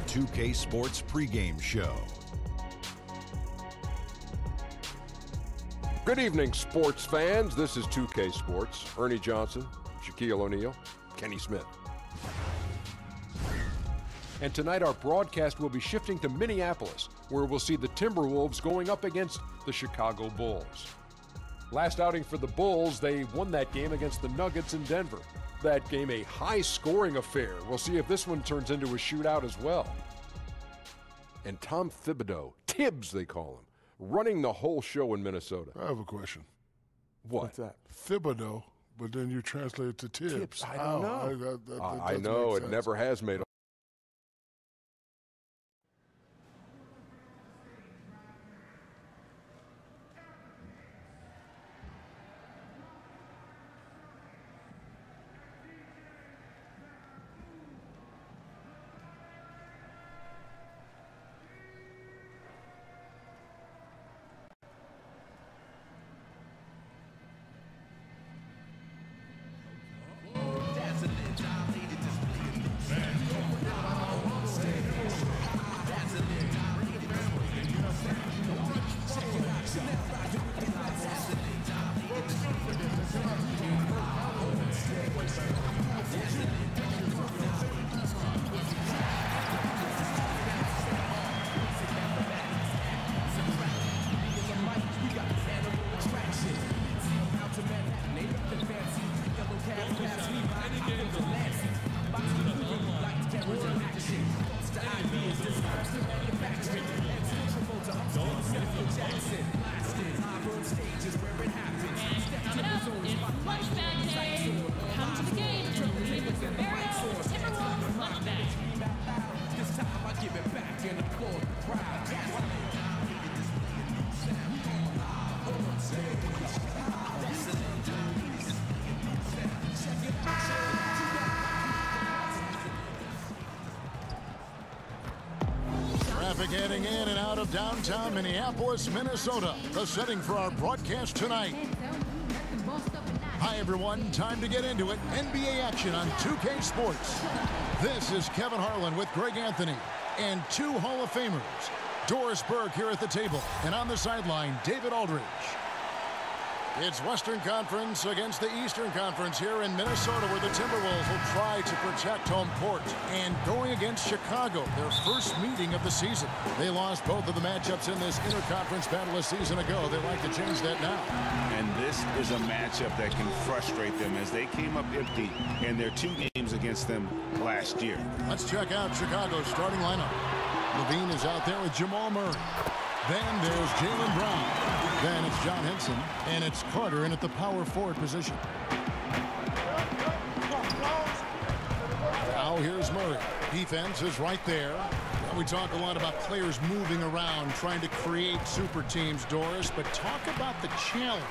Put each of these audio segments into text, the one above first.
2K Sports pregame show. Good evening, sports fans. This is 2K Sports. Ernie Johnson, Shaquille O'Neal, Kenny Smith. And tonight our broadcast will be shifting to Minneapolis, where we'll see the Timberwolves going up against the Chicago Bulls. Last outing for the Bulls, they won that game against the Nuggets in Denver. That game a high-scoring affair. We'll see if this one turns into a shootout as well. And Tom Thibodeau, Tibbs they call him, running the whole show in Minnesota. I have a question. What? What's that? Thibodeau, but then you translate it to Tibbs. Tibbs, I don't know. That I know, it never has made a Heading in and out of downtown Minneapolis, Minnesota. The setting for our broadcast tonight. Hi, everyone. Time to get into it. NBA action on 2K Sports. This is Kevin Harlan with Greg Anthony and two Hall of Famers. Doris Burke here at the table, and on the sideline, David Aldridge. It's Western Conference against the Eastern Conference here in Minnesota, where the Timberwolves will try to protect home court. And going against Chicago, their first meeting of the season. They lost both of the matchups in this interconference battle a season ago. They like to change that now. And this is a matchup that can frustrate them, as they came up empty in their two games against them last year. Let's check out Chicago's starting lineup. Levine is out there with Jamal Murray. Then there's Jaylen Brown. Then it's John Henson, and it's Carter in at the power forward position. Now here's Murray. Defense is right there. And we talk a lot about players moving around, trying to create super teams, Doris, but talk about the challenge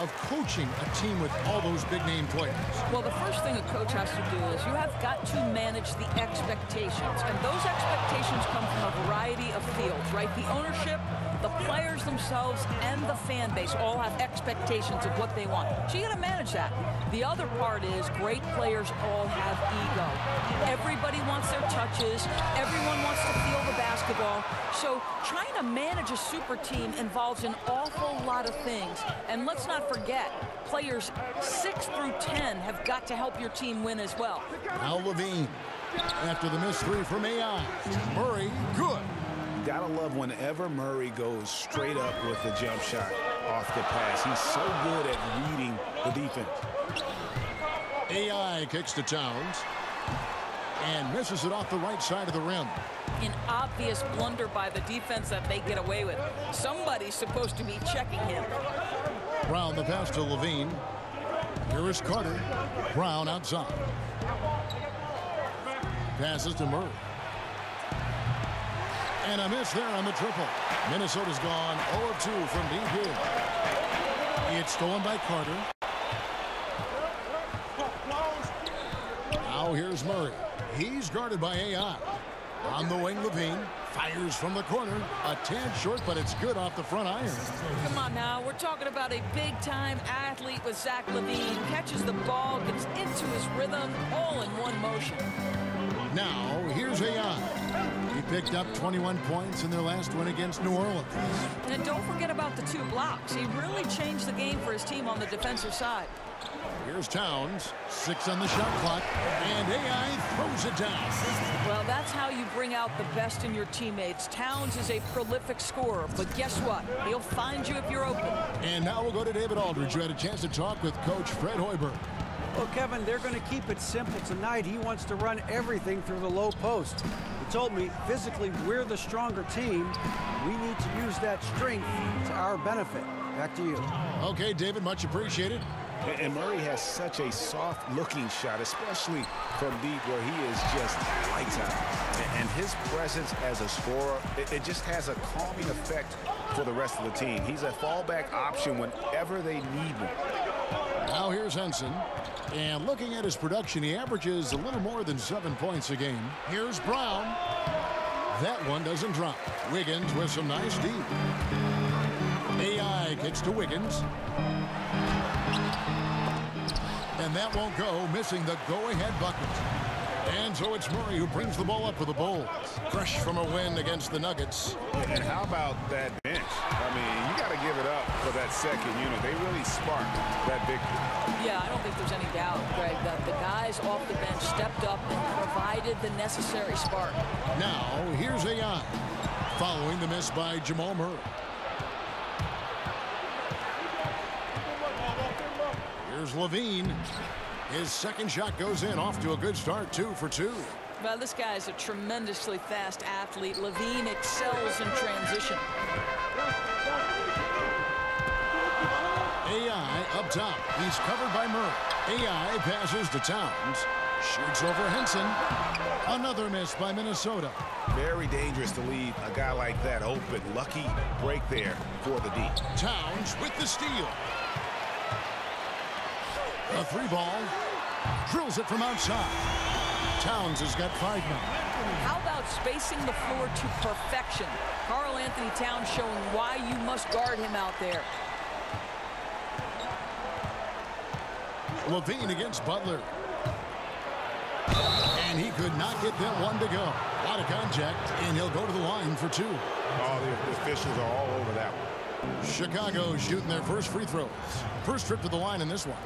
of coaching a team with all those big-name players. Well, the first thing a coach has to do is you have got to manage the expectations, and those expectations come from a variety of fields, right? The ownership, the players themselves, and the fan base all have expectations of what they want. So you got to manage that. The other part is great players all have ego. Everybody wants their touches. Everyone wants to feel the basketball. So trying to manage a super team involves an awful lot of things. And let's not forget, players 6 through 10 have got to help your team win as well. Now Levine, after the missed three from AI. Murray, good. Gotta love whenever Murray goes straight up with the jump shot off the pass. He's so good at reading the defense. AI kicks to Towns and misses it off the right side of the rim. An obvious blunder by the defense that they get away with. Somebody's supposed to be checking him. Brown the pass to Levine. Here is Carter. Brown outside. Passes to Murray. And a miss there on the triple. Minnesota's gone 0 of 2 from deep here. It's stolen by Carter. Now here's Murray. He's guarded by AI. On the wing, Levine fires from the corner. A tad short, but it's good off the front iron. Come on now. We're talking about a big-time athlete with Zach Levine. Catches the ball, gets into his rhythm, all in one motion. Now, here's AI. He picked up 21 points in their last win against New Orleans. And don't forget about the 2 blocks. He really changed the game for his team on the defensive side. Here's Towns, 6 on the shot clock, and AI throws it down. Well, that's how you bring out the best in your teammates. Towns is a prolific scorer, but guess what? He'll find you if you're open. And now we'll go to David Aldridge, who had a chance to talk with Coach Fred Hoiberg. Well, Kevin, they're going to keep it simple tonight. He wants to run everything through the low post. He told me physically we're the stronger team. We need to use that strength to our benefit. Back to you. Okay, David, much appreciated. And Murray has such a soft-looking shot, especially from deep, where he is just lights out. And his presence as a scorer, it just has a calming effect for the rest of the team. He's a fallback option whenever they need one. Now here's Henson. And looking at his production, he averages a little more than 7 points a game. Here's Brown. That one doesn't drop. Wiggins with some nice D. AI kicks to Wiggins. And that won't go, missing the go-ahead bucket. And so it's Murray who brings the ball up for the Bulls. Fresh from a win against the Nuggets. And how about that bench? I mean, you got to give it up for that second unit. They really sparked that victory. Yeah, I don't think there's any doubt, Greg, that the guys off the bench stepped up and provided the necessary spark. Now, here's AI, following the miss by Jamal Murray. Here's Levine. His second shot goes in, off to a good start, 2 for 2. Well, this guy's a tremendously fast athlete. Levine excels in transition. AI up top. He's covered by Murray. AI passes to Towns. Shoots over Henson. Another miss by Minnesota. Very dangerous to leave a guy like that open. Lucky break there for the D. Towns with the steal. A 3-ball. Drills it from outside. Towns has got 5 now. How about spacing the floor to perfection? Karl Anthony Towns showing why you must guard him out there. Levine against Butler. And he could not get that one to go. Out of contact, and he'll go to the line for 2. Oh, the officials are all over that one. Chicago shooting their first free throws. First trip to the line in this one.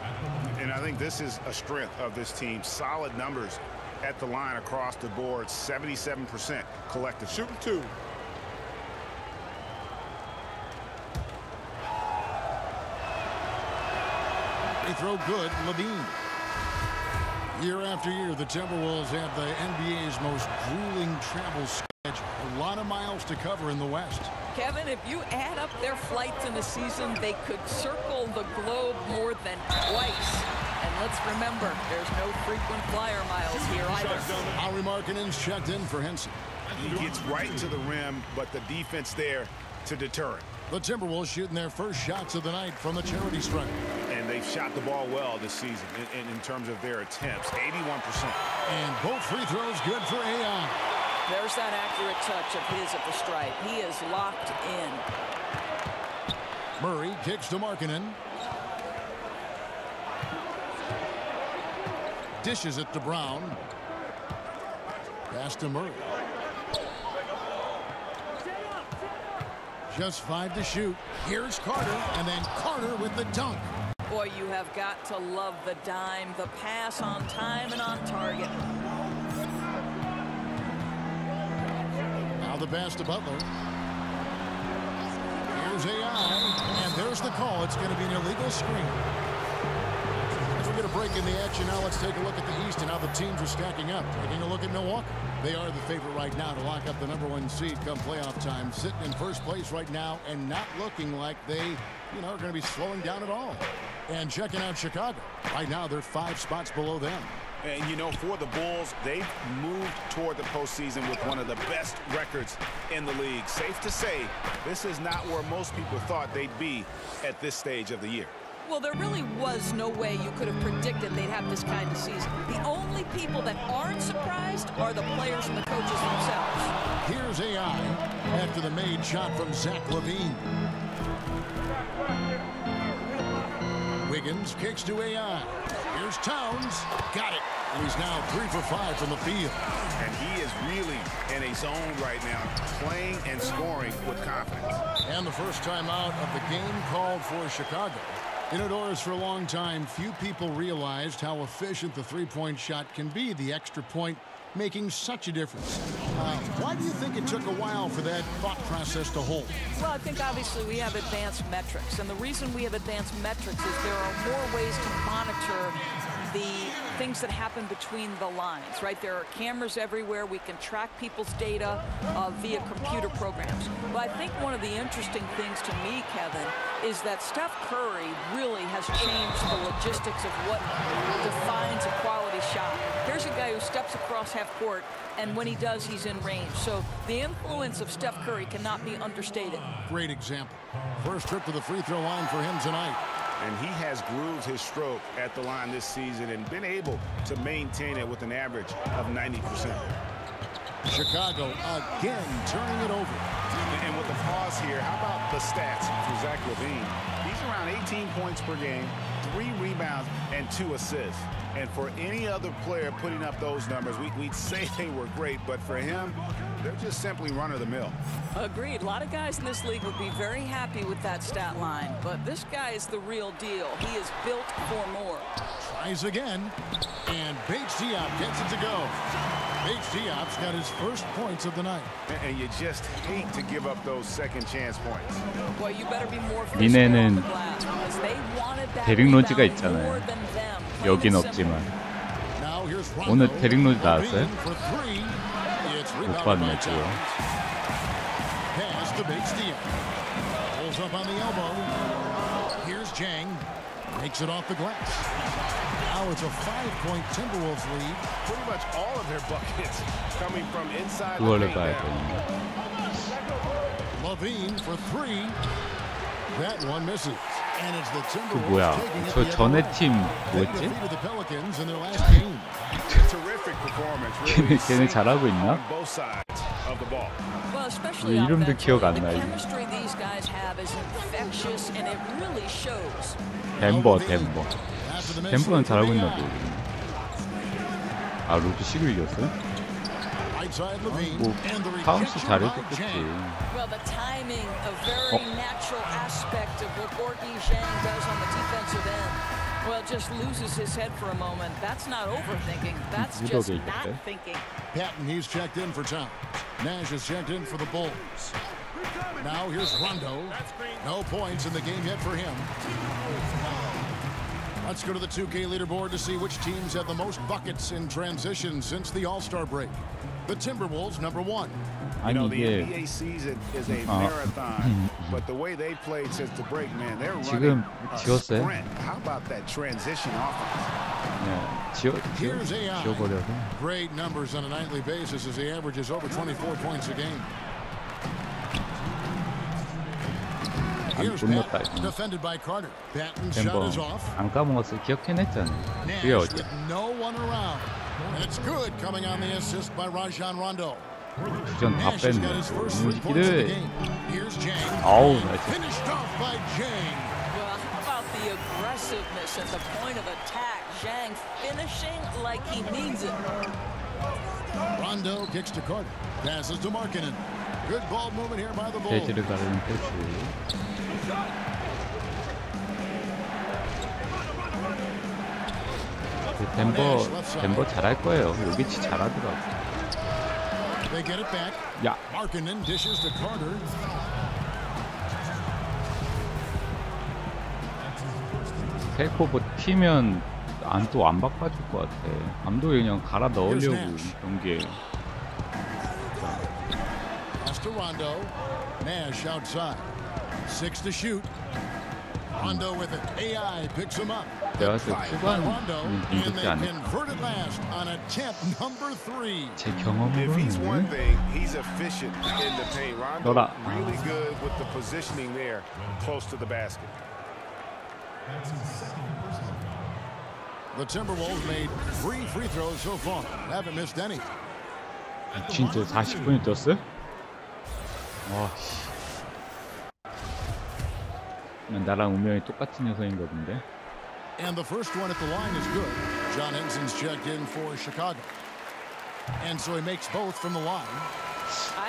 And I think this is a strength of this team. Solid numbers at the line across the board. 77% collective. Shooting 2. They throw good. Levine. Year after year, the Timberwolves have the NBA's most grueling travel schedule. A lot of miles to cover in the West. Kevin, if you add up their flights in the season, they could circle the globe more than twice. And let's remember, there's no frequent flyer miles here either. Henry Markkinen's checked in for Henson. He gets right to the rim, but the defense there to deter it. The Timberwolves shooting their first shots of the night from the charity stripe. And they've shot the ball well this season in terms of their attempts. 81%. And both free throws good for AI. There's that accurate touch of his at the stripe. He is locked in. Murray kicks to Markkinen. Dishes it to Brown. Pass to Murray. Just 5 to shoot. Here's Carter, and then Carter with the dunk. Boy, you have got to love the dime, the pass on time and on target. Now the pass to Butler. Here's AI, and there's the call. It's going to be an illegal screen. As we get a break in the action now, let's take a look at the East and how the teams are stacking up. Taking a look at Milwaukee. They are the favorite right now to lock up the #1 seed come playoff time. Sitting in first place right now and not looking like they, are going to be slowing down at all. And checking out Chicago. Right now, they're 5 spots below them. And, for the Bulls, they've moved toward the postseason with one of the best records in the league. Safe to say, this is not where most people thought they'd be at this stage of the year. Well, there really was no way you could have predicted they'd have this kind of season. The only people that aren't surprised are the players and the coaches themselves. Here's AI after the made shot from Zach LaVine. Wiggins kicks to AI. Here's Towns. Got it. And he's now 3 for 5 from the field. And he is really in a zone right now, playing and scoring with confidence. And the first time out of the game called for Chicago. Indoors for a long time, few people realized how efficient the three-point shot can be. The extra point making such a difference. Why do you think it took a while for that thought process to hold? Well, I think obviously we have advanced metrics, and the reason we have advanced metrics is there are more ways to monitor the things that happen between the lines, right? There are cameras everywhere. We can track people's data via computer programs. But I think one of the interesting things to me, Kevin, is that Steph Curry really has changed the logistics of what defines a quality shot. Here's a guy who steps across half court, and when he does, he's in range. So the influence of Steph Curry cannot be understated. Great example. First trip to the free throw line for him tonight. And he has grooved his stroke at the line this season and been able to maintain it with an average of 90%. Chicago again turning it over. And with the pause here, how about the stats for Zach LaVine? He's around 18 points per game, 3 rebounds, and 2 assists. And for any other player putting up those numbers, we'd say they were great, but for him, they're just simply run-of-the-mill. Agreed. A lot of guys in this league would be very happy with that stat line, but this guy is the real deal. He is built for more. Tries again, and Bates Diop gets it to go. Bates Diop's got his first points of the night. And you just hate to give up those second chance points. Well, you better be more 니네는 데릭 로즈가 있잖아요. 여긴 없지만 오늘 데릭 로즈 나왔어요? 못 봤네 또. Pass to Bates Diop. Pulls up on the elbow. Here's Jang. Makes it off the glass. Now it's a 5-point Timberwolves lead. Pretty much all of their buckets coming from inside the 그걸로 paint 봐야 now. 되는데. LaVine for 3. That one misses. And it's the Timberwolves 뭐야? taking it 저 the 전에 other way. 팀 They 뭐였지? defeated the Pelicans in their last game. Terrific performance. Really 걔네 잘하고 있나? on both sides of the ball. Well, especially 이름도 기억 안 the 나요. chemistry these guys have is infectious, and it really shows. 덴버는 잘하고 있나 보네. 아 로즈 11이었어요? 뭐 카운스 잘해줬겠지. Well, the timing, a very natural aspect of what Gorgie Zhang does on the defensive end. Well, just loses his head for a moment. That's not overthinking. That's just not thinking. Patton, he's checked in for Towns. Nash is checked in for the Bulls. Now here's Rondo. No points in the game yet for him. Let's go to the 2K leaderboard to see which teams have the most buckets in transition since the All-Star break. The Timberwolves, number 1. You know, 아니 the 이게 NBA season is a marathon, but the way they played since the break, man, they're running a 지웠어요? sprint. How about that transition offense? 지워버려서. Great numbers on a nightly basis as he averages over 24 points a game. Here's Patton, defended by Carter. Patton's shot is off. 안 까먹었어. 기억해냈잖아. 그게 Nash 어째? with no one around. And it's good coming on the assist by Rajon Rondo. 주전 다 Nash has got 뺐네. his first 3 points of the 이기를. game. Here's Jang. 아우 나이스. Finished off by Jang. Well, how about the aggressiveness at the point of attack? Zhang finishing like he means it. Rondo kicks to Carter. Passes to Markkanen. Good ball movement here by the Bulls. 대지를 가르는 패스. 덴버 잘할 거예요. 여기치 잘하더라고. They get it back. 야. Markkanen dishes to Carter. 텔코버 튀면 또 안 바꿔줄 것 같아. 감독이 그냥 갈아 넣으려고 경기에. Pass to Rondo. Nash outside. 6 to shoot. Rondo with it. AI picks him up. 내가 봤을 때 Rondo, 후반은 and 무섭지 they 않을까. convert it last on attempt number 3. 제 If he's one 경험으로는 thing, he's efficient in the paint. Rondo 너라. really good with the positioning there, close to the basket. The Timberwolves made 3 free throws so far. Haven't missed any. 진짜 40분이 뛰었어요? 와 씨. 나랑 운명이 똑같은 녀석인가 본데. And the first one at the line is good. John Henson's checked in for Chicago. And so he makes both from the line.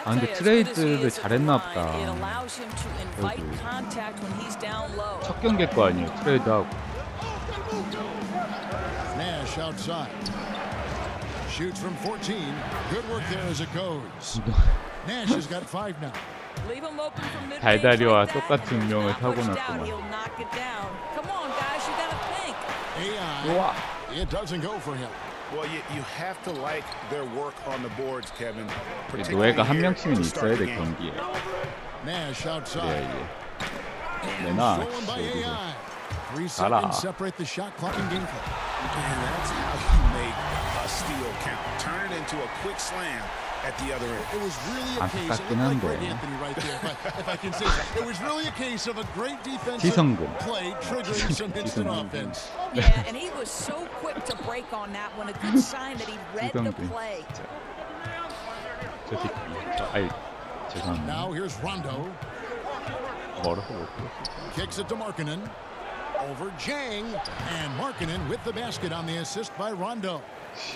아 근데 트레이드를 잘했나 보다. 첫 경기 거 아니에요. 트레이드하고. Nash outside. Shoots from 14. Good work there as it goes. Nash has got 5 now. 달달이와 똑같은 운명을 타고났구만. AI. It doesn't go for him. Well, you have to like their work on the boards, Kevin. 노예가 한 명씩은 있어야 돼 경기에. Nash outside. 예. 내놔. 여기서. 3 seconds separate the shot clock and game clock. And that's how you make a steal count. Turn it into a quick slam at the other end. It was really a case of like Greg Anthony right there. If I can say so. It was really a case of a great defensive play triggering some instant offense. Yeah, and he was so quick to break on that one. A good sign that he read the play. Now here's Rondo. Kicks it to Markkanen. Over Jang, and Markkanen with the basket on the assist by Rondo.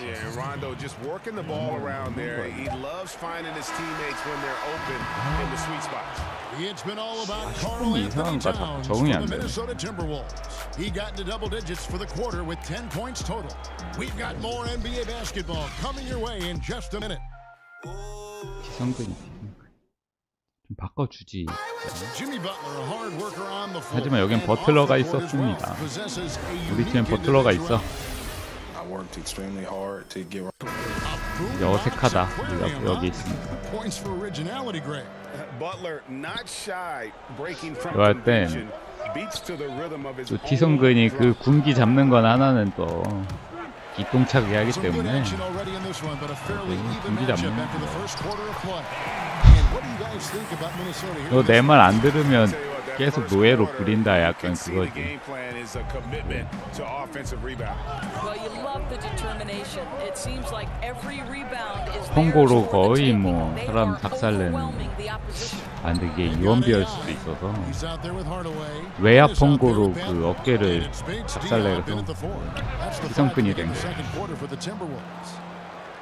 Yeah, and Rondo just working the ball around there. He loves finding his teammates when they're open in the sweet spots. It's been all about Karl Anthony Towns for the Minnesota Timberwolves. He got into double digits for the quarter with 10 points total. We've got more NBA basketball coming your way in just a minute. 기성근이 좀 바꿔주지. 하지만 여긴 버틀러가 있었습니다. 우리 팀엔 버틀러가 있어. 어색하다. 여기 있습니다. 이거 할 땐 또 기성근이 그 군기 잡는 건 하나는 또 기똥차게 하기 때문에 군기 잡는 너 내 말 안 들으면 계속 노예로 부린다 약간 그거지. 펑고로 거의 뭐 사람 작살내는. 아 근데 이게 유언비어일 수도 있어서 외야 펑고로 그 어깨를 작살내서 기성근이 된 거야.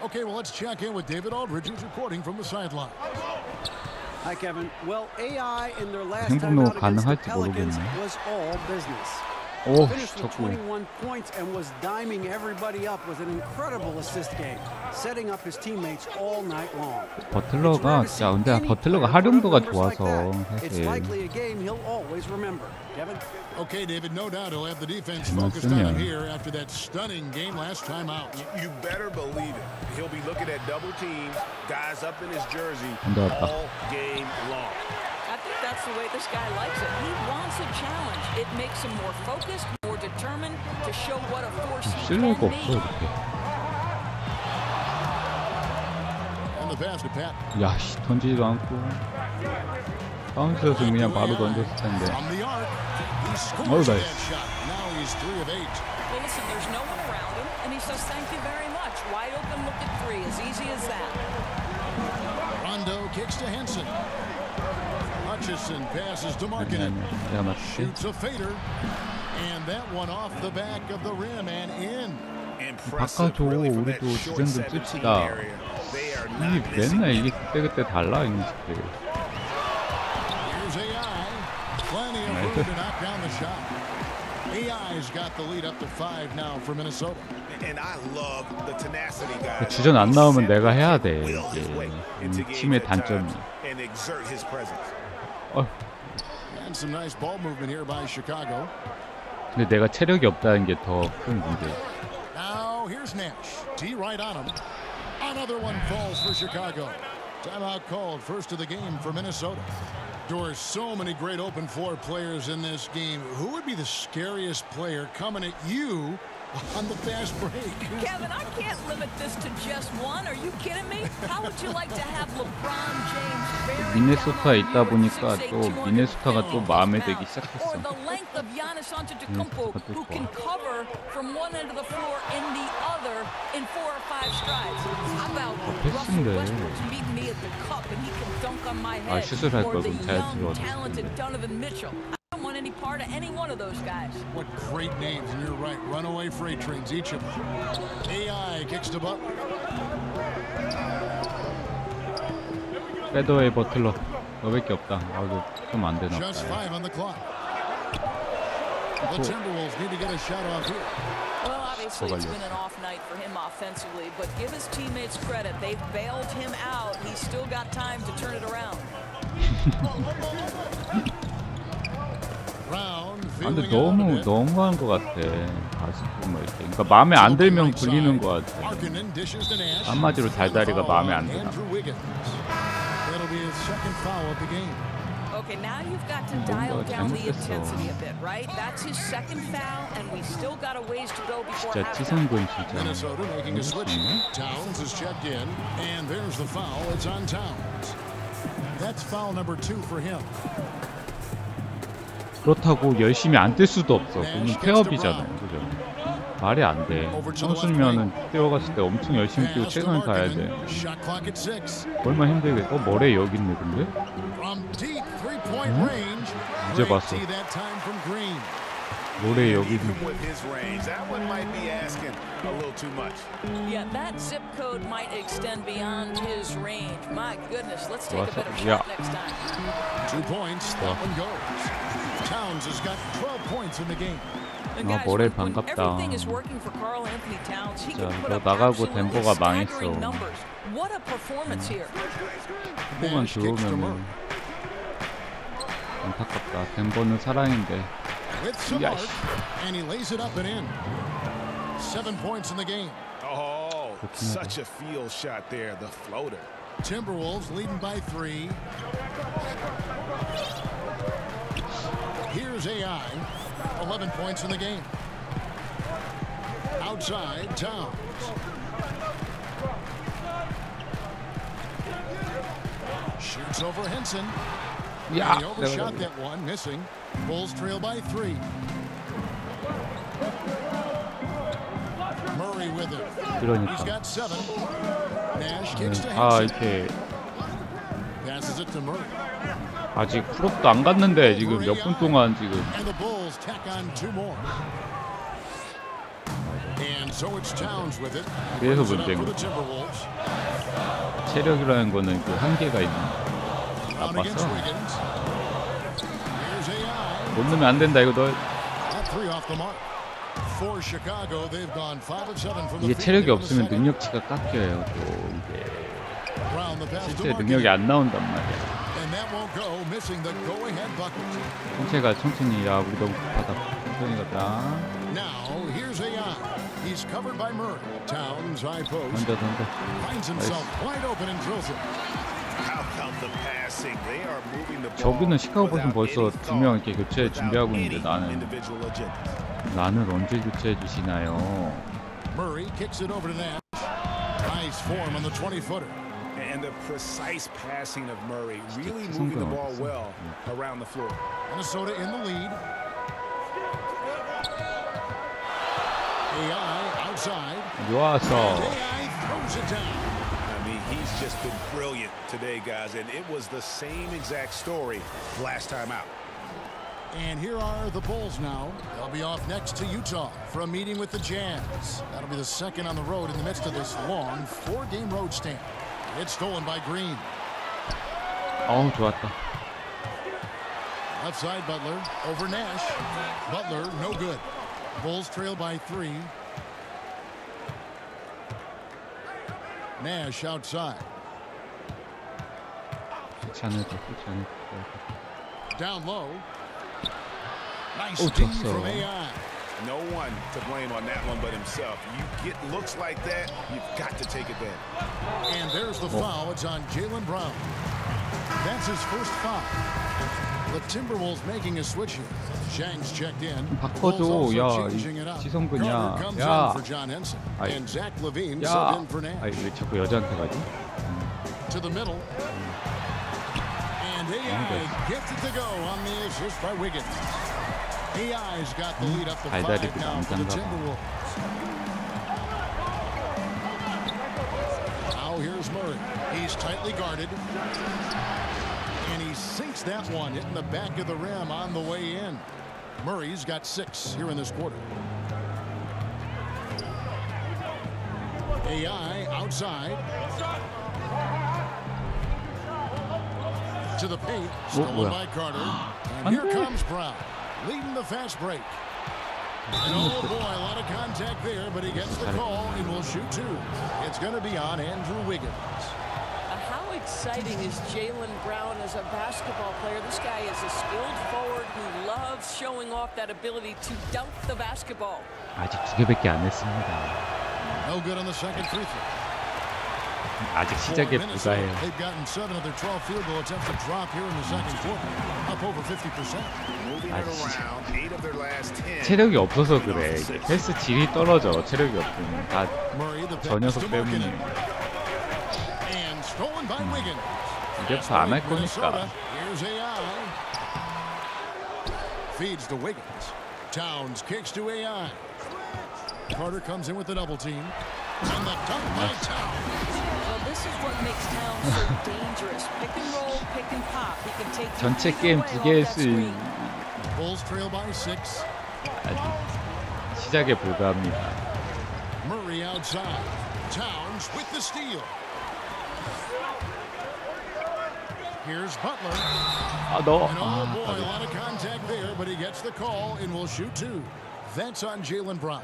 Okay, well, let's check in with David Aldridge, who's reporting from the sideline. Hi, Kevin. Well, AI in their last time out against the Pelicans was all business. Finished with 21 points and was diming everybody up with an incredible assist game, setting up his teammates all night long. 버틀러가 진짜 근데 버틀러가 활용도가 좋아서 사실. It's likely a game he'll always remember. Kevin. Okay, David, no doubt he'll have the defense focused on him here after that stunning game last time out. You better believe it. He'll be looking at double teams, guys up in his jersey all game long. I think that's the way this guy likes it. He wants a challenge. It makes him more focused, more determined to show what a force he can be. And the pass to Pat. 야, 씨, 던지지도 않고. 바운스였으면 그냥 바로 던졌을 텐데. Now he's 3 of 8. Well, listen, there's no one around him, and he says thank you very much. Wide open look at 3, as easy as that. Rondo kicks to Henson. Hutchison passes to Markkanen. Shoots a fader. And that one off the back of the rim and in. 바꿔줘. 우리도 주전 좀 씁시다. 이게 맨날 이게 그때 달라 이 녀석들. Here's AI. Plenty of room to knock down the shot. AI's got the lead up to 5 now for Minnesota. And I love the tenacity, guys. 주전 안 나오면 내가 해야 돼. 이게 팀의 단점이. And exert his presence. And some nice ball movement here by Chicago. 근데 내가 체력이 없다는 게 더 큰 문제. Now here's Nash. T right on him. Another one falls for Chicago. Timeout called, first of the game for Minnesota. There are so many great open floor players in this game. Who would be the scariest player coming at you on the fast break? Kevin, I can't limit this to just one. Are you kidding me? How would you like to have LeBron James very 미네소타에 있다 보니까 또 미네소타가 또 마음에 들기 시작했어. Or the length of Giannis Antetokounmpo, who can cover from one end of the floor in the other in 4 or 5 strides. How about Russell Westbrook's meet me at the cup and he can dunk on my head? Or the young, talented Donovan Mitchell. I don't want any any part of any one of those guys. What great names, and you're right. Runaway freight trains, each of them. AI kicks to Butler. 페더웨이 버틀러 너밖에 없다. 아주 좀 안 되나. Just 5 on the clock. The Timberwolves need to get a shot off here. Well, obviously it's been an off night for him offensively, but give his teammates credit. They've bailed him out. He's still got time to turn it around. 근데 너무한 것 같아. 아직도 뭐 이렇게. 그러니까 마음에 안 들면 굴리는 것 같아. 한마디로 달달이가 마음에 안 들어. Okay, now you've got to dial down the intensity a bit, right? That's his second foul, and we still got a ways to go before 진짜 지성근 진짜. Minnesota making a switch. Towns is checked in, and there's the foul. It's on Towns. That's foul number 2 for him. 그렇다고 열심히 안 뛸 수도 없어. 그건 폐업이잖아요, 그죠? 말이 안 돼. 선수면은 뛰어갔을 때 엄청 열심히 뛰고 최선을 다해야 돼. 얼마나 힘들겠어? 머리에 여기 있네, 근데? 응? 이제 봤어. 머리에 여기 있네. Yeah, that zip code might extend beyond his range. My goodness, let's take a better shot next time. 2 points, that one goes. Towns has got 12 points in the game. 아, 머리 반갑다. 진짜 너 나가고 덴버가 망했어. 한번만 들어오면은 안타깝다. 덴버는 사랑인데. 야씨. And he lays it up and in. 7 points in the game. Oh, such a field shot there, the floater. Timberwolves leading by 3. Here's AI. 11 points in the game. Outside, Towns. Shoots over Henson. Yeah. He overshot that one, missing. Bulls trail by 3. Murray with it. He's got 7. Nash kicks to Henson. 이렇게 passes it to Murray. 아직 풀업도 안 갔는데 지금 몇 분 동안 지금. And the Bulls tack on 2 more. And so it's Towns with it. 그래서 문제인 거. 체력이라는 거는 그 한계가 있는. 나빴어. 못 넣으면 안 된다 이거 너. 이게 체력이 없으면 능력치가 깎여요. 또 이게 실제 능력이 안 나온단 말이야. 천체가 천천히. 야 우리 너무 급하다. 천천히 가자. 던져 던져. 저기는 시카고 볼은 벌써 2명 이렇게 교체 준비하고 있는데 나는 언제 교체해 주시나요? Murray kicks it over to Nash. Nice form on the 20-footer. And the precise passing of Murray, really moving the ball well around the floor. Minnesota in the lead. AI outside. 좋았어. AI throws it down. I mean, he's just been brilliant today, guys, and it was the same exact story last time out. And here are the Bulls now. They'll be off next to Utah for a meeting with the Jazz. That'll be the second on the road in the midst of this long 4-game road stand. It's stolen by Green. 어우, 좋았다. Left side, Butler over Nash. Butler, no good. Bulls trail by 3. Nash outside. Down low. Nice D from AI. No one to blame on that one but himself. You get looks like that, you've got to take advantage. And there's the foul. It's on Jaylen Brown. That's his first foul. The Timberwolves making a switch here. Shang's checked in. 바꿔줘. 야, 지성근이야. 야. And Zach Levine subbed in for Nash. 아이, 왜 자꾸 여자한테 가지? To the middle. And AI gets it to go on the assist by Wiggins. AI's got the lead up to 5 now for the Timberwolves. Now here's Murray. He's tightly guarded. And he sinks that one, hitting the back of the rim on the way in. Murray's got 6 here in this quarter. AI outside. To the paint, stolen by Carter. And here comes Brown, leading the fast break. And oh boy, a lot of contact there, but he gets the call and will shoot 2. It's going to be on Andrew Wiggins. How exciting is Jaylen Brown as a basketball player? This guy is a skilled forward who loves showing off that ability to dunk the basketball. 아직 2개밖에 안 했습니다. No good on the second free throw. 아직 시작에 불과해요. They've gotten 7 of their 12 field goal attempts to drop here in the second quarter, up over 50%. 체력이 없어서 그래. 이게 패스 질이 떨어져. 체력이 없으면 다 저 녀석 때문에. 이제부터 안 할 거니까. Feeds to Wiggins. Towns kicks to AI. Carter comes in with the double team. And the dunk by Towns. Well, this is what makes Towns so dangerous. Pick and roll, pick and pop. He can take 전체 게임 2개 했을 Bulls trail by 6. 아직 시작에 불과합니다. Murray outside. Towns with the steal. Here's Butler. And oh boy, a lot of contact there, but he gets the call and will shoot 2. That's on Jaylen Brown.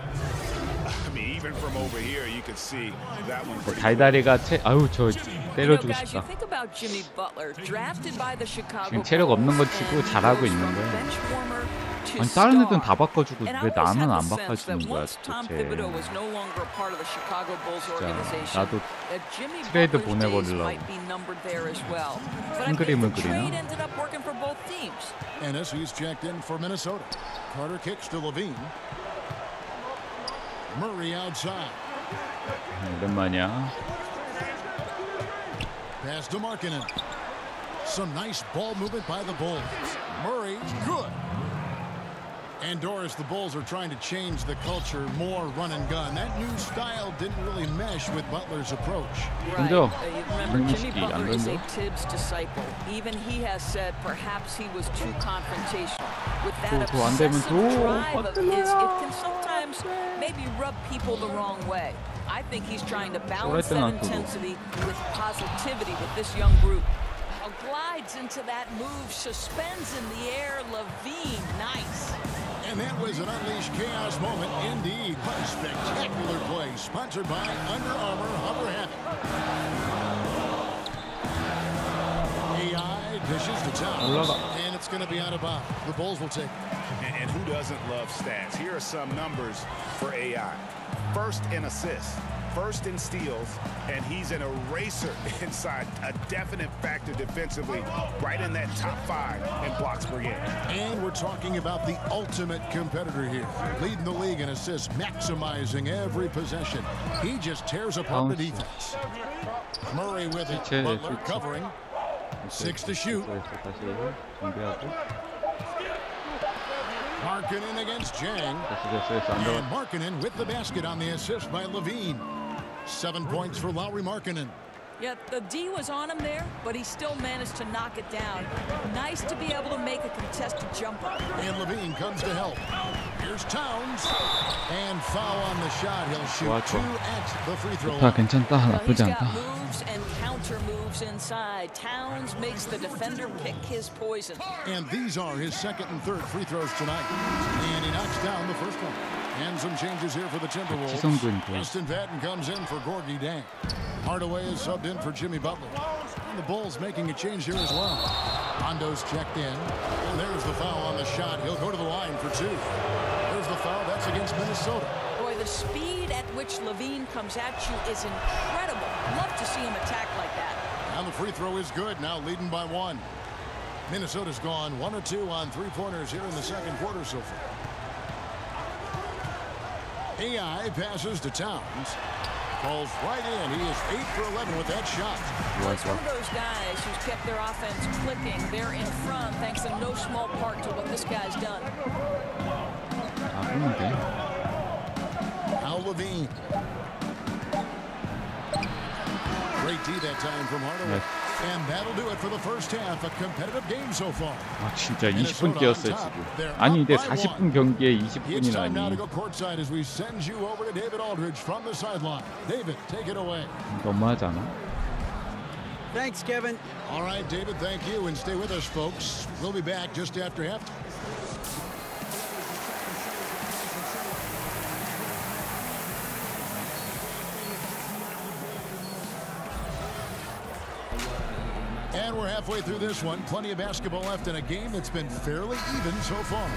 I mean, even from over here, you could see that one. 달달이가 아유 저 때려주고 guys, 싶다. you think about Jimmy Butler, drafted by the Chicago 지금 체력 없는 거 치고 잘하고 있는데. 아니 다른 애들은 다 바꿔주고 왜 나는 안 바꿔주는 거야 도대체. 진짜 나도 트레이드 보내버리려고 큰 그림을 그리나? And he's checked in for Minnesota. Carter kicks to Levine. Murray outside. 오랜만이야. Pass to Markkanen. Some nice ball movement by the Bulls. Murray, good. And Doris, the Bulls are trying to change the culture, more run and gun. That new style didn't really mesh with Butler's approach. Right. Remember, Jimmy Butler is a Tibbs disciple. Even he has said perhaps he was too confrontational. With that obsessive drive of his, it can sometimes maybe rub people the wrong way. I think he's trying to balance that intensity with positivity with this young group. Glides into that move, suspends in the air. Levine, nice. And that was an unleashed chaos moment indeed. What a spectacular play, sponsored by Under Armour Hover Habit. AI dishes to Towns, and it's going to be out of bounds. The Bulls will take it. And who doesn't love stats? Here are some numbers for AI. First in assists, first in steals, and he's an eraser inside, a definite factor defensively, right in that top 5 in blocks per game. And we're talking about the ultimate competitor here, leading the league in assists, maximizing every possession. He just tears apart the defense. Murray with it, Butler covering, 6 to shoot. Markkanen against Jang. And Markkanen with the basket on the assist by Levine. 7 points for Lauri Markkanen. Yeah, the D was on him there, but he still managed to knock it down. Nice to be able to make a contested jumper. And Levine comes to help. Here's Towns. And foul on the shot. He'll shoot 2 at the free throw line. 괜찮다. 나쁘지 않다. Moves and counter moves inside. Towns makes the defender pick his poison. And these are his second and third free throws tonight. And he knocks down the first one. And some changes here for the Timberwolves. Justin Patton comes in for Gorgie Dang. Hardaway is subbed in for Jimmy Butler. And the Bulls making a change here as well. Hondo's checked in. And there's the foul on the shot. He'll go to the line for 2. There's the foul. That's against Minnesota. Boy, the speed at which Levine comes at you is incredible. Love to see him attack like that. And the free throw is good. Now leading by 1. Minnesota's gone 1 or 2 on 3-pointers here in the second quarter so far. AI passes to Towns. Falls right in. He is 8 for 11 with that shot. Well, it's one of those guys who's kept their offense clicking. They're in front thanks in no small part to what this guy's done. Al Levine. Great D that time from Hardaway. And that'll do it for the first half. A competitive game so far. 아 진짜 20분 뛰었어요 지금. 아니 근데 40분 경기에 20분이라니. 너무하지 않아? Thanks, Kevin. All right, David, thank you, and stay with us, folks. We'll be back just after halftime. And we're halfway through this one. Plenty of basketball left in a game that's been fairly even so far.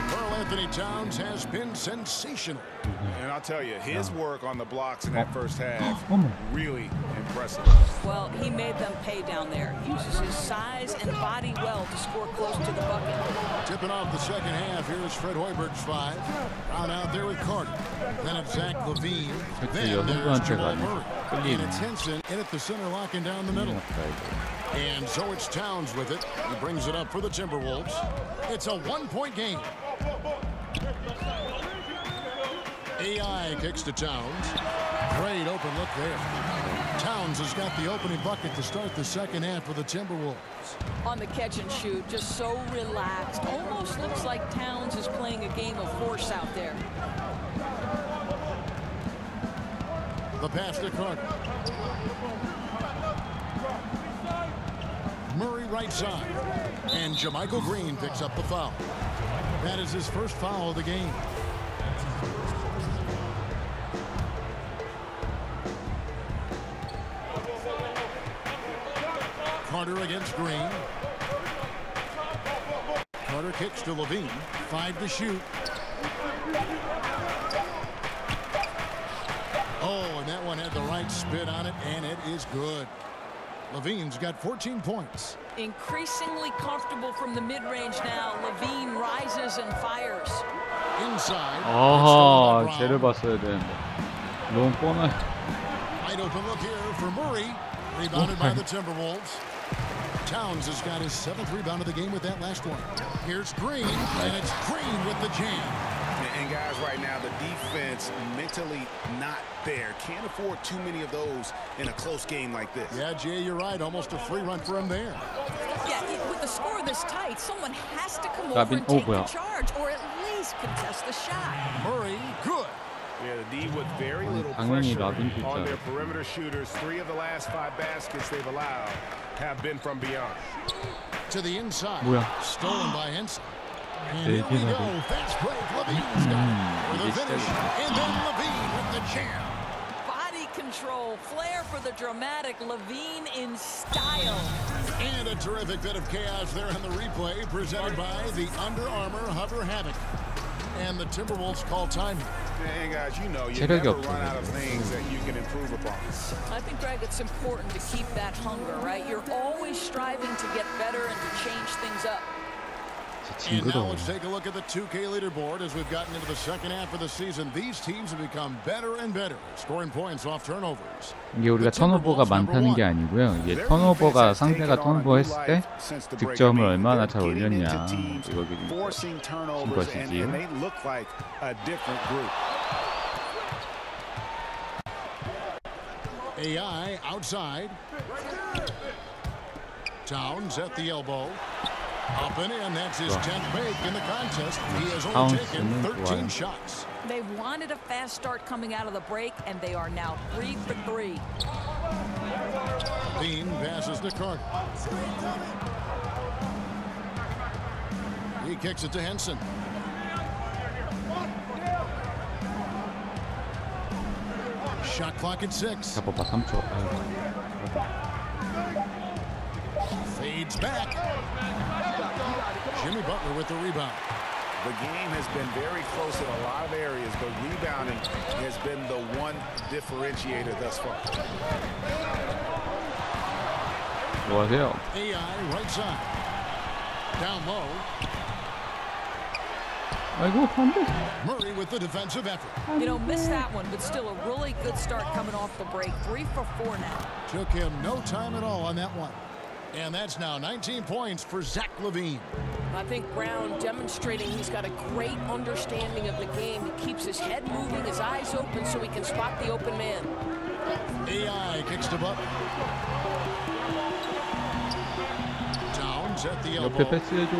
Karl Anthony Towns has been sensational. And I'll tell you, his work on the blocks in that first half, really impressive. Well, he made them pay down there. Uses his size and body well to score close to the bucket. Tipping off the second half, here's Fred Hoiberg's 5. Round out there with Carter. Then it's Zach LaVine. Then there's Jamal Murray. And it's Henson in at the center, locking down the middle. And so it's Towns with it. He brings it up for the Timberwolves. It's a one-point game. AI kicks to Towns. Great open look there. Towns has got the opening bucket to start the second half for the Timberwolves. On the catch and shoot, just so relaxed. Almost looks like Towns is playing a game of horse out there. The pass to Carter. Murray right side. And JaMychal Green picks up the foul. That is his first foul of the game. Carter against Green. Carter kicks to LaVine. 5 to shoot. Oh, and that one had the right spin on it, and it is good. LaVine's got 14 points. Increasingly comfortable from the mid-range now. LaVine rises and fires. Inside. 아하, 쟤를 봤어야 되는데. 너무 뻔해. Wide open look here for Murray. Rebounded by the Timberwolves. Towns has got his 7th rebound of the game with that last one. Here's Green, and it's Green with the jam. And guys, right now, the defense mentally not there. Can't afford too many of those in a close game like this. Yeah, Jay, you're right. Almost a free run for him there. Yeah, with the score this tight, someone has to come over and take the charge, or at least contest the shot. Murray, good. Yeah, the D with very little pressure on their perimeter shooters. 3 of the last 5 baskets they've allowed have been from beyond. To the inside. 뭐야? Stolen by Henson. And here we go. Fast break. LaVine's got it for the finish. And then LaVine with the jam. Body control. Flair for the dramatic. LaVine in style. And a terrific bit of chaos there on the replay presented by the Under Armour Hover Havoc. And the Timberwolves call time. And guys, you know, you never run out of things that you can improve upon. I think, Greg, it's important to keep that hunger, right? You're always striving to get better and to change things up. And now let's take a look at the 2K leaderboard as we've gotten into the second half of the season. These teams have become better and better, scoring points off turnovers. 이게 우리가 턴오버가 많다는 게 아니고요. 이게 턴오버가 상대가 턴오버 했을 때 득점을 얼마나 잘 올렸냐 이거기 준 것이지. AI outside. Towns at the elbow. Up and in, that's his 10th make in the contest. He has only taken 13 shots. They wanted a fast start coming out of the break, and they are now 3 for 3. Bean passes to Carter. He kicks it to Henson. Shot clock at 6. 잡아봐 3초. Fades back. Jimmy Butler with the rebound. The game has been very close in a lot of areas, but rebounding has been the one differentiator thus far. 뭐하세요? AI right side. Down low. 아이고 안 돼. Murray with the defensive effort. You know, missed that one, but still a really good start coming off the break. 3 for 4 now. Took him no time at all on that one. And that's now 19 points for Zach LaVine. I think Brown demonstrating he's got a great understanding of the game. He keeps his head moving, his eyes open so he can spot the open man. AI kicks to Butler. is at the 옆에 elbow. 패스해줘.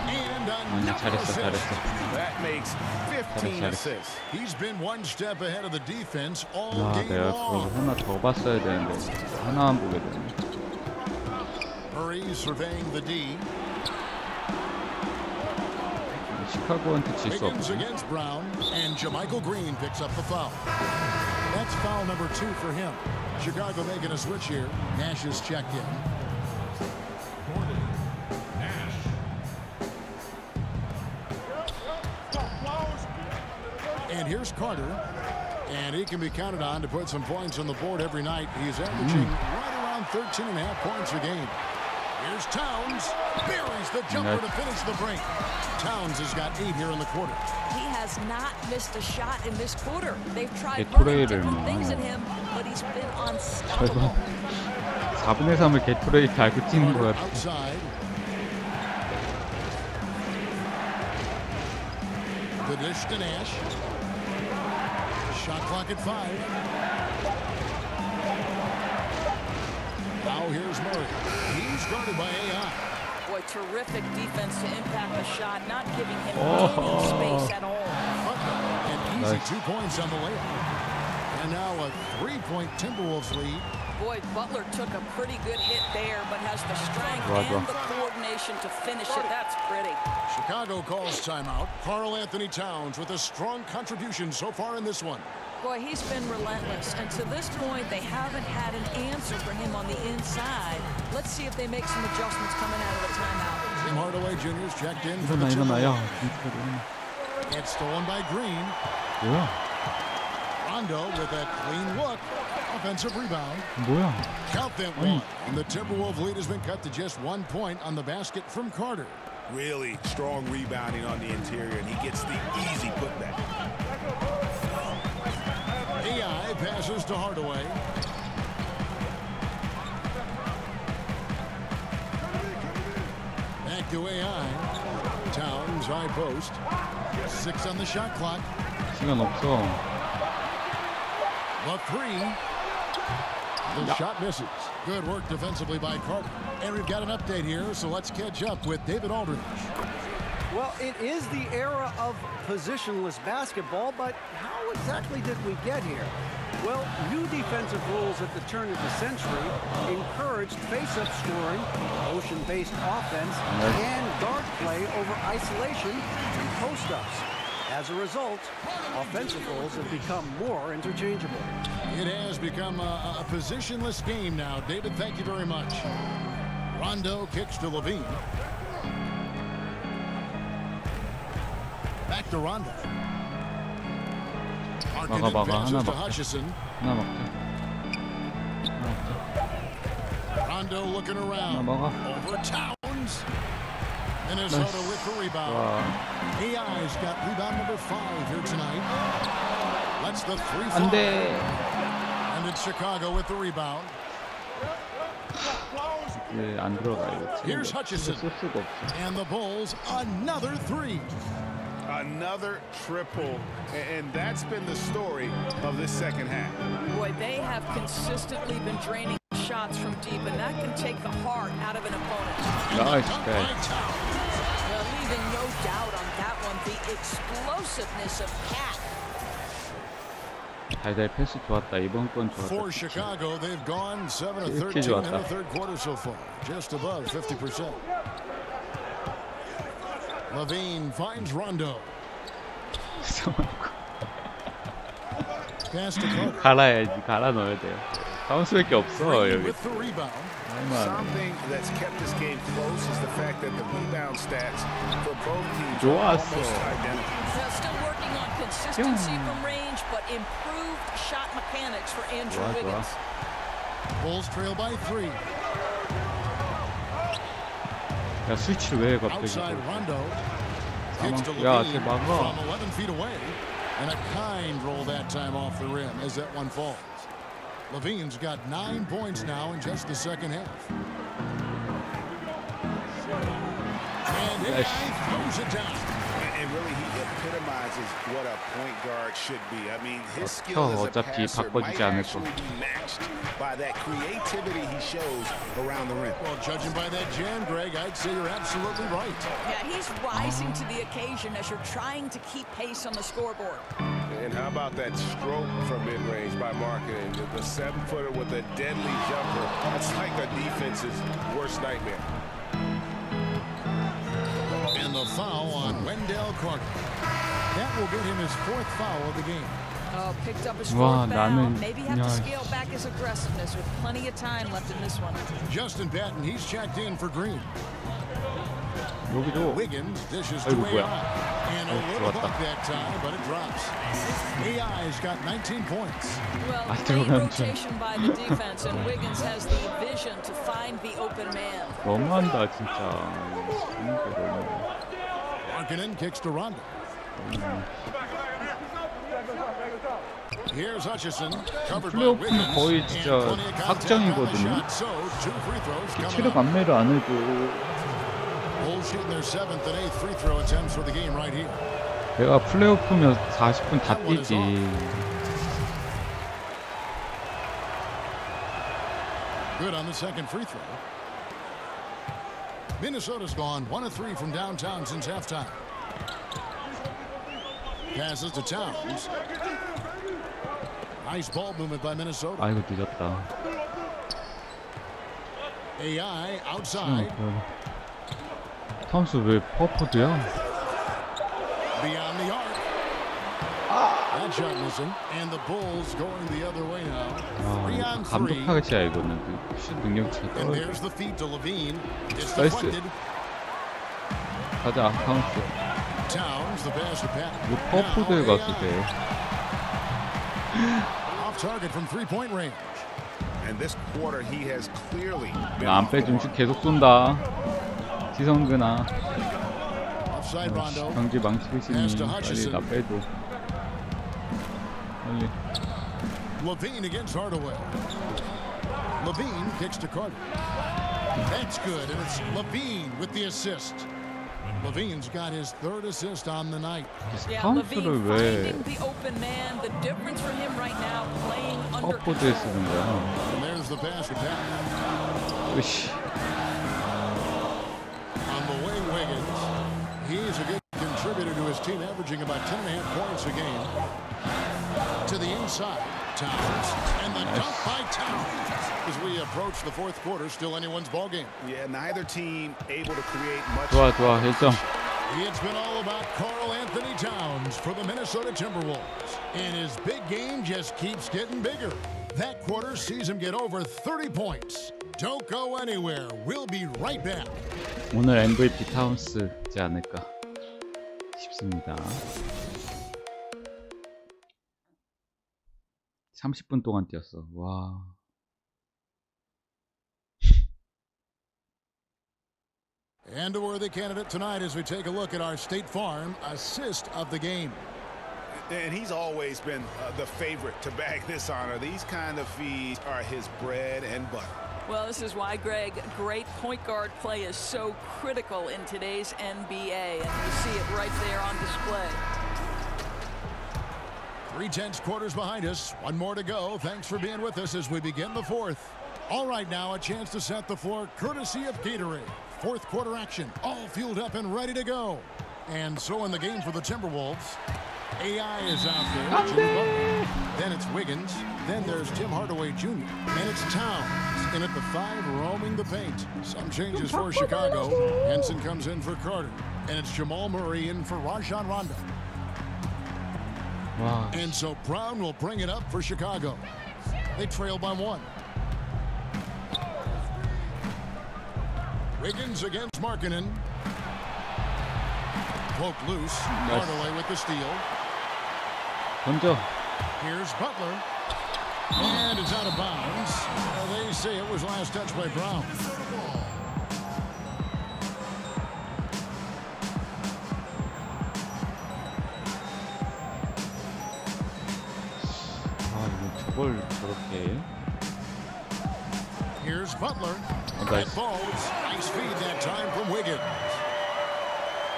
And 아니, 잘했어, 잘했어. That makes 15 assists. He's been one step ahead of the defense all 아, game 내가 그걸 long. 하나 더 봤어야 되는데 하나만 보게 되네. Murray surveying the D. 시카고한테 질 수 Wiggins 없지. against Brown, and JaMychal Green picks up the foul. That's foul number 2 for him. Chicago making a switch here. Nash is checked in. And here's Carter, and he can be counted on to put some points on the board every night. He's averaging right around 13.5 points a game. Here's Towns, buries the jumper to finish the break. Towns has got 8 here in the quarter. He has not missed a shot in this quarter. They've tried 게토레이를 different things 뭐 at him, but he's been 절반 unstoppable. 4분의 3을 게토레이 달고 뛰는 것 같아. Outside. The dish to Nash. Shot clock at 5. Now here's Murray. He's guarded by AI. Boy, terrific defense to impact the shot, not giving him any space at all. An easy 2 points on the layup. And now a 3-point Timberwolves lead. Boy, Butler took a pretty good hit there, but has the strength and the coordination to finish it. That's pretty. Chicago calls timeout. Karl Anthony Towns with a strong contribution so far in this one. Boy, he's been relentless, and to this point, they haven't had an answer for him on the inside. Let's see if they make some adjustments coming out of the timeout. Tim Hardaway Jr. is checked in for the 일어나, 야. Timberwolves. It's stolen by Green. 뭐야? Rondo with a clean look. Offensive rebound. 뭐야? Count that one. And the Timberwolves lead has been cut to just 1 point on the basket from Carter. Really strong rebounding on the interior, and he gets the easy putback. AI passes to Hardaway. Back to AI. Towns high post. 6 on the shot clock. 시간 없어. The 3. The shot misses. Good work defensively by Carter. And we've got an update here, so let's catch up with David Aldridge. Well, it is the era of positionless basketball, but how exactly did we get here? Well, new defensive rules at the turn of the century encouraged face-up scoring, motion-based offense, and guard play over isolation and post-ups. As a result, offensive roles have become more interchangeable. It has become a positionless game now. David, thank you very much. Rondo kicks to Levine. Back to Rondo. 막아, 하나 to 막자. Hutchison. 하나 먹자. Rondo looking 하나 around. 먹어. Over Towns. Minnesota with the rebound. 와. AI's got rebound number 5 here tonight. That's the 3 안 돼. And it's Chicago with the rebound. 네, 안 들어가 이거. Here's Hutchison. 쓸 수가 없어. And the Bulls another 3. Another triple, and that's been the story of this second half. Boy, they have consistently been draining shots from deep, and that can take the heart out of an opponent. 나이스. Well, leaving no doubt on that one, the explosiveness of Cat. 달달 패스 좋았다. 이번 건 좋았다. For Chicago, they've gone 7 of 이렇게 13 in 좋았다. the third quarter so far, just above 50%. Levine finds Rondo. Pass to Carter. 갈아야지. 갈아 넣어야 돼요. 다운 수밖에 없어 Green 여기. with the rebound. Something that's kept this game close is the fact that the rebound stats for both teams are 좋았어. almost identical. They're still working on consistency from range, but improved shot mechanics for Andrew 좋아, 좋아. Wiggins. Bulls trail by 3. 야 스위치 왜 갑자기? Outside Rondo. Kicks to 야, Levine 쟤 막아. from 11 feet away. And a kind roll that time off the rim as that one falls. Levine's got 9 points now in just the second half. And AI throws it down. And really, he epitomizes what a point guard should be. I mean, his skill as a 어차피 passer 바꿔주지 might 않을 거. actually be matched by that creativity he shows around the rim. Well, judging by that jam, Greg, I'd say you're absolutely right. Yeah, he's rising to the occasion as you're trying to keep pace on the scoreboard. And how about that stroke from mid-range by Marketing? The 7-footer with a deadly jumper. That's like a defense's worst nightmare. And the foul on Wendell Carter. That will get him his 4th foul of the game. Oh, picked up his 와, 4th foul. 나는 Maybe have to scale back his aggressiveness with plenty of time left in this one. Justin Patton, he's checked in for Green. 여기도. Wiggins dishes to 아이고, AI. 뭐야. And a little buck that time, but it drops. AI's got 19 points. Well, great rotation by the defense, and Wiggins has the vision to find the open man. 너무한다 진짜. Markkanen kicks to Rondo. Here's Hutchison, covered by 플레이오프는 Wiggins. 거의 진짜 확정이거든요. 체력 안매를 안 해도. Bulls shooting their 7th and 8th free throw attempts for the game right here. 내가 플레이오프면 40분 다 뛰지. Good on the second free throw. Minnesota's gone 1 of 3 from downtown since halftime. Passes to Towns. Nice ball movement by Minnesota. 아이고 늦었다. AI outside. 탐스 왜 퍼포드야? Beyond the arc. That shot missing, and the Bulls going the other way now. 3 on 3. 감독하겠지야 이거는 슛 능력치가 And 떨어져. there's the feed to Levine. It's 나이스. deflected. 가자 탐스. Towns the pass to Pat. 이거 퍼포드에 가서 돼. Off target from 3-point range. And this quarter, he has clearly been 안 빼주면 슛 계속 쏜다. 지성근아. Offside Rondo. 경기 망치고 있으니 빨리 나 빼줘. 빨리. Levine against Hardaway. Levine kicks to Carter. That's good, and it's Levine with the assist. Levine's got his 3rd assist on the night. Yeah, 탐스를 Levine 왜 finding the open man. The difference for him right now, playing under. 퍼포드에 쓰는 거야? And there's the pass to Pat. 으씨. On the wing, Wiggins. He's a good contributor to his team, averaging about 10.5 points a game. To the inside, Towns. And the dunk by Towns. As we approach the 4th quarter, still anyone's ball game. Yeah, neither team able to create much. 좋아 1점. It's been all about Karl Anthony Towns for the Minnesota Timberwolves. And his big game just keeps getting bigger. That quarter sees him get over 30 points. Don't go anywhere. We'll be right back. 오늘 MVP 타운스지 않을까 싶습니다. 30분 동안 뛰었어. 와. And a worthy candidate tonight as we take a look at our State Farm assist of the game. And he's always been the favorite to bag this honor. These kind of feeds are his bread and butter. Well, this is why, Greg, great point guard play is so critical in today's NBA, and you see it right there on display. 3/10 quarters behind us. One more to go. Thanks for being with us as we begin the 4th. All right, now a chance to set the floor courtesy of Gatorade. 4th quarter action, all fueled up and ready to go. And so in the game for the Timberwolves, AI is out there. Then it's Wiggins. Then there's Tim Hardaway Jr. And it's Towns in at the 5, roaming the paint. Some changes for Chicago. Henson comes in for Carter. And it's Jamal Murray in for Rajon Rondo. Wow. And so Brown will bring it up for Chicago. They trail by 1. Wiggins against Markkanen. Poked loose. Hardaway with the steal. 던져. Here's Butler. And it's out of bounds. They say it was last touch by Brown. 저걸 저렇게. Here's Butler. Nice. That falls. Nice feed that time from Wiggins.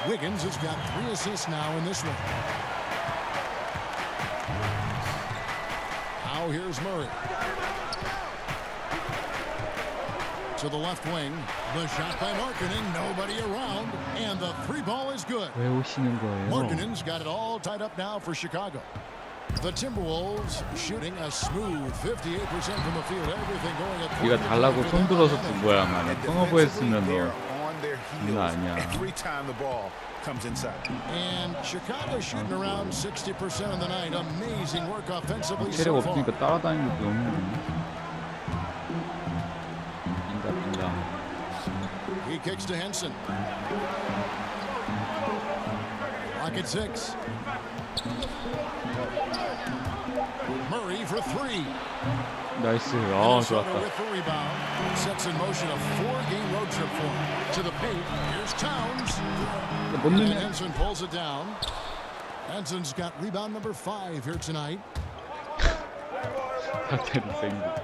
Wiggins has got 3 assists now in this one. Now here's Murray. To the left wing. The shot by Markkanen. Nobody around. And the 3 ball is good. 왜 오시는 거예요? Markkanen's got it all tied up now for Chicago. The Timberwolves shooting a smooth 58% from the field. Everything going at 네가 달라고 손 들어서 준 거야. 만약 턴오버 했으면 너 장난 아니야. Every time the ball comes inside. And Chicago shooting around 60% of the night. Amazing work offensively so 체력 far. 없으니까 따라다니는 것도 너무 빈다. He kicks to Henson. Lock at 6. Murray for 3. 나이스. Minnesota 좋았다. with the rebound. Sets in motion a 4-game road trip for him. To the paint. Here's Towns. 못 And 넣으면 Henson pulls it down. Henson's got rebound number 5 here tonight. 사태는 생기고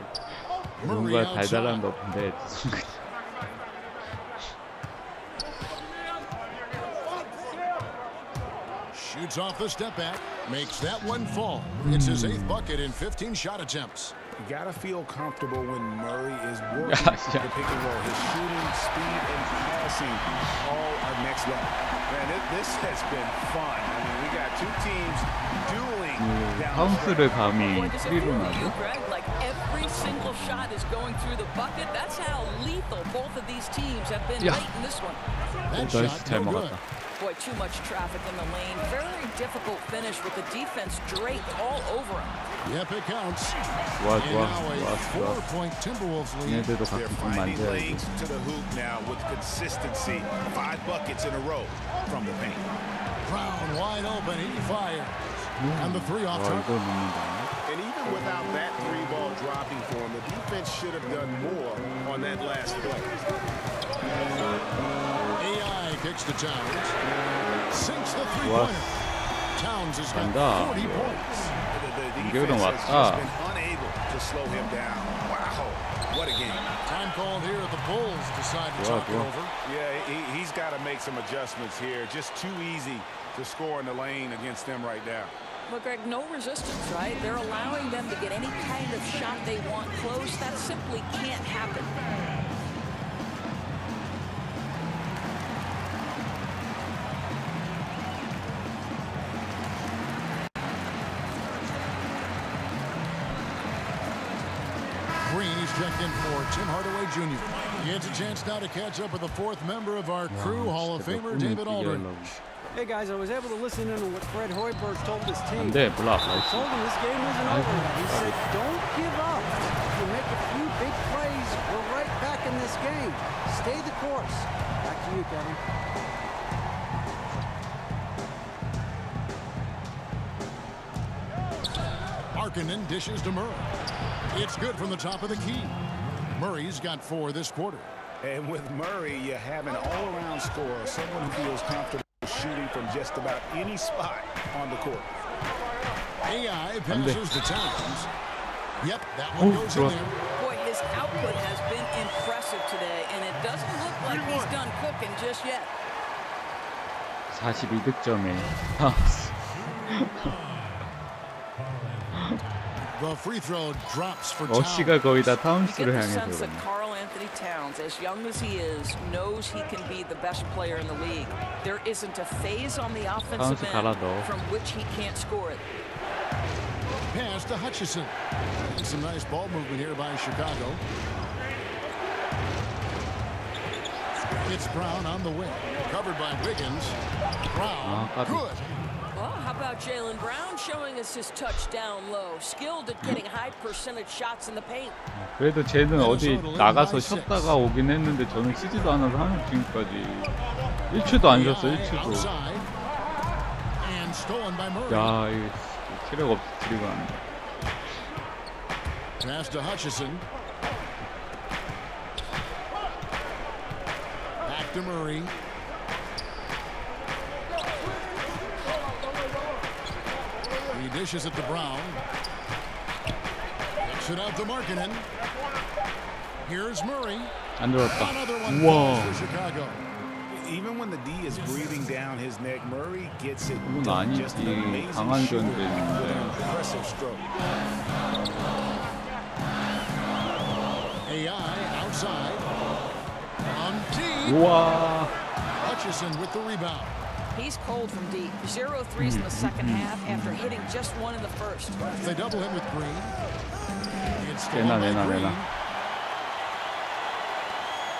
뭔가 달달한 거 없는데 Shoots off the step back. Makes that one fall. It's his 8th bucket in 15 shot attempts. You gotta feel comfortable when Murray is working the pick and roll. His shooting, speed, and passing all are next level. Man, this has been fun. I mean, we got 2 teams dueling down 파운스를 감히 프리로 나죠? Like every single shot is going through the bucket. That's how lethal both of these teams have been late in this one. 나이스 잘 먹었다. Boy, too much traffic in the lane. Very difficult finish with the defense draped all over him. Yep, it counts. 좋아. 4-point Timberwolves lead. 얘네들도 They're 가끔 좀 finding 만져야지. lanes to the hoop now with consistency. 5 buckets in a row from the paint. Brown wide open. He fires. And the 3 off 와 target. 이걸 넣는다. And even without that 3 ball dropping for him, the defense should have done more on that last play. AI kicks to Towns. Sinks the 3-pointer. Towns has got 40 points. The 공격은 defense has 왔다. just been unable to slow him down. Wow, what a game. Time called here at the Bulls decide to talk it over. Yeah, he's got to make some adjustments here. Just too easy to score in the lane against them right now. But Greg, no resistance, right? They're allowing them to get any kind of shot they want close. That simply can't happen. Green is checked in for Tim Hardaway Jr. He gets a chance now to catch up with the 4th member of our crew, Hall of Famer David Aldridge. Hey guys, I was able to listen in on what Fred Hoiberg told his team. 안돼 블락. I told him this game isn't over yet. He said, don't give up. If you make a few big plays, we're right back in this game. Stay the course. Back to you, Kevin. Markkanen dishes to Murray. It's good from the top of the key. Murray's got 4 this quarter. And with Murray, you have an all-around scorer, someone who feels comfortable shooting from just about any spot on the court. AI passes to Towns. Yep, that one goes in there. Boy, his output has been impressive today, and it doesn't look like he's done cooking just yet. 42득점에 The free throw drops for 러시가 거의 다 You get 타운스를 the 향해서 sense that Karl Anthony Towns, as young as he is, knows he can be the best player in the league. There isn't a phase on the offensive 타운스 갈아 end 넣어. from which he can't score it. Pass to Hutchison. And some nice ball movement here by Chicago. It's Brown on the wing. Covered by Wiggins. Brown. Good. Well, how about Jaylen Brown showing us his touch down low? Skilled at getting high percentage shots in the paint. 그래도 쟤는 어디 나가서 쉬었다가 오긴 했는데 저는 쉬지도 않아서 하는 지금까지 1초도 안 쉬었어 1초도. 야 이거 체력 없이 드리고 안 돼. Pass to Hutchison. Back to Murray. He dishes it to Brown. Picks it out to Markkanen. Here's Murray. 안 들어왔다. Another one 우와. for Chicago. Even when the D is breathing down his neck, Murray gets it 그건 done. Just an 아니지. amazing 강한 shooter with an 견제인데. impressive stroke. AI outside. On deep. 우와. Hutchison with the rebound. He's cold from deep. 0 threes in the second half after hitting just one in the first. They double him with Green. It's 내놔.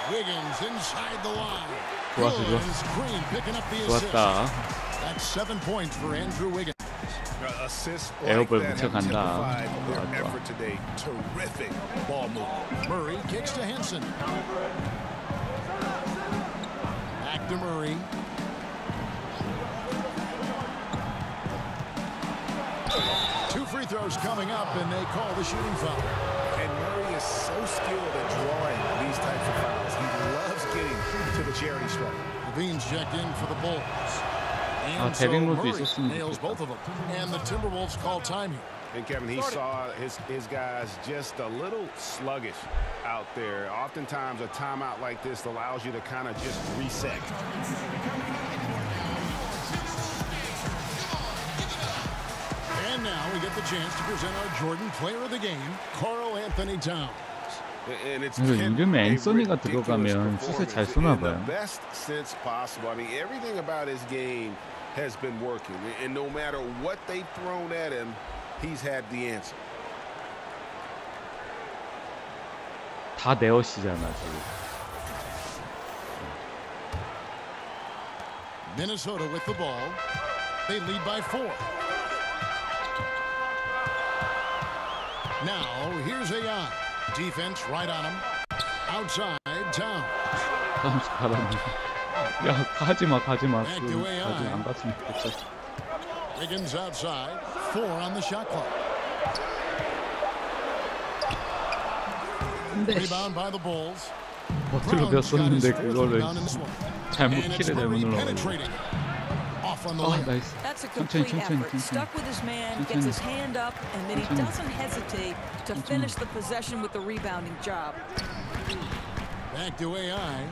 Wiggins inside the line. 좋았어. Green picking up the assist. 좋았다. That's 7 points for Andrew Wiggins. Assists 에어볼 like that have 묻혀간다. typified their 좋아. effort today. Terrific ball movement. Murray kicks to Henson. Back to Murray. Two free throws coming up, and they call the shooting foul. And Murray is so skilled at drawing these types of fouls. He loves getting to the charity stripe. Levine's checked in for the Bulls. And so 데뷔로도 Murray 있었으면 nails 좋겠다. both of them. And the Timberwolves call time here. And Kevin, he saw his guys just a little sluggish out there. Oftentimes a timeout like this allows you to kind of just reset. And now we get the chance to present our Jordan Player of the Game, Karl Anthony Towns. And it's 그래서 이름에 a 앤서니가 ridiculous 들어가면 슛을 잘 performance 쏘나 in the 봐요. best sense possible. I mean, everything about his game has been working, and no matter what they've thrown at him, he's had the answer. 다 네엇이잖아 지금. Minnesota with the ball. They lead by 4. Now, here's AI. Defense right on him. Outside, Towns. 다운스 가라니. 야 가지마. Back to 가지 AI. 안 갔으면 좋겠어. Wiggins outside. 4 on the shot clock. 근데 Rebound by the Bulls. 버틀로 넣었었는데 그거를 잘못 And it's 키를 잘못 Murray 눌러가지고. penetrating. Off on the 아 lane. 나이스. That's a 천천히 complete effort. 천천히. Stuck with his man, gets his hand up, and then he doesn't hesitate to finish the possession with the rebounding job. Back to AI.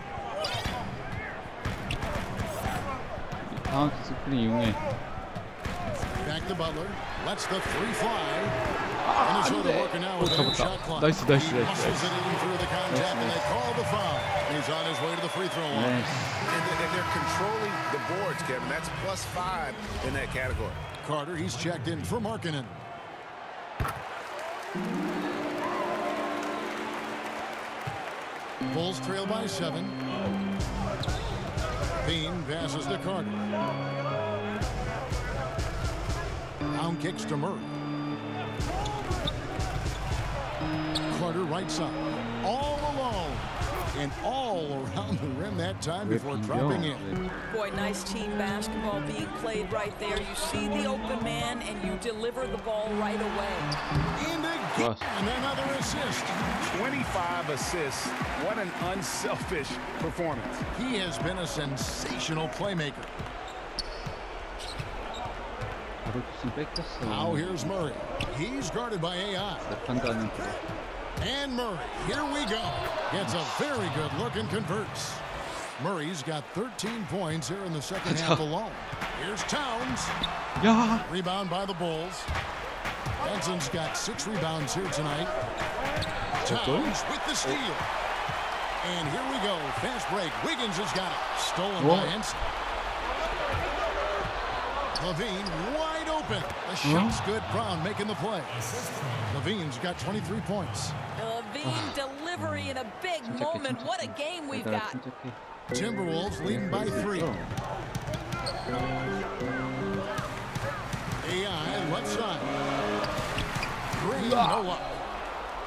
다음 스크린 이용해. Back to Butler. Lets the 3 fly. Minnesota working now with their shot clock. 나이스. He muscles it in through the contact, and they call the foul. He's on his way to the free throw line. And they're controlling the boards, Kevin. That's +5 in that category. Carter, he's checked in for Markkanen. Bulls trail by 7. Bean passes to Carter. Down kicks to Murray. Carter right side. All alone. And all around the rim that time before dropping in. Boy, nice team basketball being played right there. You see the open man, and you deliver the ball right away. And again, another assist. 25 assists. What an unselfish performance. He has been a sensational playmaker. 바로 무슨 뺏겼어. Now here's Murray. He's guarded by AI. 판단은 And Murray, here we go. Gets a very good look and converts. Murray's got 13 points here in the second half alone. Here's Towns. 야. Rebound by the Bulls. Benson's got 6 rebounds here tonight. Towns with the steal. And here we go. Fast break. Wiggins has got it. Stolen by Henson. Levine wide open. The shot's good. Brown making the play. Levine's got 23 points. Levine delivery in a big moment. What a game we've got. Timberwolves leading by 3. AI left side. Green, no luck.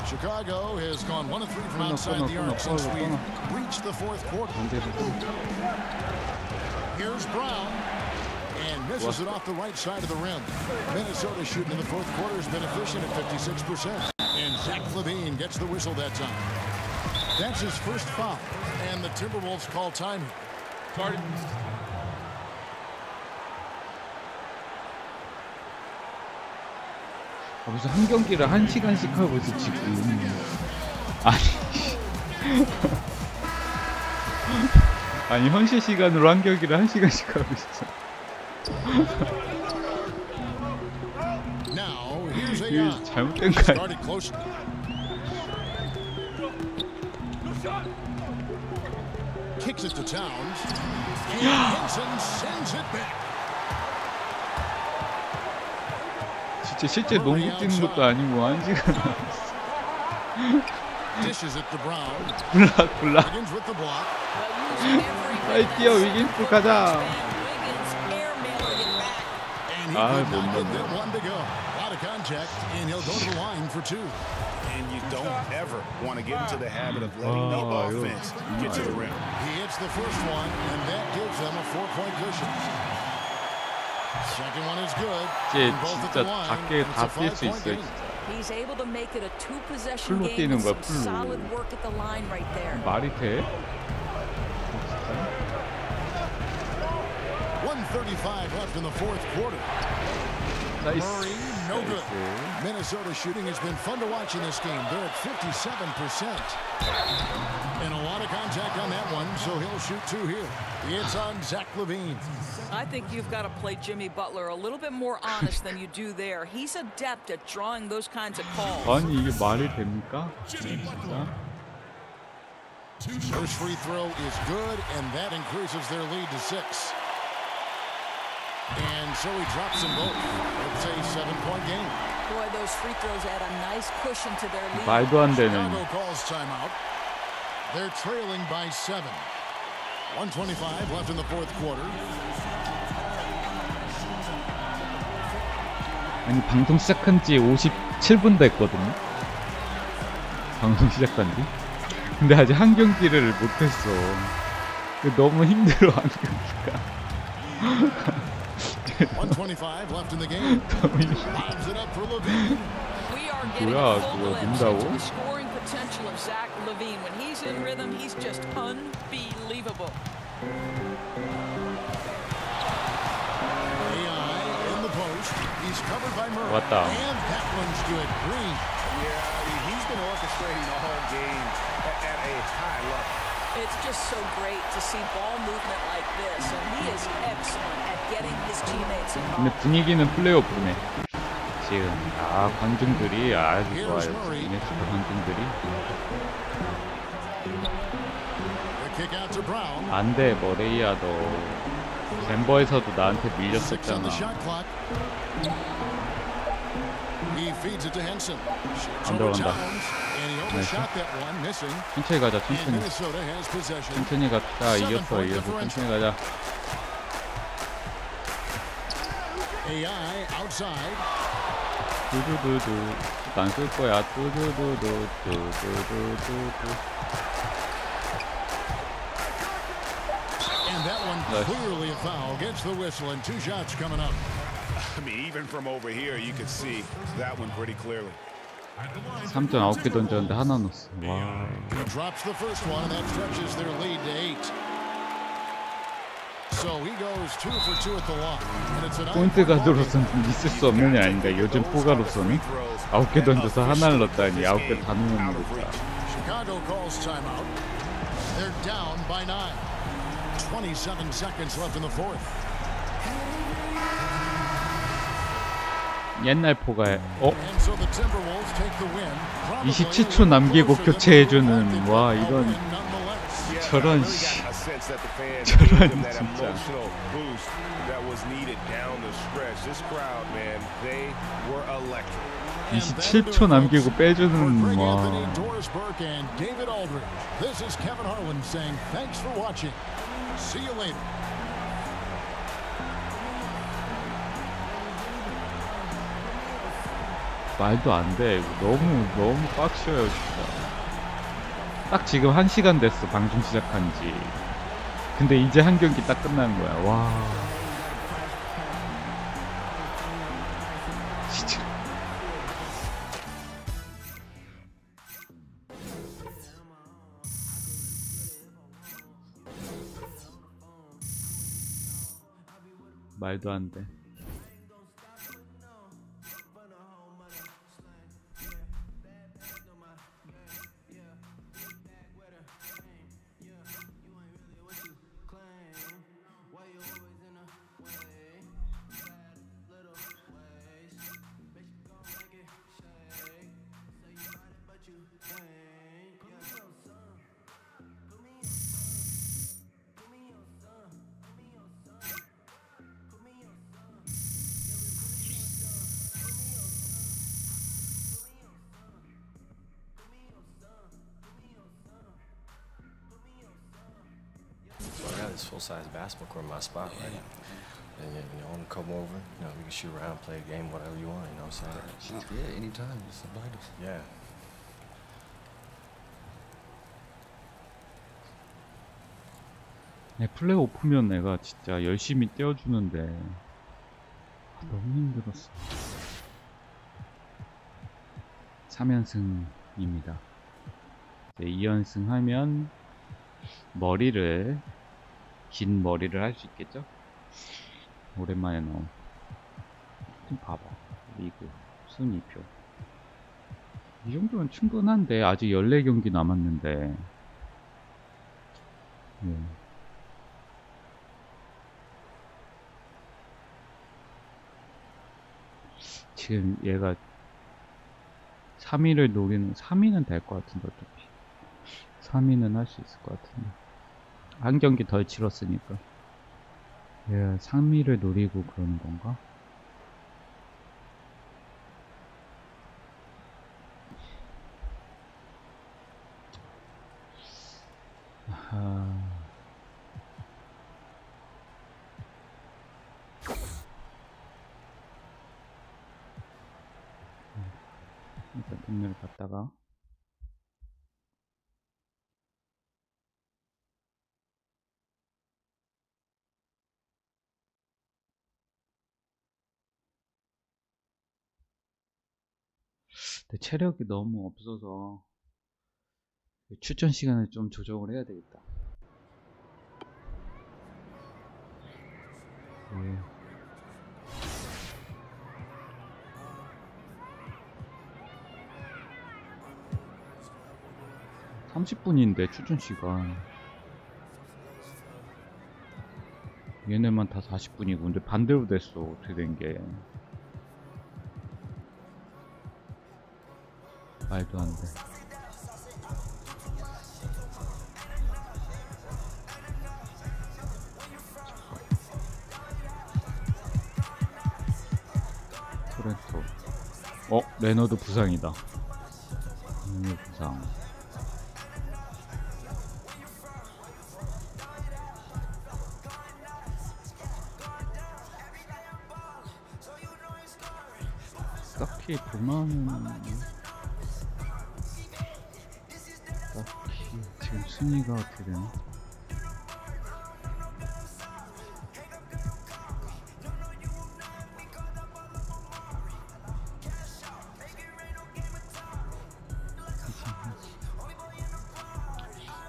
Chicago has gone 1 of 3 from outside the arc since we reached the 4th quarter. Here's Brown. And misses it off the right side of the rim. Minnesota shooting in the 4th quarter has been efficient at 56%. And Zach Levine gets the whistle that time. That's his first foul. And the Timberwolves call time here. Carter. 무슨 한 경기를 1시간씩 하고 있어 지금. 아니 아니 현실 시간으로 한 경기를 1시간씩 하고 있어. 이게 잘못된 거 아니야? Kicks it to Towns. And Henson sends it back. 진짜 실제 농구 뛰는 것도 아니고 1시간 Dishes it to Brown. 굴락. Wiggins with the block. 빨리 뛰어 위긴스 가자. And he 아, could 못 not get 넣네. that one to go. A lot of contact, and he'll go to the line for two. And you don't ever want to get into the habit of letting the offense get to the rim. He hits the first one, and that gives them a 4-point cushion. Second one is good. 이제 And both at 진짜 the line, 밖에 and 다 it's a 뛸 수 5-point 있어요. game. 진짜. He's able to make it a two-possession 풀로 game 뛰는 with 거야, some 풀로. solid work at the line right there. 말이 돼? 1:35 left in the fourth quarter. 나이스. Murray, no good. 나이스. Minnesota shooting has been fun to watch in this game. They're at 57%. And a lot of contact on that one, so he'll shoot two here. It's on Zach LaVine. I think you've got to play Jimmy Butler a little bit more honest than you do there. He's adept at drawing those kinds of calls. 아니 이게 말이 됩니까? 진짜? First free throw is good, and that increases their lead to 6. And so he drops them both. It's a 7-point game. Boy, those free throws add a nice cushion to their lead. 말도 안 되는. Chicago calls timeout. They're trailing by 7. 1:25 left in the fourth quarter. 아니 방송 시작한 지 57분 됐거든요. 방송 시작한 지. 근데 아직 한 경기를 못했어. 너무 힘들어 한 경기가. 1:25 left in the game. Lobs it up for LaVine. We are getting 뭐야, a full 그거 glimpse 든다고? into the scoring potential of Zach LaVine. When he's in rhythm, he's just unbelievable. AI in the post. He's covered by Murray. 왔다. And that one's good. Green. Yeah, I mean, he's been orchestrating the whole game at a high level. It's just so great to see ball movement like this, and he is excellent at getting his teammates 근데 involved. 분위기는 플레이오프네. 지금 관중들이 아주 좋아요. 멕시코 관중들이. The kick out to Brown. 안돼 머레이야 너. 덴버에서도 나한테 6 on the 밀렸었잖아. shot clock. He feeds it to Henson. Shoots 안 over 들어간다. Towns, and he overshot that one, missing. 천천히 가자 And 천천히. Minnesota has possession. 천천히 갔다 이겼어 천천히 가자. AI outside. 두두두두 안 쓸 거야. 두두두두 두두두두. And that one clearly a foul. Gets the whistle and 2 shots coming up. I mean, even from over here, you could see that one pretty clearly. 3점 9개 던졌는데 하나 넣었어. 와. He drops the first one, and that stretches their lead to 8. So he goes 2 for 2 at the line. And it's an 포인트 가드로서는 있을 수 없는 게 아닌가. 요즘 포가로서는 9개 던져서 하나를 넣었다니 9개 다 넣는 거다. Chicago calls timeout. They're down by 9. 27 seconds left in the fourth. 옛날 포가 And so the Timberwolves take the win. 27초 남기고 교체해주는 와 이런 저런 씨 저런 진짜 27초 남기고 빼주는 와 This is Kevin Harlan saying thanks for watching. See you later. 말도 안 돼. 너무 빡쳐요 진짜. 딱 지금 1시간 됐어 방송 시작한 지. 근데 이제 한 경기 딱 끝난 거야. 와. 진짜. 말도 안 돼. this full-size basketball court in my spot, right? And you know, want to come over, you know, we can shoot around, play a game, whatever you want, you know what I'm saying? Yeah, anytime, just invite us. Yeah. 네, 플레이오프면 내가 진짜 열심히 떼어주는데 너무 힘들었어. 3연승입니다. 이제 2연승 하면 긴 머리를 할 수 있겠죠? 오랜만에 넣은. 좀 봐봐. 리그 순위표. 이 정도면 충분한데 아직 14경기 남았는데. 예. 지금 얘가 3위를 노리는 3위는 될 것 같은데 어차피 3위는 할 수 있을 것 같은데 한 경기 덜 치렀으니까 얘가 3위를 노리고 그러는 건가? 아하... 일단 동네를 갔다가 근데 체력이 너무 없어서 출전 시간을 좀 조정을 해야 되겠다. 예. 30분인데 출전 시간 얘네만 다 40분이고 근데 반대로 됐어. 어떻게 된게 말도 안돼. 토렌토. 레너드 부상이다. 레너드 부상. 딱히 볼만은 딱히 지금 순위가 어떻게 되나?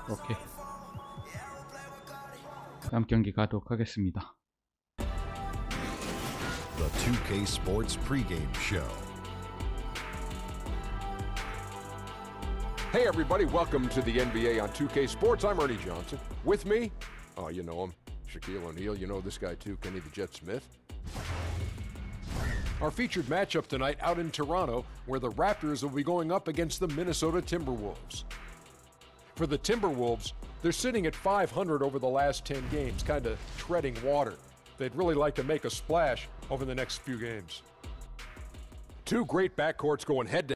오케이. 다음 경기 가도록 하겠습니다. The 2K Sports pregame show. Hey everybody, welcome to the NBA on 2K Sports. I'm Ernie Johnson. With me, oh you know him, Shaquille O'Neal. You know this guy too, Kenny the Jet Smith. Our featured matchup tonight out in Toronto, where the Raptors will be going up against the Minnesota Timberwolves. For the Timberwolves, they're sitting at 500 over the last 10 games, kind of treading water. They'd really like to make a splash over the next few games. Two great backcourts going head to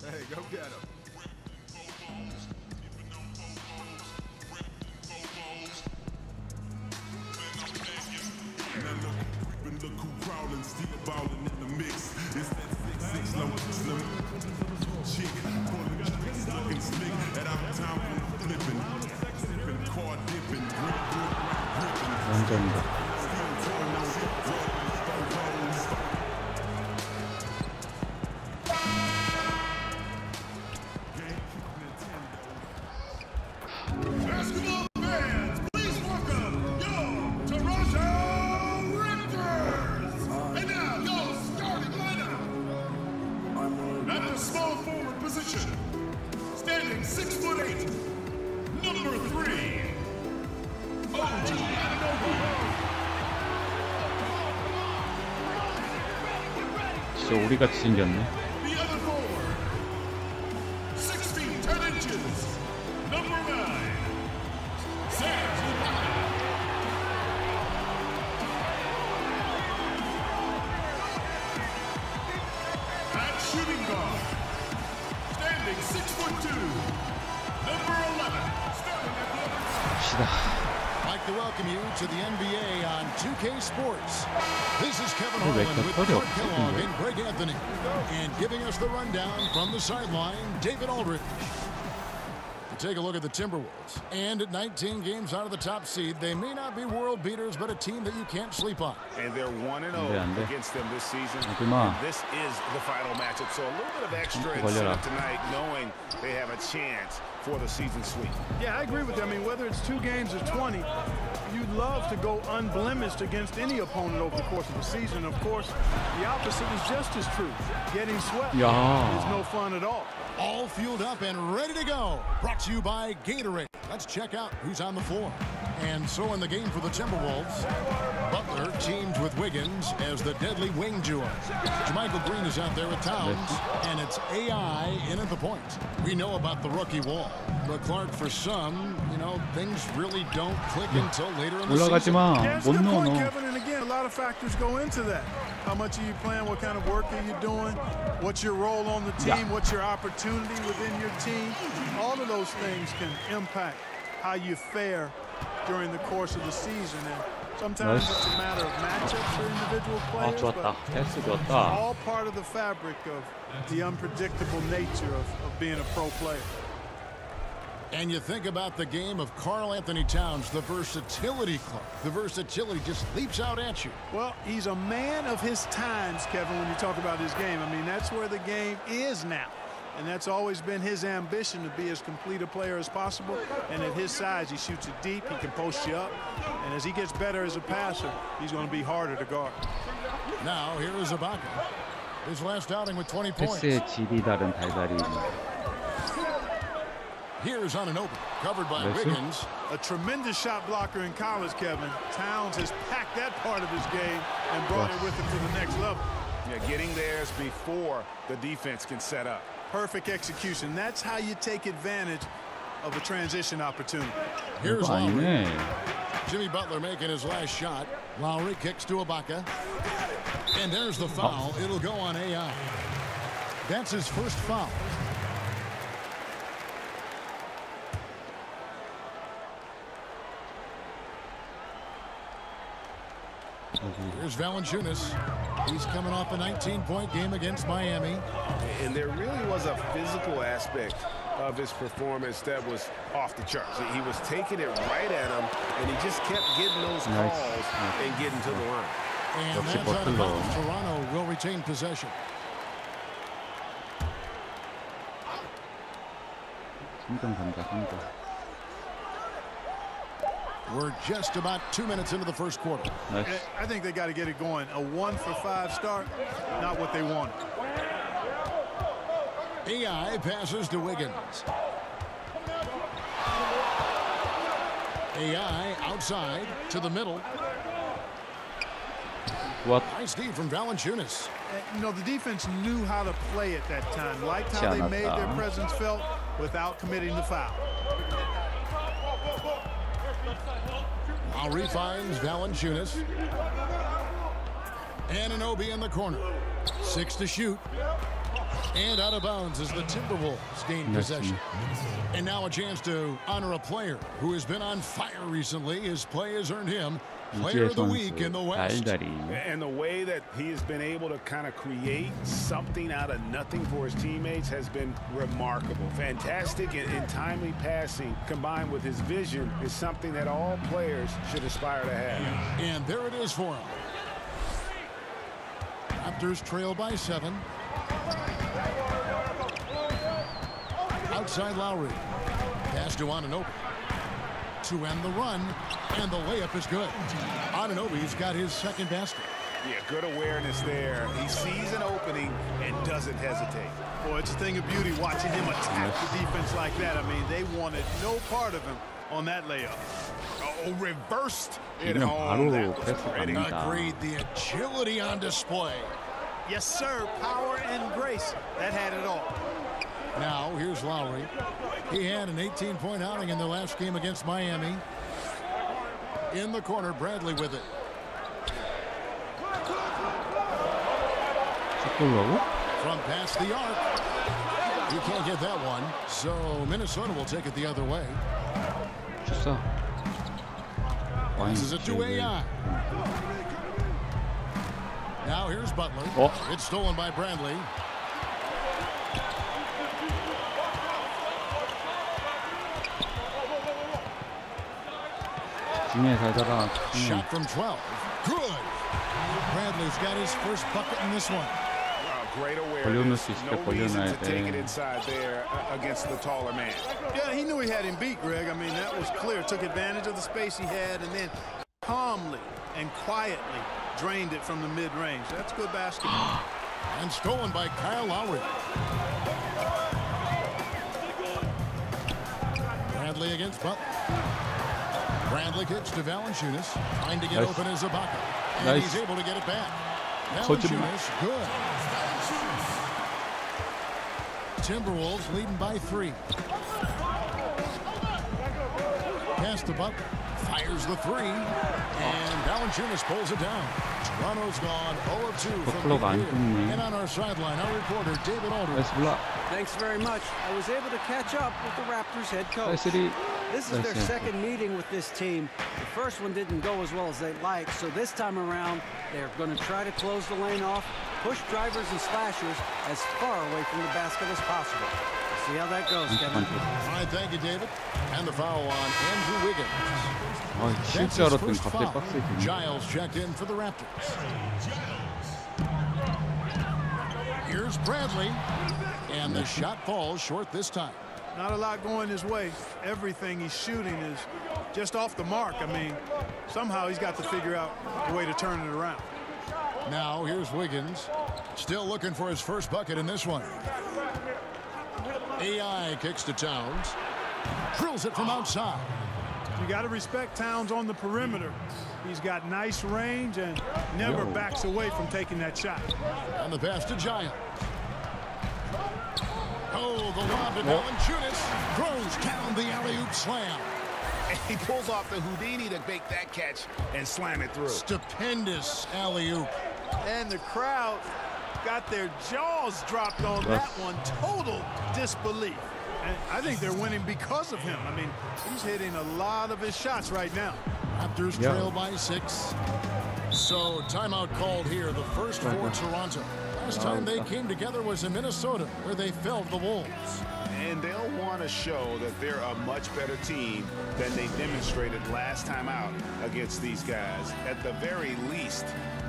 Hey, go get him. Look who prowling, still ballin' in the mix. It's that 6'6" low slim chick, pulling tricks, looking slick. At our time flipping, sipping, car dipping, 완전이다. 진짜 우리같이 생겼네. 갑시다. I'd like to welcome you to the NBA on 2K Sports. This is Kevin Harlan with Clark Kellogg and Greg Anthony. And giving us the rundown from the sideline, David Aldridge. Take a look at the Timberwolves. And at 19 games out of the top seed, they may not be world beaters, but a team that you can't sleep on. And they're 1-0 against them this season. 하지마. This is the final matchup. So a little bit of extra incentive tonight, knowing they have a chance for the season sweep. Yeah, I agree with you. I mean, whether it's 2 games or 20, you'd love to go unblemished against any opponent over the course of the season. Of course, the opposite is just as true. Getting swept is no fun at all. All fueled up and ready to go. Brought to you by Gatorade. Let's check out who's on the floor. And so in the game for the Timberwolves, Butler teams with Wiggins as the deadly wing duo. Jermichael Green is out there with Towns, and it's AI in at the point. We know about the rookie wall, but Clark, for some, you know, things really don't click until later in the season. Yeah, that's a good point, Kevin. And again, a lot of factors go into that. How much are you playing? What kind of work are you doing? What's your role on the team? What's your opportunity within your team? All of those things can impact how you fare during the course of the season. And sometimes it's a matter of matchups for individual players, but it's all part of the fabric of the unpredictable nature of being a pro player. And you think about the game of Karl Anthony Towns, the versatility, Clark. The versatility just leaps out at you. Well, he's a man of his times, Kevin, when you talk about his game. I mean, that's where the game is now. And that's always been his ambition, to be as complete a player as possible. And at his size, he shoots it deep, he can post you up. And as he gets better as a passer, he's going to be harder to guard. Now, here is Ibaka. His last outing with 20 points. 패스의 질이 다른 달달이. Here's on an open, covered by Wiggins. A tremendous shot blocker in college, Kevin. Towns has packed that part of his game and brought it with him to the next level. Yeah, getting theirs before the defense can set up. Perfect execution. That's how you take advantage of a transition opportunity. Here's Lowry. Jimmy Butler making his last shot. Lowry kicks to Ibaka. And there's the foul. It'll go on AI. That's his first foul. Here's Valanciunas. He's coming off a 19-point game against Miami. And there really was a physical aspect of his performance that was off the charts. He was taking it right at him, and he just kept getting those calls and getting to the line. And that's out of bounds. Toronto will retain possession. We're just about 2 minutes into the first quarter. Nice. I think they got to get it going. A 1-for-5 start, not what they wanted. AI passes to Wiggins. AI outside to the middle. What? Nice D from Valanciunas. You know, the defense knew how to play at that time. Liked how they made their presence felt without committing the foul. Lowry finds Valanciunas. Anunoby in the corner. 6 to shoot. And out of bounds as the Timberwolves gain possession. And now a chance to honor a player who has been on fire recently. His play has earned him Player of the Week in the West. And the way that he has been able to kind of create something out of nothing for his teammates has been remarkable. Fantastic and timely passing combined with his vision is something that all players should aspire to have. And there it is for him. Raptors trail by 7. Outside Lowry. Pass to Anunoby. To end the run, and the layup is good. Anunoby's got his second basket. Yeah, good awareness there. He sees an opening and doesn't hesitate. Boy, it's a thing of beauty watching him attack the defense like that. I mean, they wanted no part of him on that layup. Oh, reversed it home. Agreed. The agility on display. Yes, sir. Power and grace. That had it all. Now, here's Lowry. He had an 18-point outing in the last game against Miami. In the corner, Bradley with it. From past the arc. You can't get that one, so Minnesota will take it the other way. 주사. This is it to AI. Now here's Butler. It's stolen by Bradley. 중에 잘 잡아. Shot from 12. Good. Bradley's got his first bucket in this one. Great 벌려놓을 awareness. 수 있을 No 때 reason 벌려놔야 to take it 돼. inside there against the taller man. Yeah, he knew he had him beat, Greg. I mean, that was clear. Took advantage of the space he had and then calmly and quietly drained it from the mid-range. That's good basketball. And stolen by Kyle Lowry. Bradley against Butler. Bradley kicks to Valanciunas. Trying to get Nice. open as Ibaka. And Nice. he's able to get it back. 거짓말. Valanciunas, good. Timberwolves leading by 3. Pass to Butler. Fires the 3. And Valanciunas pulls it down. Toronto's gone 0 of 2 from the 안 field. 뚫네. And on our sideline, our reporter, David Aldridge. 나이스 블락. Thanks very much. I was able to catch up with the Raptors head coach. 나이스 3. This is their second meeting with this team. The first one didn't go as well as they'd like, so this time around, they're going to try to close the lane off, push drivers and slashers as far away from the basket as possible. We'll see how that goes, Kevin. All right, thank you, David. And the foul on Andrew Wiggins. 쉴 줄 알았더니 갑자기 박스에 들네. Giles checked in for the Raptors. Here's Bradley. And the shot falls short this time. Not a lot going his way. Everything he's shooting is just off the mark. I mean, somehow he's got to figure out a way to turn it around. Now here's Wiggins. Still looking for his first bucket in this one. AI kicks to Towns. Drills it from outside. You got to respect Towns on the perimeter. He's got nice range and never backs away from taking that shot. And the pass to Giles. Oh, the lob to Valanciunas. Throws down the alley-oop slam. And he pulls off the Houdini to make that catch and slam it through. Stupendous alley-oop. And the crowd got their jaws dropped on that one. Total disbelief. And I think they're winning because of him. I mean, he's hitting a lot of his shots right now. Raptors trail by 6. So timeout called here, the first for Toronto. Last time they came together was in Minnesota, where they felled the Wolves. And they'll want to show that they're a much better team than they demonstrated last time out against these guys. At the very least,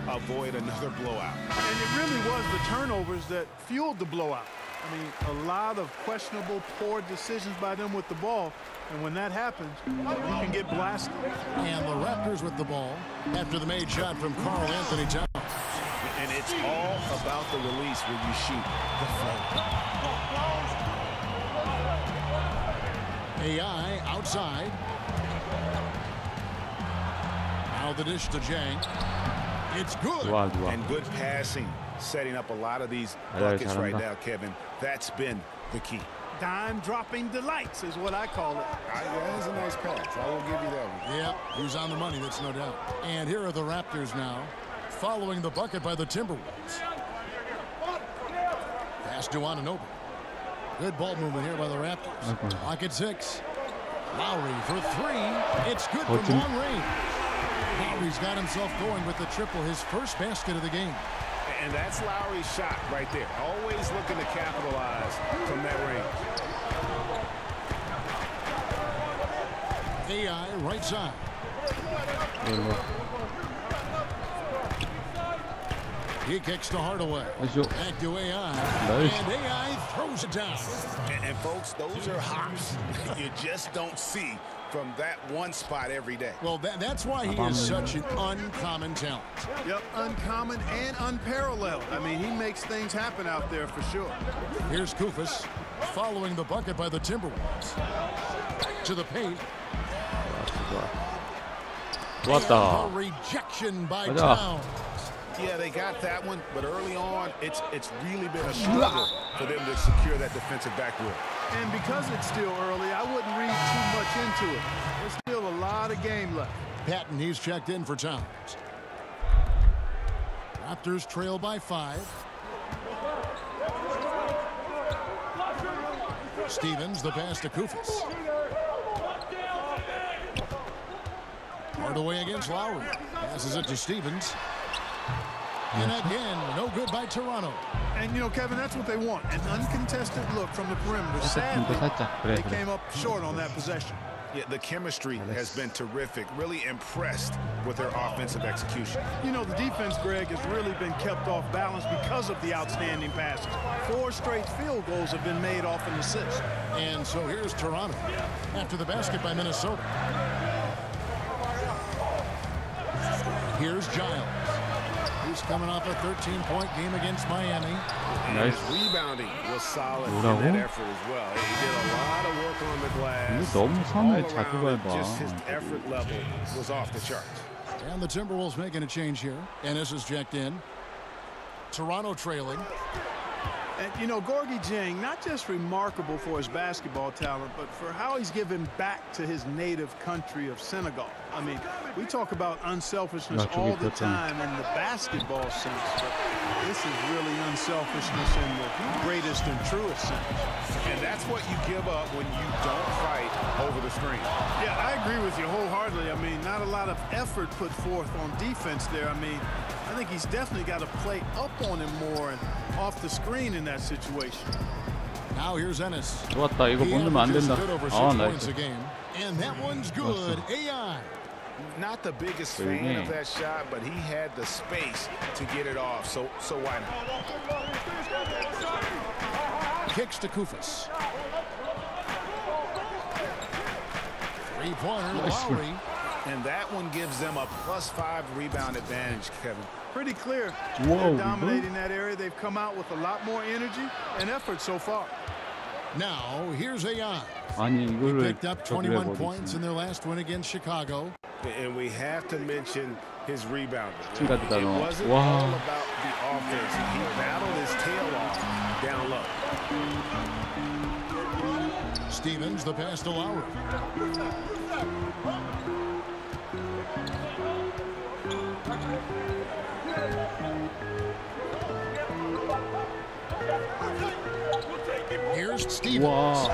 avoid another blowout. And it really was the turnovers that fueled the blowout. I mean, a lot of questionable, poor decisions by them with the ball. And when that happens, you can get blasted. And the Raptors with the ball after the made shot from Karl Anthony Towns. And it's all about the release when you shoot the flow. AI outside. Now the dish to Jang. It's good. And good passing, setting up a lot of these buckets right now, Kevin. That's been the key. Dime dropping delights is what I call it. That's a nice pass. I will give you that one. Yeah, he's on the money, that's no doubt. And here are the Raptors now, following the bucket by the Timberwolves. Pass to Anunoby. Good ball movement here by the Raptors. Clock at 6. Lowry for 3. It's good from long range. Lowry's got himself going with the triple, his first basket of the game. And that's Lowry's shot right there. Always looking to capitalize from that range. AI right side. He kicks to Hardaway. Back to AI. And AI throws it down. And folks, those are hops you just don't see from that one spot every day. Well, that's why he is such an uncommon talent. Yep, uncommon and unparalleled. I mean, he makes things happen out there for sure. Here's Kufis following the bucket by the Timberwolves. To the paint. 좋았다. Rejection by Towns. Yeah, they got that one, but early on, it's really been a struggle for them to secure that defensive backboard. And because it's still early, I wouldn't read too much into it. There's still a lot of game left. Patton, he's checked in for Towns. Raptors trail by 5. Stevens, the pass to Kufis. Hard away against Lowry. Passes it to Stevens. And again, no good by Toronto. And, you know, Kevin, that's what they want. An uncontested look from the perimeter. Sadly, they came up short on that possession. Yeah, the chemistry has been terrific. Really impressed with their offensive execution. You know, the defense, Greg, has really been kept off balance because of the outstanding passes. 4 straight field goals have been made off an assist. And so here's Toronto after the basket by Minnesota. Here's Giles. He's coming off a 13-point game against Miami. And his rebounding was solid in that effort as well. He did a lot of work on the glass. 너무 선을 자주 밟아. Just his effort level was off the charts. And the Timberwolves making a change here. Ennis is checked in. Toronto trailing. And, you know, Gorgie Dieng, not just remarkable for his basketball talent, but for how he's given back to his native country of Senegal. I mean, we talk about unselfishness all the time in the basketball sense, but this is really unselfishness in the greatest and truest sense. And that's what you give up when you don't fight over the screen. Yeah, I agree with you wholeheartedly. I mean, not a lot of effort put forth on defense there. I mean, I think he's definitely got to play up on him more and off the screen in that situation. Now here's Ennis. 좋았다. 이거 못 넣으면 안 된다. 나이스. And that one's good. AI. Not the biggest fan of that shot, but he had the space to get it off. So why not? Kicks to Kufis. Three-pointer, Lowry. And that one gives them a +5 rebound advantage, Kevin. Pretty clear. They're dominating that area. They've come out with a lot more energy and effort so far. Now, here's AI. 아니, He picked up 21 points in their last win against Chicago. And we have to mention his rebounding. It 칭찬드다 너. wasn't all about the offense. He battled his tail off down low. Stevens, the pass to Lowry. Here's Stevens. Wow.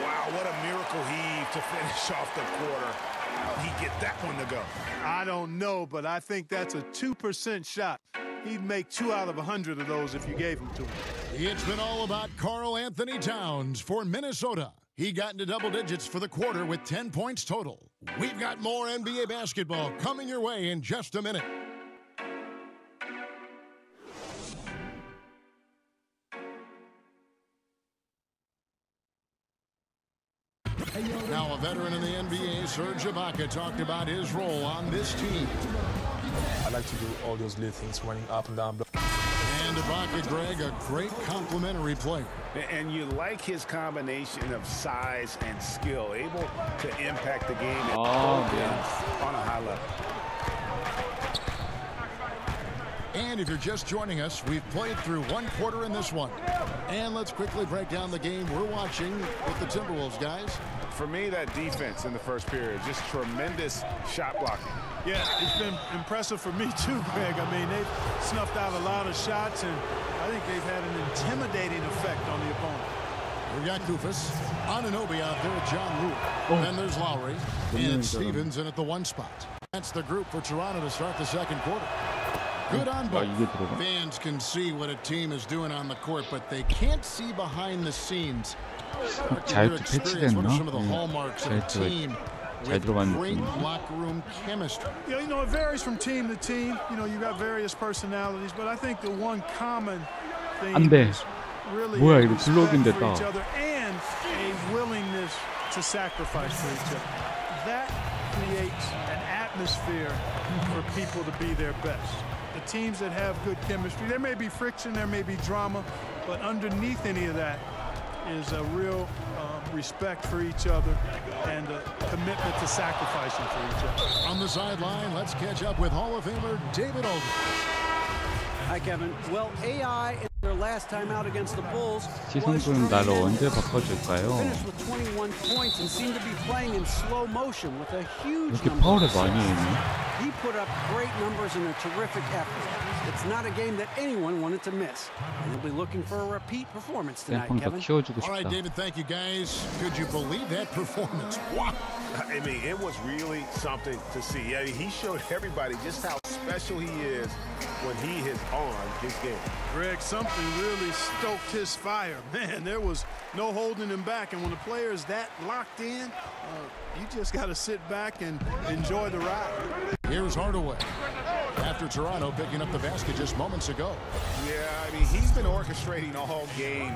Wow, what a miracle heave to finish off the quarter. How'd he get that one to go? I don't know, but I think that's a 2% shot. He'd make 2 out of 100 of those if you gave them to him. It's been all about Karl Anthony Towns for Minnesota. He got into double digits for the quarter with 10 points total. We've got more NBA basketball coming your way in just a minute. Now a veteran in the NBA, Serge Ibaka, talked about his role on this team. I like to do all those little things, running up and down. And Ibaka, Greg, a great complimentary player. And you like his combination of size and skill, able to impact the game at both ends on a high level. And if you're just joining us, we've played through one quarter in this one. And let's quickly break down the game we're watching with the Timberwolves, guys. For me, that defense in the first period, just tremendous shot blocking. Yeah, it's been impressive for me too, Greg. I mean, they've snuffed out a lot of shots, and I think they've had an intimidating effect on the opponent. We've got Kufis, Anunoby out there with John Lewis. Then there's Lowry, and Stevens in at the 1 spot. That's the group for Toronto to start the second quarter. Good on both. Fans can see what a team is doing on the court, but they can't see behind the scenes. 잘 패치됐나? Some of the hallmarks of a team with great locker room chemistry. Yeah, you know, it varies from team to team. You know, you got various personalities, but I think the one common thing is really respect for each other and a willingness to sacrifice for each other. That creates an atmosphere for people to be their best. The teams that have good chemistry, there may be friction, there may be drama, but underneath any of that is a real respect for each other and a commitment to sacrificing for each other. On the sideline, let's catch up with Hall of Famer David Aldridge. Hi, Kevin. Well, AI in their last time out against the Bulls 시선분 나를 언제 바꿔줄까요? finished with 21 points and seemed to be playing in slow motion with a huge 이렇게 number 파울을 of 많이 assists. 했네. He put up great numbers and a terrific effort. It's not a game that anyone wanted to miss. And you'll be looking for a repeat performance tonight, 더 Kevin. 키워주고 All right, 싶다. David, thank you, guys. Could you believe that performance? Wow. I mean, it was really something to see. I mean, he showed everybody just how special he is when he is on his game. Greg, something really stoked his fire. Man, there was no holding him back. And when a player is that locked in, you just got to sit back and enjoy the ride. Here's Hardaway. After Toronto picking up the basket just moments ago. Yeah, I mean, he's been orchestrating all game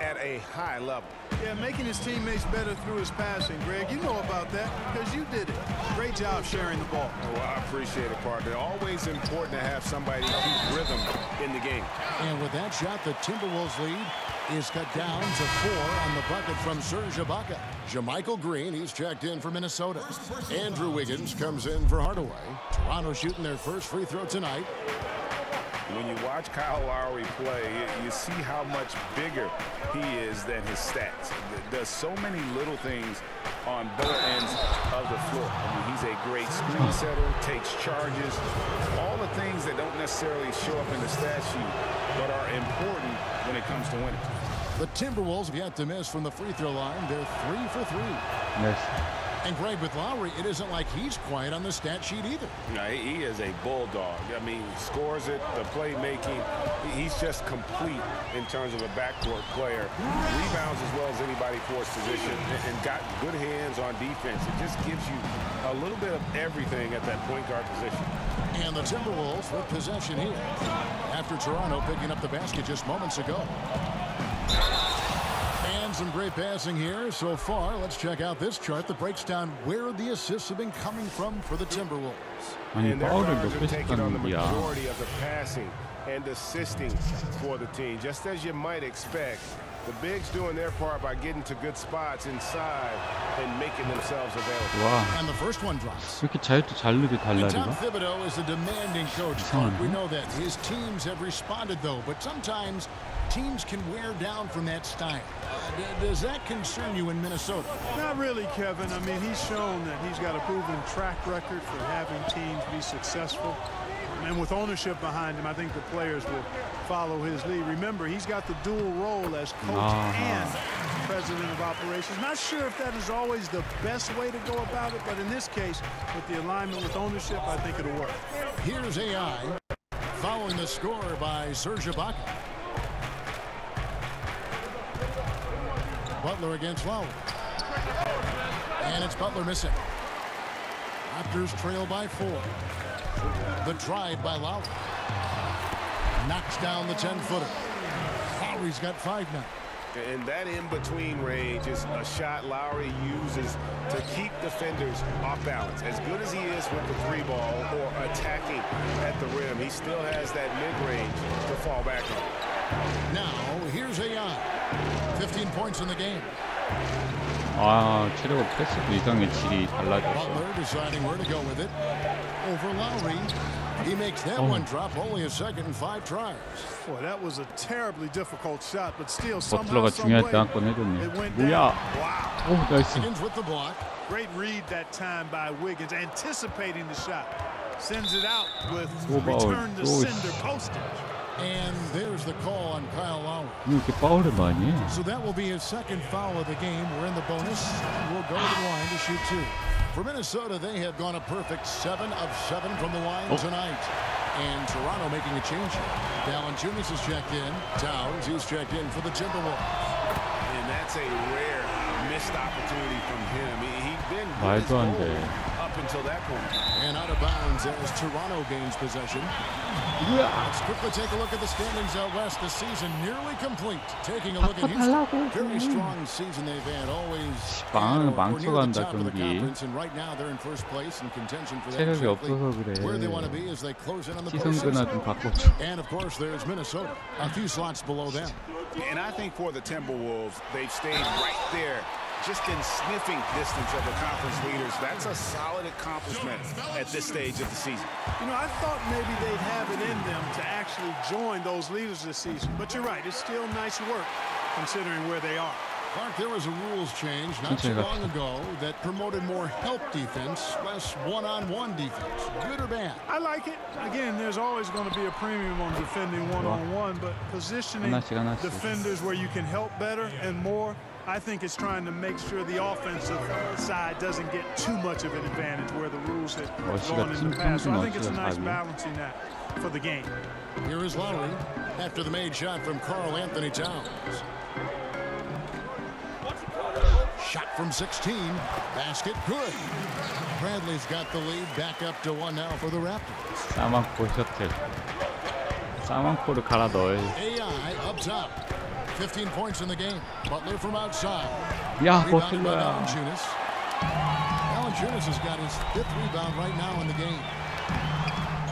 at a high level. Yeah, making his teammates better through his passing, Greg. You know about that because you did it. Great job sharing the ball. Oh, I appreciate it, partner. Always important to have somebody keep rhythm in the game. And with that shot, the Timberwolves lead is cut down to 4 on the bucket from Serge Ibaka. JaMychal Green, he's checked in for Minnesota. Andrew Wiggins comes in for Hardaway. Toronto shooting their first free throw tonight. When you watch Kyle Lowry play, you see how much bigger he is than his stats. Does so many little things on both ends of the floor. I mean, he's a great screen setter, takes charges, all the things that don't necessarily show up in the stat sheet, but are important when it comes to winning. The Timberwolves have yet to miss from the free throw line. They're 3 for 3. Yes. And Greg, with Lowry, it isn't like he's quiet on the stat sheet either. No, he is a bulldog. I mean, scores it, the playmaking. He's just complete in terms of a backcourt player. Rebounds as well as anybody for his position and got good hands on defense. It just gives you a little bit of everything at that point guard position. And the Timberwolves with possession here after Toronto picking up the basket just moments ago. And some great passing here so far. Let's check out this chart that breaks down where the assists have been coming from for the Timberwolves. 아니 파울을 몇 개씩 taking on the 하는 거야. majority of the passing and assisting for the team, just as you might expect. The bigs doing their part by getting to good spots inside and making themselves available. 와. And the first one drops. 이렇게 자유투 잘 넣지 Tom 달달이가? Thibodeau is a demanding coach. We know that his teams have responded though, but sometimes teams can wear down from that style. Does that concern you in Minnesota? Not really, Kevin. I mean, he's shown that he's got a proven track record for having teams be successful. And with ownership behind him, I think the players will follow his lead. Remember, he's got the dual role as coach and president of operations. Not sure if that is always the best way to go about it, but in this case, with the alignment with ownership, I think it'll work. Here's AI following the score by Serge Ibaka. Butler against Lowry. And it's Butler missing. Raptors trail by 4. The drive by Lowry. Knocks down the 10-footer. Lowry's got 5 now. And that in-between range is a shot Lowry uses to keep defenders off balance. As good as he is with the 3-ball or attacking at the rim, he still has that mid-range to fall back on. Now, here's AI. 15 points in the game. 아, 체력은 패스도 이상의 질이 달라졌어. Butler deciding where to go with it. Over Lowry. He makes that one drop only a second and 5 tries. Boy, that was a terribly difficult shot, but still 버틀러가 중요할 때 한 건 해줬네. 뭐야? 오, 나이스. Wiggins with the block. Great read that time by Wiggins, anticipating the shot. Sends it out with return to sender postage. And there's the call on Kyle Lowry. 이렇게 파울을 많이 해. So that will be his second foul of the game. We're in the bonus. We'll go to the line to shoot 2. For Minnesota, they have gone a perfect 7 of 7 from the line tonight. And Toronto making a change here. Valanciunas is checked in. Towns, he's checked in for the Timberwolves. And that's a rare missed opportunity from him. He'd been 말도 안 돼. up until that point. And out of bounds as Toronto gains possession. Let's quickly take a look at the standings out west. The season nearly complete. Taking a look at his very strong season they've had. Always 망쳐간다 경기. And right now they're in first place in contention for that. 체력이 없어서 그래. Where they want to be as they close in on the 시선그나 좀 postseason. 바꿔줘. And of course there's Minnesota, a few slots below them. And I think for the Timberwolves, they've stayed right there, just in sniffing distance of the conference leaders. That's a solid accomplishment at this stage of the season. You know, I thought maybe they'd have it in them to actually join those leaders this season. But you're right, it's still nice work considering where they are. Clark, there was a rules change not too long ago that promoted more help defense, less one-on-one defense. Good or bad? I like it. Again, there's always going to be a premium on defending one-on-one, but positioning defenders where you can help better and more, I think it's trying to make sure the offensive side doesn't get too much of an advantage where the rules have gone in the past. So I think it's a nice balancing act for the game. Here is Lowry after the made shot from Karl Anthony Towns. Shot from 16. Basket good. Bradley's got the lead back up to 1 now for the Raptors. 사망코 셔틀. 사망코를 갈아 넣어요. AI up top. 15 points in the game. Butler from outside. 야, Rebounded by 버틀러야. Valanciunas has got his 5th rebound right now in the game.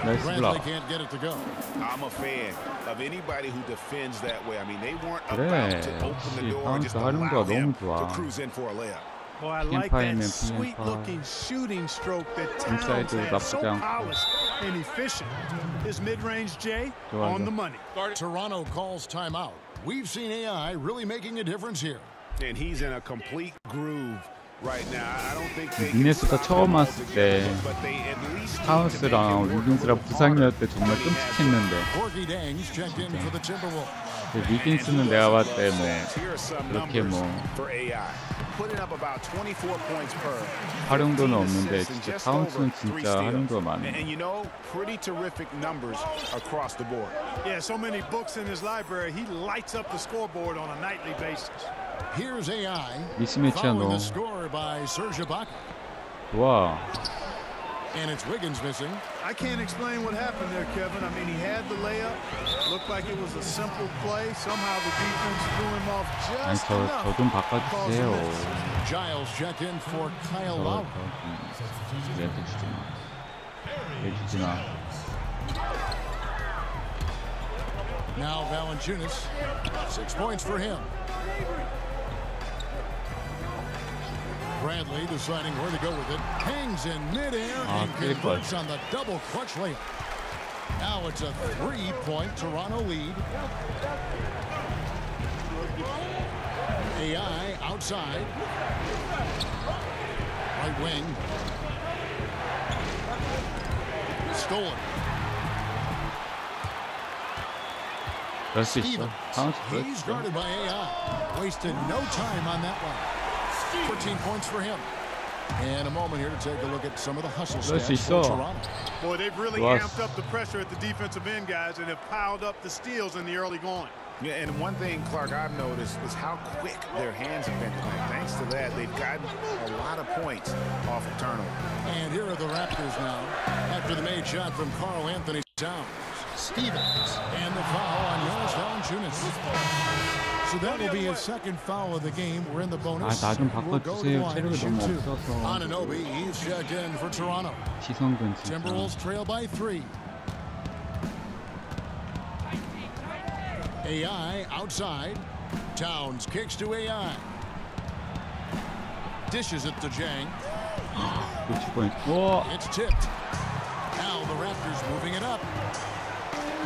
Bradley can't get it to go. I'm a fan of anybody who defends that way. I mean, they weren't about to open the door and just allow him to cruise in for a layup. Well, I like that sweet-looking shooting stroke that Towns had, so polished and efficient. His mid-range J on the money. Toronto calls timeout. We've seen AI really making a difference here. And he's in a complete groove right now. I don't think they 미네소타 처음 왔을 때 타운스랑 위긴스랑 부상이었을 때 정말 끔찍했는데 위긴스는 내가 봤을 때 뭐 그렇게 뭐 활용도는 없는데 진짜 타운스는 진짜 활용도가 많아요. And you know, pretty terrific numbers across the board. Yeah, so many books in his library. He lights up the scoreboard on a nightly basis. Here's AI. 미스매치야 너. The score by Serge Ibaka. 와. And it's Wiggins missing. I can't explain what happened there, Kevin. I mean, he had the layup. Looked like it was a simple play. Somehow the defense threw him off just enough. 저 좀 바꿔주세요. Giles check in for Kyle Lowry. 얘한테 주지 마. 얘 주지 마. Now Valanciunas, 6 points for him. Bradley deciding where to go with it. Hangs in midair and converts on the double clutch layup. Now it's a 3-point Toronto lead. AI outside. Right wing. Stolen. He's guarded by AI. Wasted no time on that one. 14 points for him. And a moment here to take a look at some of the hustle stats for Toronto. Boy, they've really amped up the pressure at the defensive end, guys, and have piled up the steals in the early going. Yeah, and one thing, Clark, I've noticed is how quick their hands have been tonight. Thanks to that, they've gotten a lot of points off of turnover. And here are the Raptors now. After the made shot from Karl Anthony Towns. Stevens. And the foul on Jonas Valanciunas. So that will be his second foul of the game. We're in the bonus. 나 좀 바꿔주세요. 체력이 너무 없어서. Anunoby, he's checked in for Toronto. 시선근 진짜. Timberwolves trail by 3. AI outside. Towns kicks to AI. Dishes it to Jang. It's tipped. Now the Raptors moving it up.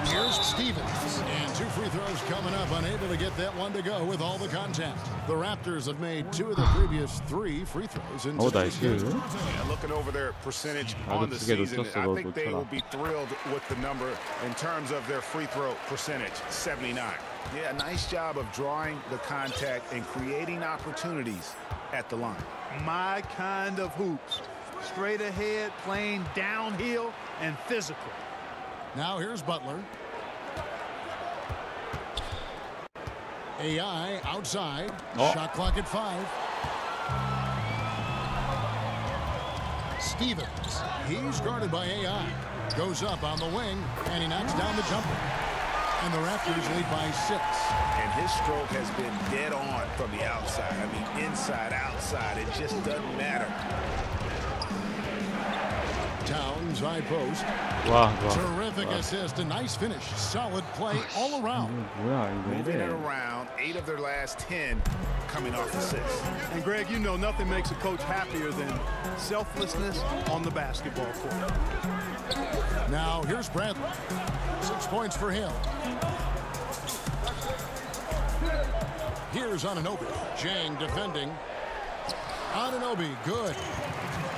Here's Stevens, and 2 free throws coming up, unable to get that one to go with all the contact. The Raptors have made 2 of the previous 3 free throws in today's game. Yeah, looking over their percentage on the season, I think they will be thrilled with the number in terms of their free throw percentage, 79. Yeah, nice job of drawing the contact and creating opportunities at the line. My kind of hoops. Straight ahead, playing downhill, and physical. Now here's Butler. AI outside. Shot clock at 5. Stevens. He's guarded by AI. Goes up on the wing, and he knocks down the jumper. And the Raptors lead by 6. And his stroke has been dead on from the outside. I mean, inside, outside, it just doesn't matter. Towns, high post. Wow. Terrific assist, a nice finish. Solid play all around. Moving it around, 8 of their last 10 coming off the 6. And Greg, you know nothing makes a coach happier than selflessness on the basketball court. Now here's Bradley. 6 points for him. Here's Anunoby. Jang defending. Anunoby, good.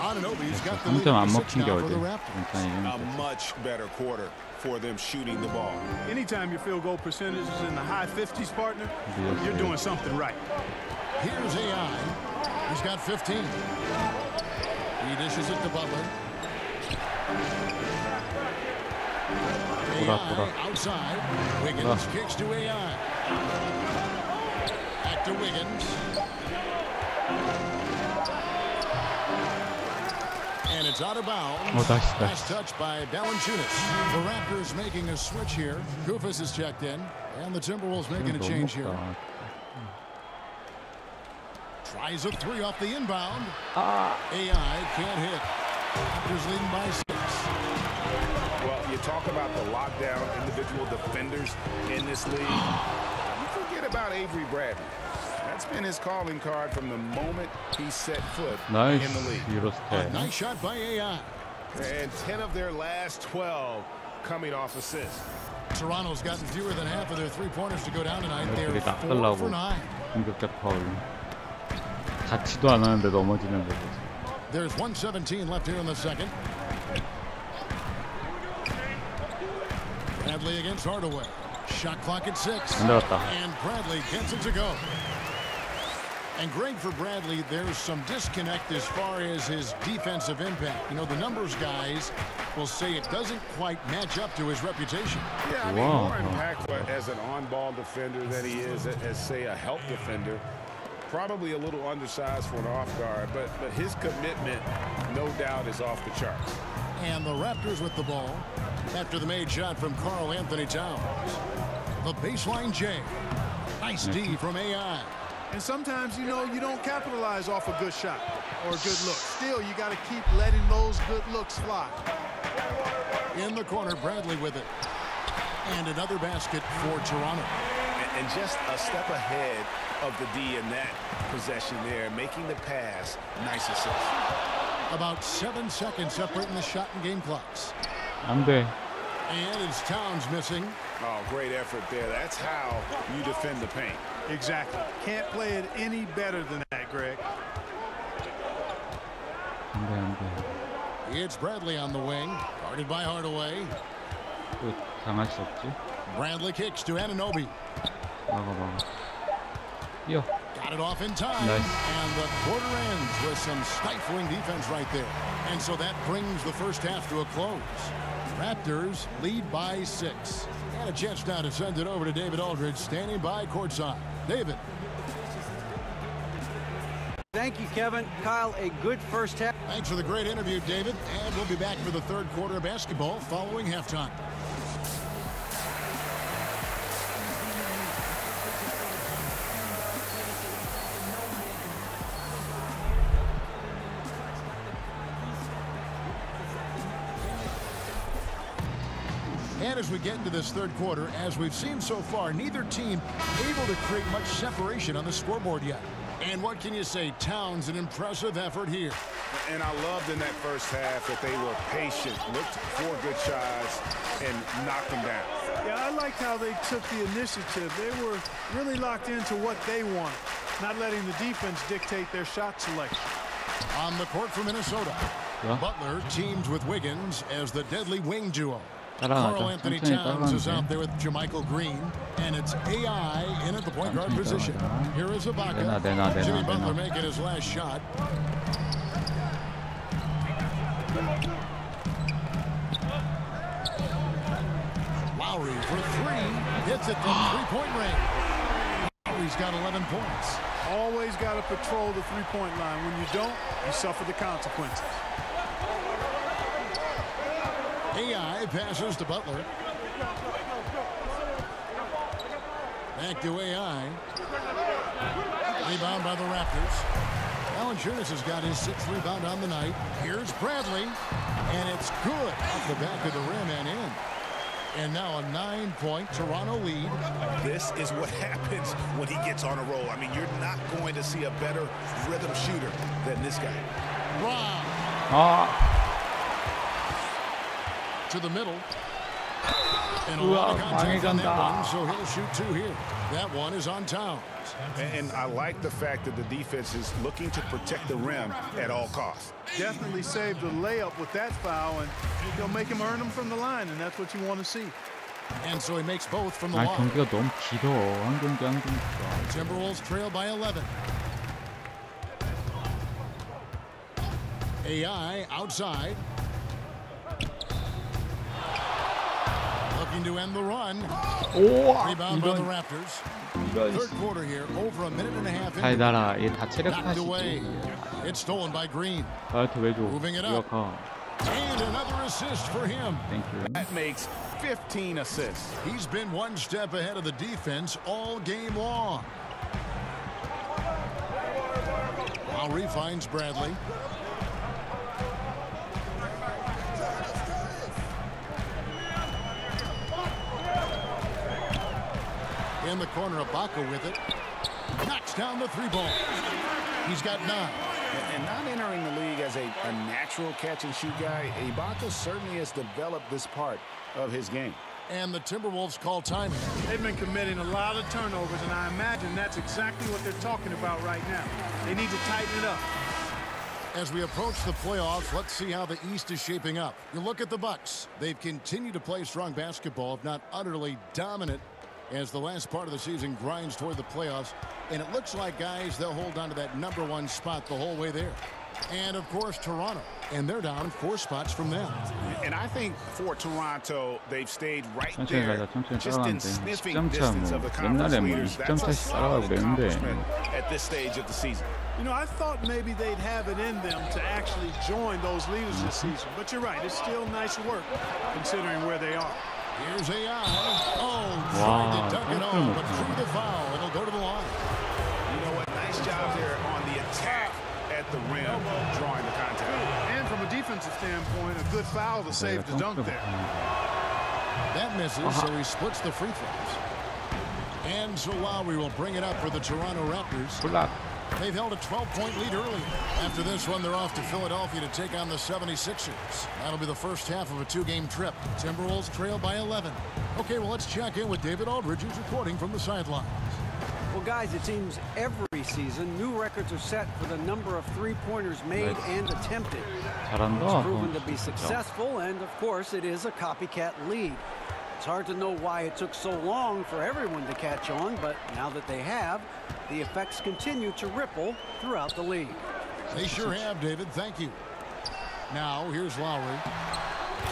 Anunoby's got the lead 안 at 6 먹힌 게 now for 어디? the Raptors. A much better quarter for them shooting the ball. Anytime your field goal percentage is in the high 50s, partner, you're doing something right. Here's AI. He's got 15. He dishes it to Butler. AI outside. Wiggins kicks to AI. Back to Wiggins. And it's out of bounds. Last touch by Valanciunas. The Raptors making a switch here. Kufis is checked in. And the Timberwolves making a change here. Tries a three off the inbound. AI can't hit. Raptors leading by 6. Well, you talk about the lockdown individual defenders in this league. You forget about Avery Bradley. That's been his calling card from the moment he set foot in the league. A nice shot by AI. And 10 of their last 12 coming off assists. Toronto's gotten fewer than half of their three-pointers to go down tonight. They're 4 for 9. 공격적 파울. 닿지도 않았는데 넘어지는 거죠. There's 1:17 left here in the second. Bradley against Hardaway. Shot clock at 6. And Bradley gets it to go. And Greg, for Bradley, there's some disconnect as far as his defensive impact. You know, the numbers guys will say it doesn't quite match up to his reputation. Yeah, I mean, more impactful as an on-ball defender than he is as, say, a help defender. Probably a little undersized for an off guard, but his commitment, no doubt, is off the charts. And the Raptors with the ball after the made shot from Karl Anthony Towns. The baseline J. Nice D from AI. And sometimes, you know, you don't capitalize off a good shot or a good look. Still, you got to keep letting those good looks fly. In the corner, Bradley with it. And another basket for Toronto. And just a step ahead of the D in that possession there, making the pass. Nice assist. About 7 seconds separating the shot and game clocks. 안 돼. And it's Towns missing. Oh, great effort there. That's how you defend the paint. Exactly. Can't play it any better than that, Greg. 안 돼. It's Bradley on the wing. Guarded by Hardaway. 또 당할 수 없지. Bradley kicks to Anunoby. 막아. 뛰어. Got it off in time. Nice. And the quarter ends with some stifling defense right there. And so that brings the first half to a close. Raptors lead by 6. And a chance now to send it over to David Aldridge, standing by courtside. David. Thank you, Kevin. Kyle, a good first half. Thanks for the great interview, David. And we'll be back for the third quarter of basketball following halftime. And as we get into this third quarter, as we've seen so far, neither team able to create much separation on the scoreboard yet. And what can you say? Towns, an impressive effort here. And I loved in that first half that they were patient, looked for good shots, and knocked them down. Yeah, I liked how they took the initiative. They were really locked into what they wanted, not letting the defense dictate their shot selection. On the court for Minnesota, Butler teams with Wiggins as the deadly wing duo. Karl Anthony Towns is out there with Jermichael Green, and it's AI in at the point guard position. Here is Ibaka. Jimmy Butler making his last shot. Lowry for 3, hits it from three-point range. Lowry's got 11 points. Always got to patrol the three-point line. When you don't, you suffer the consequences. AI passes to Butler. Back to AI. Rebound by the Raptors. Valanciunas has got his 6th rebound on the night. Here's Bradley. And it's good off the back of the rim and in. And now a 9-point Toronto lead. This is what happens when he gets on a roll. I mean, you're not going to see a better rhythm shooter than this guy. Wow. To the middle. And a lot of contact on that one, so he'll shoot 2 here. That one is on Towns. And I like the fact that the defense is looking to protect the rim at all costs. Definitely saved the layup with that foul, and he'll make him earn them from the line, and that's what you want to see. And so he makes both from the 아, line. 경기가 너무 길어. 한 경기 한 경기. Timberwolves trail by 11. AI outside. Looking to end the run. Rebound by the Raptors. Third quarter here, over a minute and a half. 달달아, 얘 다 체력 Knocked 탓이지. away. It's stolen by Green. 나한테 왜 줘? Moving it up. 가. And another assist for him. Thank you. That makes 15 assists. He's been one step ahead of the defense all game long. Lowry finds Bradley. In the corner, Ibaka with it. Knocks down the 3 ball. He's got 9. And not entering the league as a natural catch-and-shoot guy, Ibaka certainly has developed this part of his game. And the Timberwolves call time. They've been committing a lot of turnovers, and I imagine that's exactly what they're talking about right now. They need to tighten it up. As we approach the playoffs, let's see how the East is shaping up. You look at the Bucks. They've continued to play strong basketball, if not utterly dominant, as the last part of the season grinds toward the playoffs. And it looks like, guys, they'll hold on to that #1 spot the whole way there. And, of course, Toronto. And they're down 4 spots from them. And I think for Toronto, they've stayed right 천천히 there, 가자, 천천히 just in 따라가는데 sniffing 10점 차 distance of the conference 옛날에 뭐 leaders. 20점 That's a 차씩 따라가고 solid 그랬는데 accomplishment at this stage of the season. You know, I thought maybe they'd have it in them to actually join those leaders this season. But you're right, it's still nice work considering where they are. Here's AI. Oh, trying to dunk it home, but through the foul. It'll go to the line. You know what? Nice job there on the attack at the rim, drawing the contact. And from a defensive standpoint, a good foul to save the dunk there. That misses, so he splits the free throws. And so Lowry will bring it up for the Toronto Raptors. They've held a 12-point lead early. After this one, they're off to Philadelphia to take on the 76ers. That'll be the first half of a 2-game trip. Timberwolves trail by 11. Okay, well, let's check in with David Aldridge, who's reporting from the sidelines. Well, guys, it seems every season new records are set for the number of three-pointers made and attempted. It's proven to be successful, and of course, it is a copycat league. It's hard to know why it took so long for everyone to catch on, but now that they have, the effects continue to ripple throughout the league. They sure have, David. Thank you. Now, here's Lowry.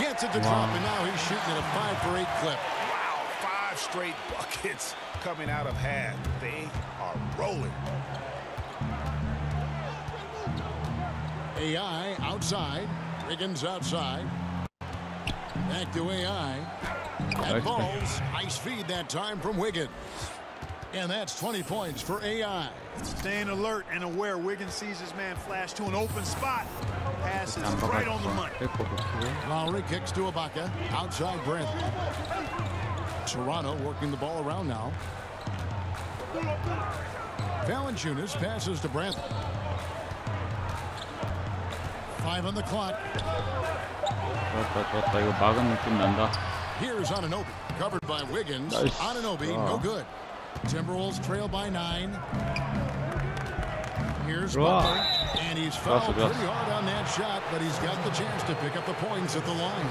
Gets it to drop, and now he's shooting at a 5-for-8 clip. Wow, 5 straight buckets coming out of half. They are rolling. AI outside. Wiggins outside. Back to AI. That ball's ice feed that time from Wiggins. And that's 20 points for AI. Staying alert and aware. Wiggins sees his man flash to an open spot. Passes right on the money. Lowry kicks to Ibaka. Outside Bradley. Toronto working the ball around now. Valanciunas passes to Bradley. 5 on the clock. 좋았다. 이거 막은 느낌 난다. Here's Anunoby, covered by Wiggins. Anunoby, no good. Timberwolves trail by 9. Here's Butler, and he's fouled pretty hard on that shot, but he's got the chance to pick up the points at the line.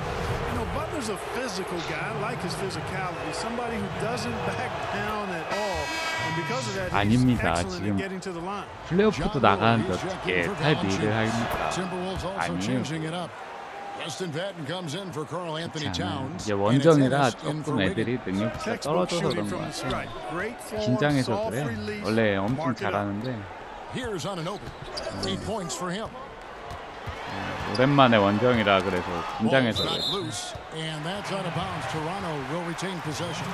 You know, Butler's a physical guy. I like his physicality. Somebody who doesn't back down at all. And because of that, he's excellent at getting to the line. 플레이오프도 나가는데 어떻게 탈비를 합니까? Timberwolves also changing it up. Weston Patton comes in for Karl Anthony Towns. 이제 원정이라 조금 애들이 능력치가 떨어져서 그런 것 같아요. 긴장해서 그래. 원래 엄청 잘하는데. Here's Anunoby. 8 points for him. 오랜만에 원정이라 그래서 긴장해서 그래. And that's out of bounds. Toronto will retain possession.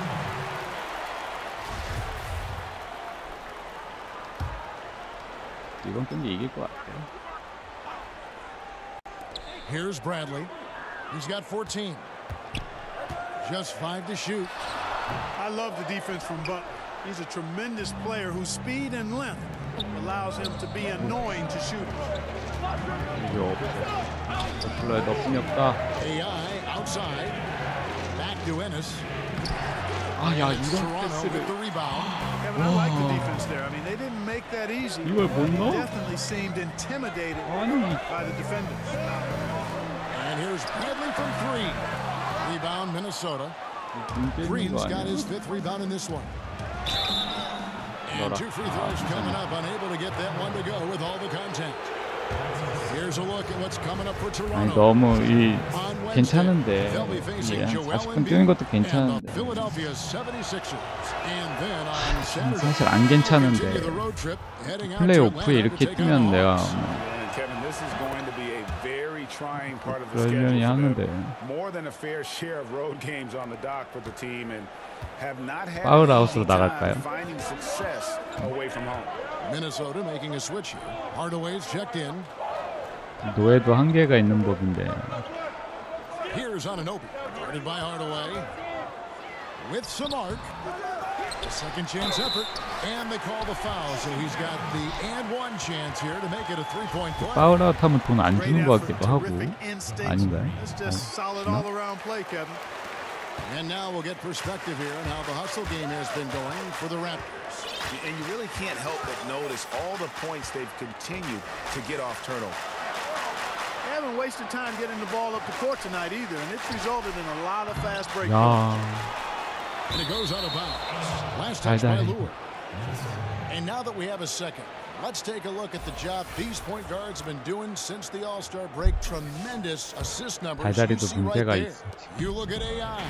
이번 경기 이길 것 같아요. Here's Bradley. He's got 14. Just 5 to shoot. I love the defense from Butler. He's a tremendous player whose speed and length allows him to be annoying to shooters. 이게 없어. 플레이 너뿐이 없다. AI outside. Back to Ennis. 아, 야, It's 이런 Toronto with the 패스를. rebound. Kevin, I like the defense there. I mean, they didn't make that easy. 이걸 못 They 넣어? definitely seemed intimidated 아니. by the defenders. And here's Bradley from three. Rebound, Minnesota. 문제 있는 Green's 거 got 아니야? his fifth rebound in this one. And two free throws coming up, unable to get that one to go with all the contact. Here's a look at what's coming up for 아니, Toronto. 너무 이 On Wednesday, 괜찮은데 they'll be facing 한 Joel 40분 뛰는 것도 Embiid and the 괜찮은데 Philadelphia 76ers. And then on Saturday, 사실 안 괜찮은데 continue the road trip, heading out to 플레이오프에 Atlanta 이렇게 to take on 뛰면 the 내가 Hawks. And Kevin, this is going to be a very trying part of the 그러려니 schedule for 하는데 them. More than a fair share of road games on the dock for the team, and have not had 파울아웃으로 an easy time 나갈까요? finding success away from home. Minnesota making a switch here. Hardaway's checked in. 노예도 한계가 있는 법인데. Here's Anunoby, guarded by Hardaway. With some arc. A second chance effort. And they call the foul, so he's got the and one chance here to make it a three-point play. 파울아웃 하면 돈 안 주는 것 같기도 하고. 아닌가요? It's just solid all-around play, Kevin. And now we'll get perspective here on how the hustle game has been going for the Raptors. And you really can't help but notice all the points they've continued to get off turnover. They haven't wasted time getting the ball up the court tonight either, and it's resulted in a lot of fast break. 야, And it goes out of bounds. Last touch by 달달이. Lure. And now that we have a second, let's take a look at the job these point guards have been doing since the All-Star break. Tremendous assist numbers you 달달이도 see right 문제가 there. 있어. You look at AI,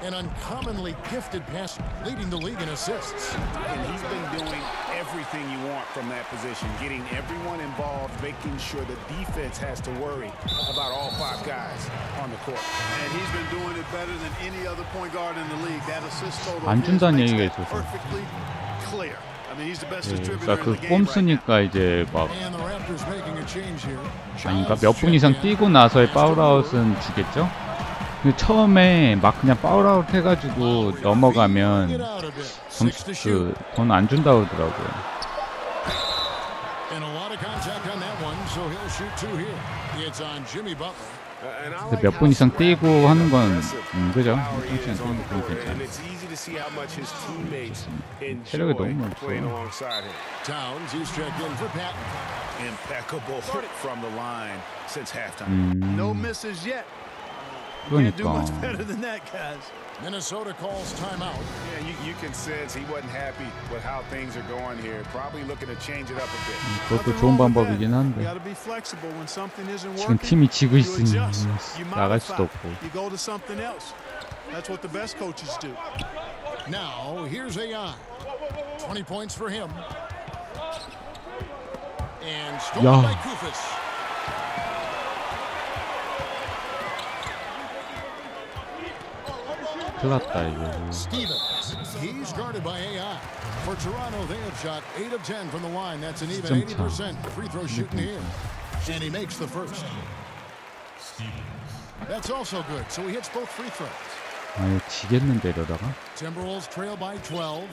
an uncommonly gifted passer, leading the league in assists. And he's been doing everything you want from that position, getting everyone involved, making sure the defense has to worry about all five guys on the court. And he's been doing it better than any other point guard in the league. That assist total 안 준다는 makes 얘기가 that 있어서. perfectly clear. I mean, he's the best 예, distributor 그러니까 in the 그 game 폼 쓰니까 이제 막 And the Raptors making a change here. 아닌가 몇 분 이상 뛰고 나서의 파울아웃은 주겠죠? 근데 처음에 막 그냥 파울아웃 해가지고 넘어가면 돈 안 준다고 그러더라고요. And a lot of contact on that one, so he'll shoot two here. It's on Jimmy Butler. 근데 몇 분 이상 뛰고 하는 건 그죠? 엄청 뛰는 건 And 괜찮아. it's easy to see how much his teammates 체력이 enjoy 너무 playing 없어. alongside him. Towns, he's checked in for Patton. Impeccable from the line since halftime. No misses yet. Can't do 그러니까 much better than that, guys. Minnesota calls timeout. Yeah, you can sense he wasn't happy with how things are going here. Probably looking to change it up a bit. 그것도 좋은 방법이긴 You 한데 got to be flexible when something isn't 지금 working. 팀이 지고 You 있으니 adjust. You 나갈 modify. 수도 없고. You go to something else. That's what the best coaches do. Now, here's AI. 20 points for him. And stolen by Kufis. 큰일 났다 이거. Stevens, he's guarded by AI. For Toronto, they have shot 8 of 10 from the line. That's an even 80% free throw shooting here. And he makes the first. That's also good. So he hits both free throws. 아 이거 지겠는데 이러다가. Timberwolves trail by 12.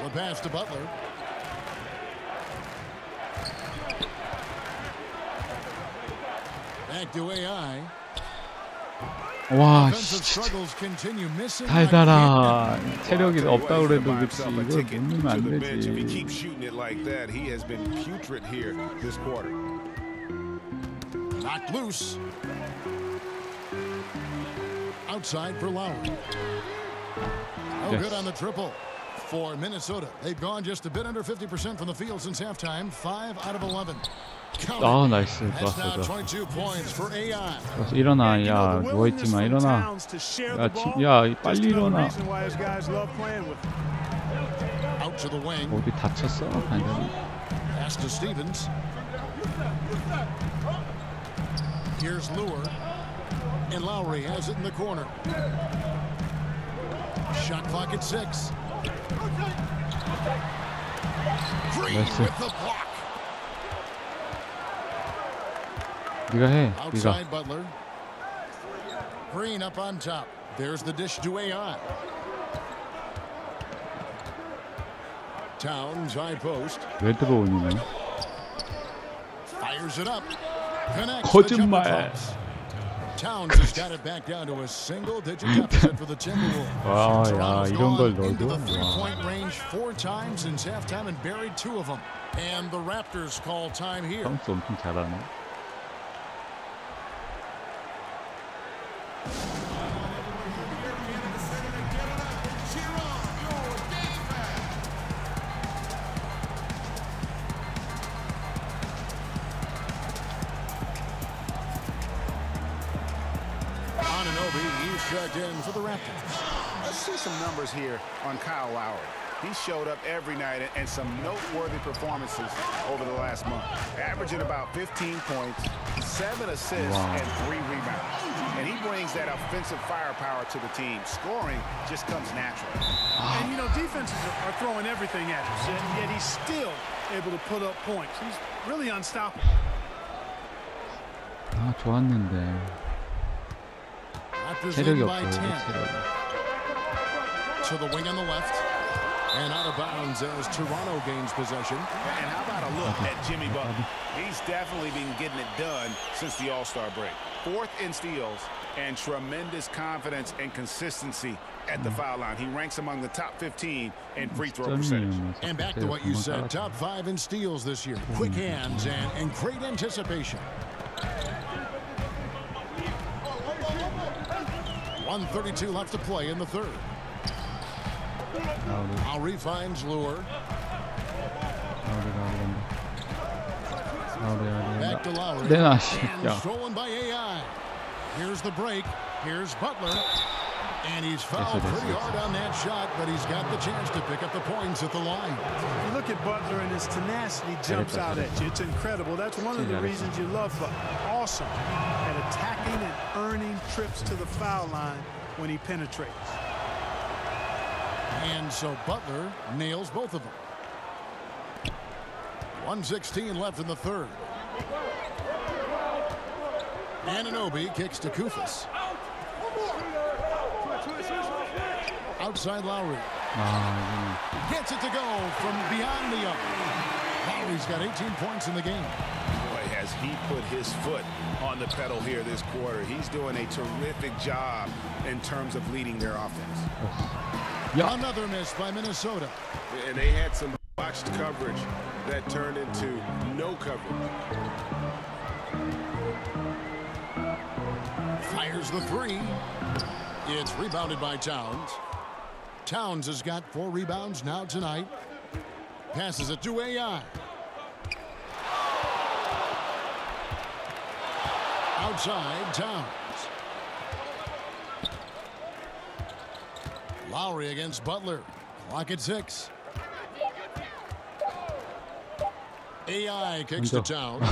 The pass to Butler. Back to AI. 와 Offensive 씨. struggles continue missing. 달달아 체력이 없다 그래도 그렇지 이걸 못 Ticket 넣으면 to 안 the bench. If he 되지. keeps shooting it like that, he has been putrid here this quarter. Knocked loose. Outside for Lowry. No Yes. good on the triple for Minnesota. They've gone just a bit under 50% from the field since halftime. 5 out of 11. 아 나이스 That's now 좋았어. 22 points for AI. 좋았어. 일어나 야 누워있지마 일어나. 야 빨리 일어나. Reason why his guys love playing with him. Out to the wing. 어디 다쳤어? 달달이. Pass to Stevens. Here's Lure. And Lowry has it in the corner. Shot clock at 6. Green 나이스. with the block. 네가 해. 네가. Outside Butler. Green up on top. There's the dish to AI. Towns high post. 왜 들어오니 너? Fires it up. 거짓말. Towns has got it back down to a single-digit deficit for the Timberwolves. 와, 야, Toronto's 이런 걸 gone into 넣어도. the three-point range 4 times since halftime and buried 2 of them. And the Raptors call time here. 카운트 엄청 잘하네. Checked in for the Raptors. Let's see some numbers here on Kyle Lowry. He showed up every night and some noteworthy performances over the last month. Averaging about 15 points, 7 assists, and 3 rebounds. And he brings that offensive firepower to the team. Scoring just comes natural. And, you know, defenses are throwing everything at him, yet he's still able to put up points. He's really unstoppable. 아, 좋았는데. 체력이 없어요. To the wing on the left. And out of bounds as Toronto gains possession. And how about a look at Jimmy Butler? He's definitely been getting it done since the All-Star break. 4th in steals and tremendous confidence and consistency at the foul line. He ranks among the top 15 in free throw percentage. And back to what you said, top 5 in steals this year. Quick hands and great anticipation. 1:32 left to play in the third. Lowry finds Lure. Back to Lowry. And stolen by AI. Here's the break. Here's Butler. And he's fouled pretty hard on that shot, but he's got the chance to pick up the points at the line. You look at Butler and his tenacity jumps out at you. It's incredible. That's one of the reasons you love Butler. Awesome at attacking and earning trips to the foul line when he penetrates. And so Butler nails both of them. 1:16 left in the third. Anunoby kicks to Kufis. Outside Lowry. Gets it to go from beyond the arc. Lowry's got 18 points in the game. Boy, has he put his foot on the pedal here this quarter. He's doing a terrific job in terms of leading their offense. Another miss by Minnesota. And they had some botched coverage that turned into no coverage. Fires the three. It's rebounded by Towns. Towns has got 4 rebounds now tonight. Passes it to AI. Outside, Towns. Lowry against Butler. Clock at 6. AI kicks to Towns.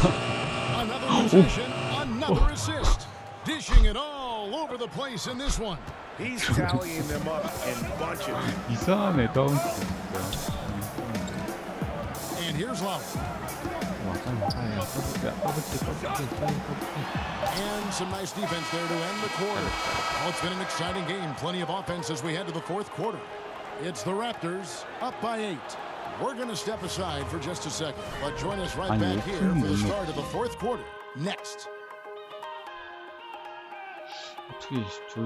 Another possession, another assist. Dishing it all over the place in this one. He's tallying them up in bunches. 이상하네, 다운스. And here's Lowry. And some nice defense there to end the quarter. Well, it's been an exciting game. Plenty of offense as we head to the 4th quarter. It's the Raptors up by 8. We're going to step aside for just a second, but join us right back here for the start of the 4th quarter. Next. 어떻게 저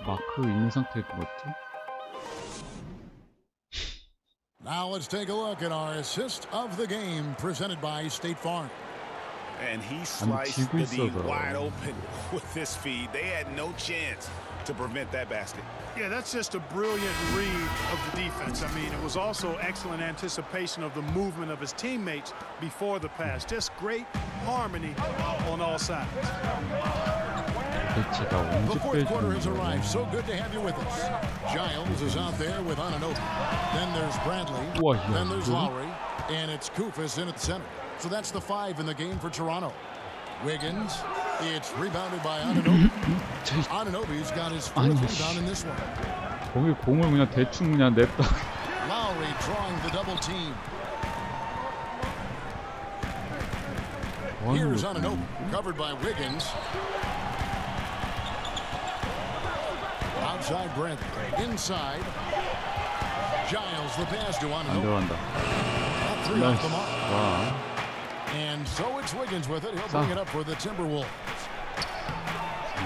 마크 있는 상태에 그렇지? Now let's take a look at our assist of the game presented by State Farm. And he sliced the D wide open with this feed. They had no chance to prevent that basket. Yeah, that's just a brilliant read of the defense. I mean, it was also excellent anticipation of the movement of his teammates before the pass. Just great harmony on all sides. The 4th quarter has arrived. So good to have you with us. Giles is out there with Anunoby. Then there's Bradley. Then there's Lowry. And it's Kufis in at the center. So that's the 5 in the game for Toronto. Wiggins. It's rebounded by Anunoby. Anunoby's got his 4th rebound in this one. 거기 공을 그냥 대충 그냥 냅다. Lowry drawing the double team. Here's Anunoby, covered by Wiggins. Outside Brent. Inside. Giles the pass to Anunoby. 3 off the mark. And so it's Wiggins with it. He'll bring it up for the Timberwolves.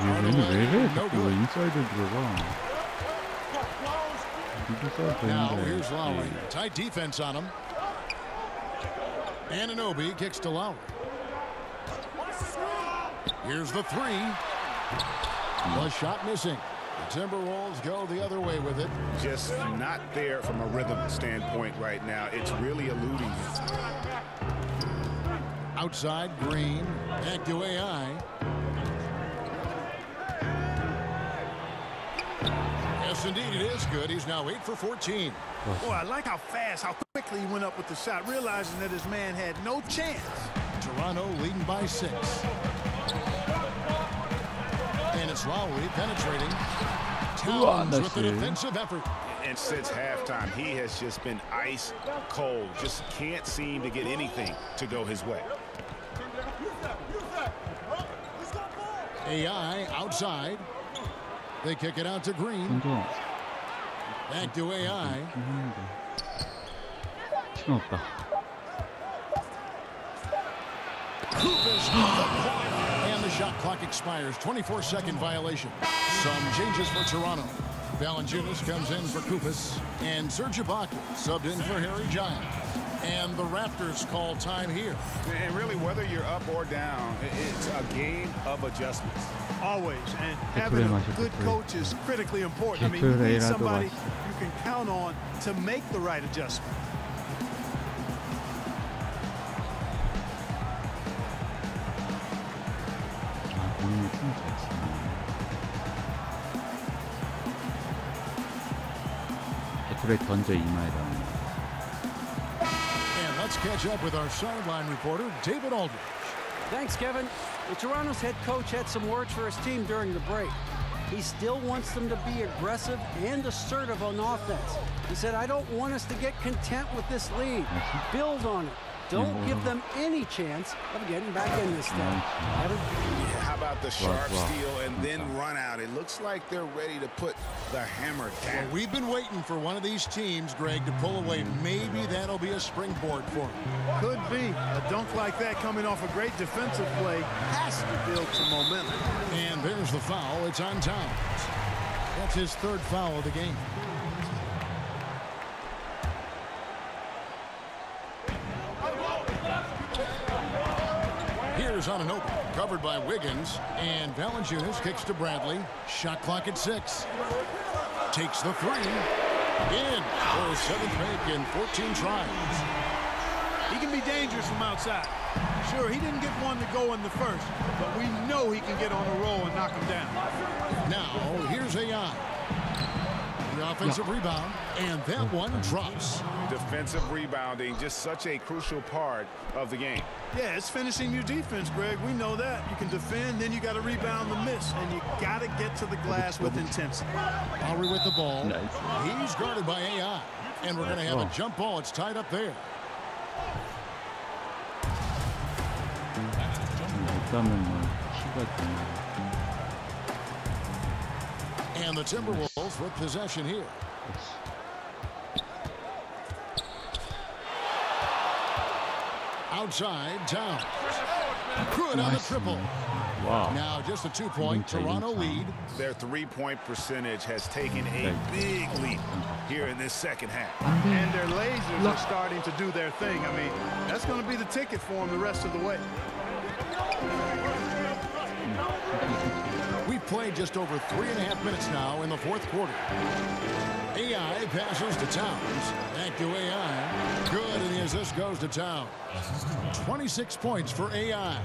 얘는 왜 이래? 자꾸 인사이드 들어가. Now here's Lowry. Tight defense on him. Anunoby kicks to Lowry. Here's the three. The shot missing. The Timberwolves go the other way with it. Just not there from a rhythm standpoint right now. It's really eluding him. Outside, Green. Back to AI. Yes, indeed, it is good. He's now 8 for 14. Boy, I like how fast, how quickly he went up with the shot, realizing that his man had no chance. Toronto leading by 6. And it's Lowry penetrating. Towns with the defensive effort. And since halftime, he has just been ice cold. Just can't seem to get anything to go his way. AI outside. They kick it out to Green. Back to AI. And the shot clock expires. 24-second violation. Some changes for Toronto. Valanciunas comes in for Kupis. And Serge Ibaka subbed in for Harry Giant. And the Raptors call time here. And really, whether you're up or down, it's a game of adjustments. Always. And having a good coach is critically important. I mean, you need somebody you can count on to make the right adjustment. 던져 이마에다. And let's catch up with our sideline reporter, David Aldridge. Thanks, Kevin. The Toronto's head coach had some words for his team during the break. He still wants them to be aggressive and assertive on offense. He said, I don't want us to get content with this lead. Build on it. Don't give them any chance of getting back in this thing. How about the sharp steal and then run out? It looks like they're ready to put the hammer down. Well, we've been waiting for one of these teams, Greg, to pull away. Maybe that'll be a springboard for them. Could be. A dunk like that coming off a great defensive play has to build some momentum. And there's the foul. It's on Towns. That's his third foul of the game. Here's on an open, covered by Wiggins, and Valanciunas kicks to Bradley. Shot clock at 6. Takes the three. In for his 7th make in 14 tries. He can be dangerous from outside. Sure, he didn't get one to go in the first, but we know he can get on a roll and knock him down. Now, here's AI. The offensive rebound, and that one drops. Defensive rebounding, just such a crucial part of the game. Yeah, it's finishing your defense, Greg. We know that. You can defend, then you got to rebound the miss, and you got to get to the glass with intensity. Lowry with the ball. Nice. He's guarded by AI, and we're going to have a jump ball. It's tied up there. And the Timberwolves with possession here. Outside, Towns. Good on the triple. Wow. Now just a 2-point Toronto lead. Their three-point percentage has taken a big leap here in this second half. And their lasers are starting to do their thing. I mean, that's going to be the ticket for them the rest of the way. We've played just over 3.5 minutes now in the fourth quarter. AI passes to Towns. Back to AI. Good, and the assist goes to Towns. 26 points for AI.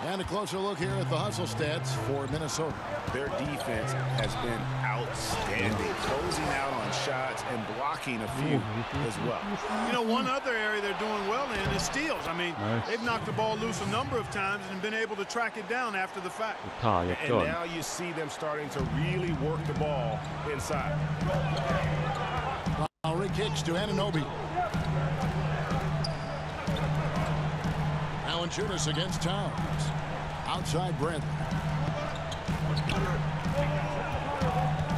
And a closer look here at the hustle stats for Minnesota. Their defense has been outstanding, closing out on shots and blocking a few as well. You know, one other area they're doing well in is steals. I mean, they've knocked the ball loose a number of times and been able to track it down after the fact. And now you see them starting to really work the ball inside. Lowry kicks to Anunoby. Valanciunas against Towns. Outside Bradley.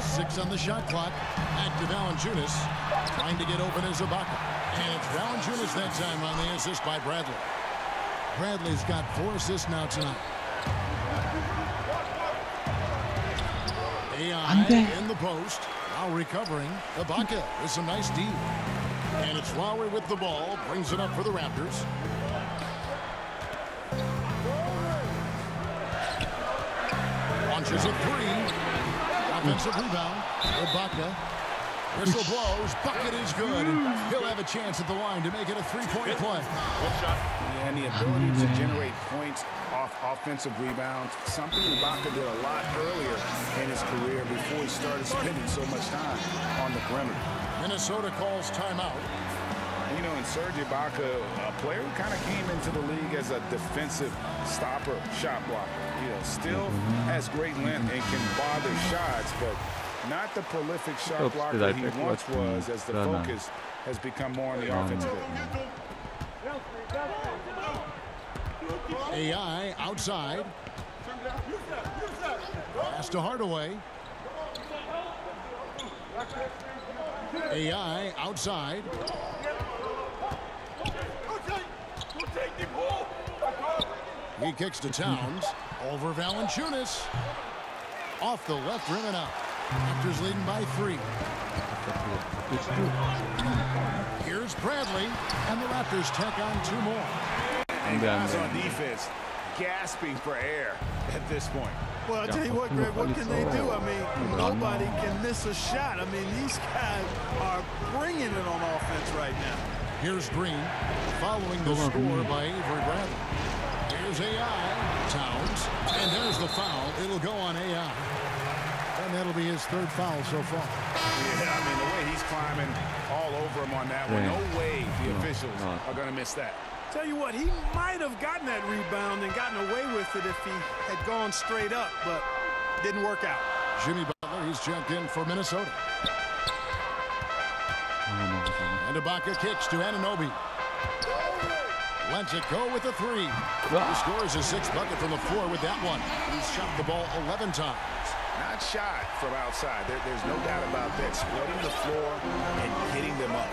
6 on the shot clock. Back to Valanciunas. Trying to get open as Ibaka. And it's Valanciunas that time on the assist by Bradley. Bradley's got 4 assists now tonight. AI in the post. Now recovering. Ibaka with some nice D. And it's Lowry with the ball. Brings it up for the Raptors. Launches a 3. Offensive rebound. Ibaka. Whistle blows. Bucket is good. And he'll have a chance at the line to make it a 3-point play. Yeah, and the ability to generate points off offensive rebounds, something Ibaka did a lot earlier in his career before he started spending so much time on the perimeter. Minnesota calls timeout. You know, in Serge Ibaka, a player who kind of came into the league as a defensive stopper, shot blocker. You know, still has great length and can bother shots, but not the prolific shot blocker he once was, as the focus has become more on the offensive end. AI outside. Pass to Hardaway. AI outside. He kicks to Towns. Over Valanciunas. Off the left rim and out. Raptors leading by 3. Here's Bradley. And the Raptors tack on 2 more. And guys on defense gasping for air at this point. Well, I tell you what, Greg, what can they do? I mean, nobody can miss a shot. I mean, these guys are bringing it on offense right now. Here's Green, following the score by Avery Bradley. Here's AI, Towns, and there's the foul. It'll go on AI. And that'll be his 3rd foul so far. Yeah, I mean, the way he's climbing all over him on that one, no way the officials are going to miss that. Tell you what, he might have gotten that rebound and gotten away with it if he had gone straight up, but didn't work out. Jimmy Butler, he's checked in for Minnesota. And Ibaka kicks to Anunoby. Lets it go with the 3. He scores his 6th bucket from the floor with that one. He's shot the ball 11 times. Not shot from outside. There's no doubt about that. Spreading the floor and hitting them up.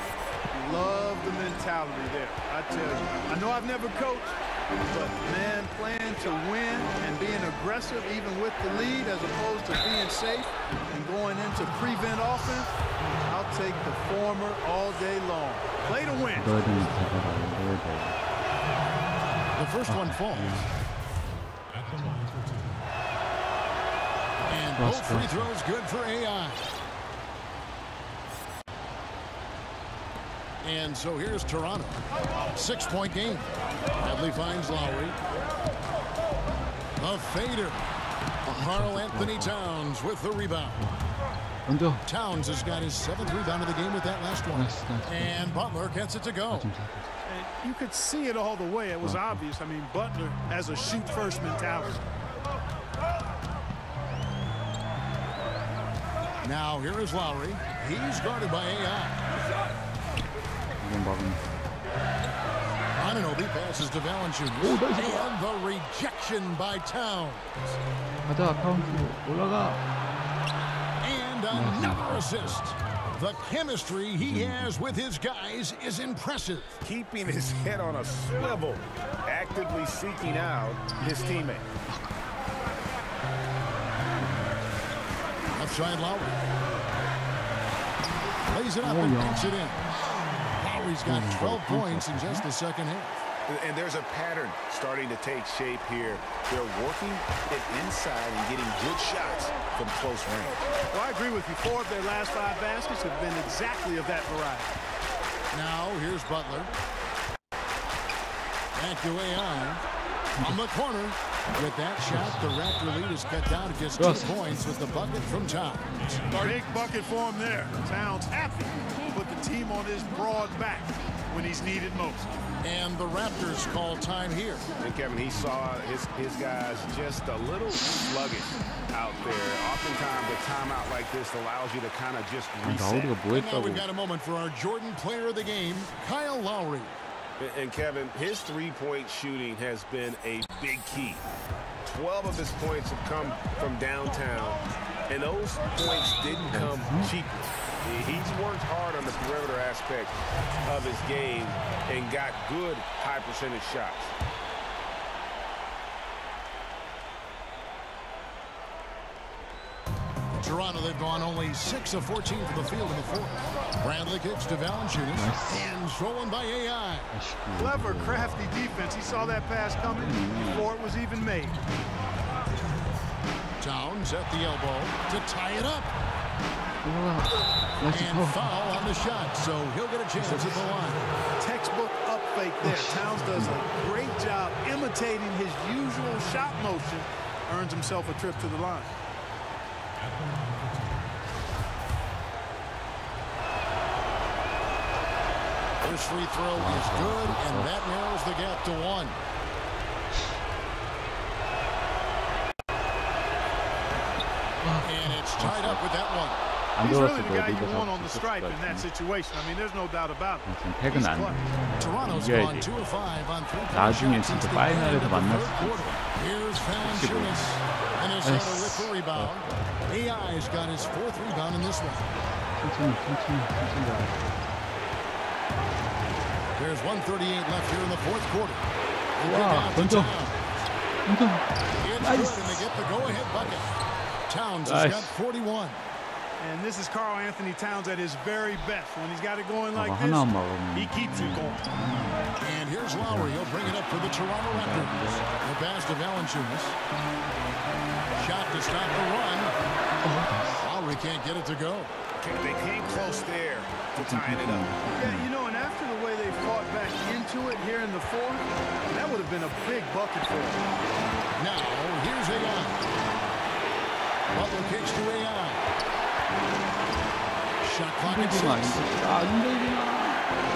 Love the mentality there, I tell you. I know I've never coached, but, man, playing to win and being aggressive even with the lead as opposed to being safe and going into prevent offense, I'll take the former all day long. Play to win. The first one falls. And both free throws good for AI. And so here's Toronto. 6-point game. Bradley finds Lowry. A fader. Karl Anthony Towns with the rebound. Towns has got his 7th rebound of the game with that last one. And Butler gets it to go. And you could see it all the way. It was obvious. I mean, Butler has a shoot-first mentality. Now here is Lowry. He's guarded by AI. Anunoby passes to Valanciunas. And the rejection by Towns. And another assist. The chemistry he has with his guys is impressive. Keeping his head on a swivel, actively seeking out his teammate. Left side Lowry. Lays it up and kicks it in. Lowry's got 12 points in just the second half. And there's a pattern starting to take shape here. They're working it inside and getting good shots from close range. Well, I agree with you. 4 of their last 5 baskets have been exactly of that variety. Now, here's Butler. Back to AI. On the corner. With that shot, the Raptor lead is cut down to just 2 points with the bucket from Towns. Big bucket for him there. Towns happy to put the team on his broad back when he's needed most. And the Raptors call time here. And Kevin, he saw his guys just a little sluggish out there. Oftentimes a timeout like this allows you to kind of just reset. And now we've got a moment for our Jordan player of the game, Kyle Lowry. And Kevin, his three-point shooting has been a big key. 12 of his points have come from downtown, and those points didn't come cheaply. He's worked hard on the perimeter aspect of his game and got good high percentage shots. Toronto, they've gone only 6 of 14 from the field in the fourth. Bradley kicks to Valanciunas, and stolen by AI. Clever, crafty defense. He saw that pass coming before it was even made. Towns at the elbow to tie it up. And foul on the shot, so he'll get a chance at the line. Textbook up fake there. Towns does a great job imitating his usual shot motion. Earns himself a trip to the line. This free throw is good, and that narrows the gap to 1. And it's tied up with that one. He's really the guy you want on the stripe in that situation. I mean, there's no doubt about it. 팩은 안 돼. Toronto's gone 2 of 5 on 3. 나중에 진짜 파이널에서 만날 수도 있어. Here's Valanciunas. Minnesota with the rebound. AI's got his 4th rebound in this one. There's 1:38 left here in the 4th quarter. 와, 먼저. It's good, and they get the go-ahead bucket. Towns has got 41. And this is Karl Anthony Towns at his very best. When he's got it going like this, he keeps it going. And here's Lowry. He'll bring it up for the Toronto Raptors. The pass to Valanciunas. Shot to stop the run. Lowry can't get it to go. They came close there to tying it up. Yeah, you know, and after the way they fought back into it here in the fourth, that would have been a big bucket for them. Now, here's AI. Butler kicks to AI. Shot clock at 6.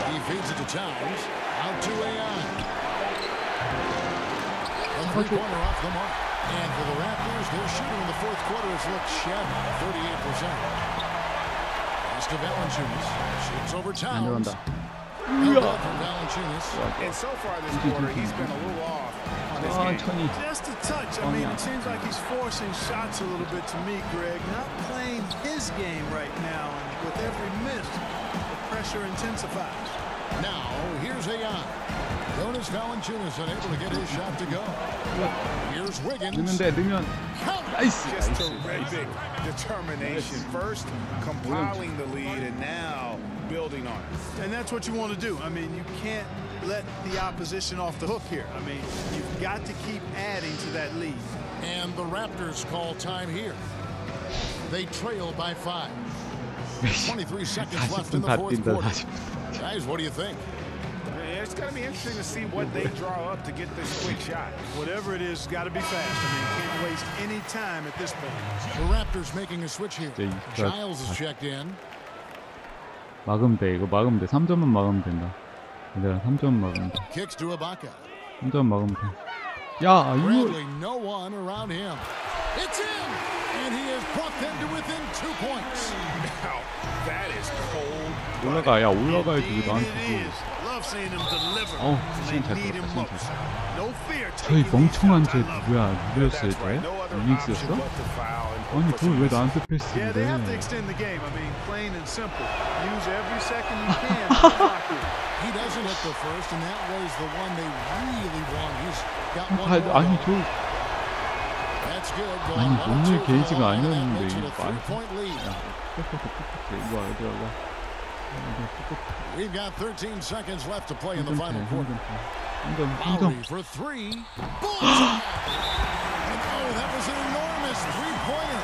He feeds it to Towns. Out to AI. A three-pointer off the mark. And for the Raptors, their shooting in the 4th quarter has looked shabby, 38%. Pass to Valanciunas. Shoots over Towns. From Valanciunas. And so far this quarter, he's been a little off on his game. Just a touch. I mean, it seems like he's forcing shots a little bit to me, Greg. Not playing his game right now. And with every miss, the pressure intensifies. Now, here's AI. Jonas Valanciunas unable to get his shot to go. Here's Wiggins. Just terrific determination. First, compiling the lead, and now building on it. And that's what you want to do. I mean, you can't let the opposition off the hook here. I mean, you've got to keep adding to that lead. And the Raptors call time here. They trail by 5. 23 seconds left in the 4th quarter. Guys, what do you think? It's going to be interesting to see what they draw up to get this quick shot. Whatever it is, got to be fast. I mean, you can't waste any time at this point. The Raptors making a switch here. Giles is checked in. 막으면 돼. 이거 막으면 돼. 3점만 막으면 된다. 내가 3점 막으면 돼. Kicks to Ibaka. 3점 막으면 돼. 야, Bradley, no one around him. It's in, and he has brought them to within 2 points. Now, that is cold. 올라가, 야, 올라가야지. 나한테. 시간 잘 들었다. 저희 멍청한 쟤 누구야? 누구였어요, 쟤? 유닉스였어? 아니, 그걸 왜 나한테 패스인데? He doesn't hit the first, and that was the one they really want. He's got one more. 아니, 저 That's good. 아니, 오늘 게이지가 아니었는데 이거 많이. 야, 이거 알더라고. We've got 13 seconds left to play in the final quarter. Lowry for 3. Bullseye! Oh, that was an enormous three-pointer.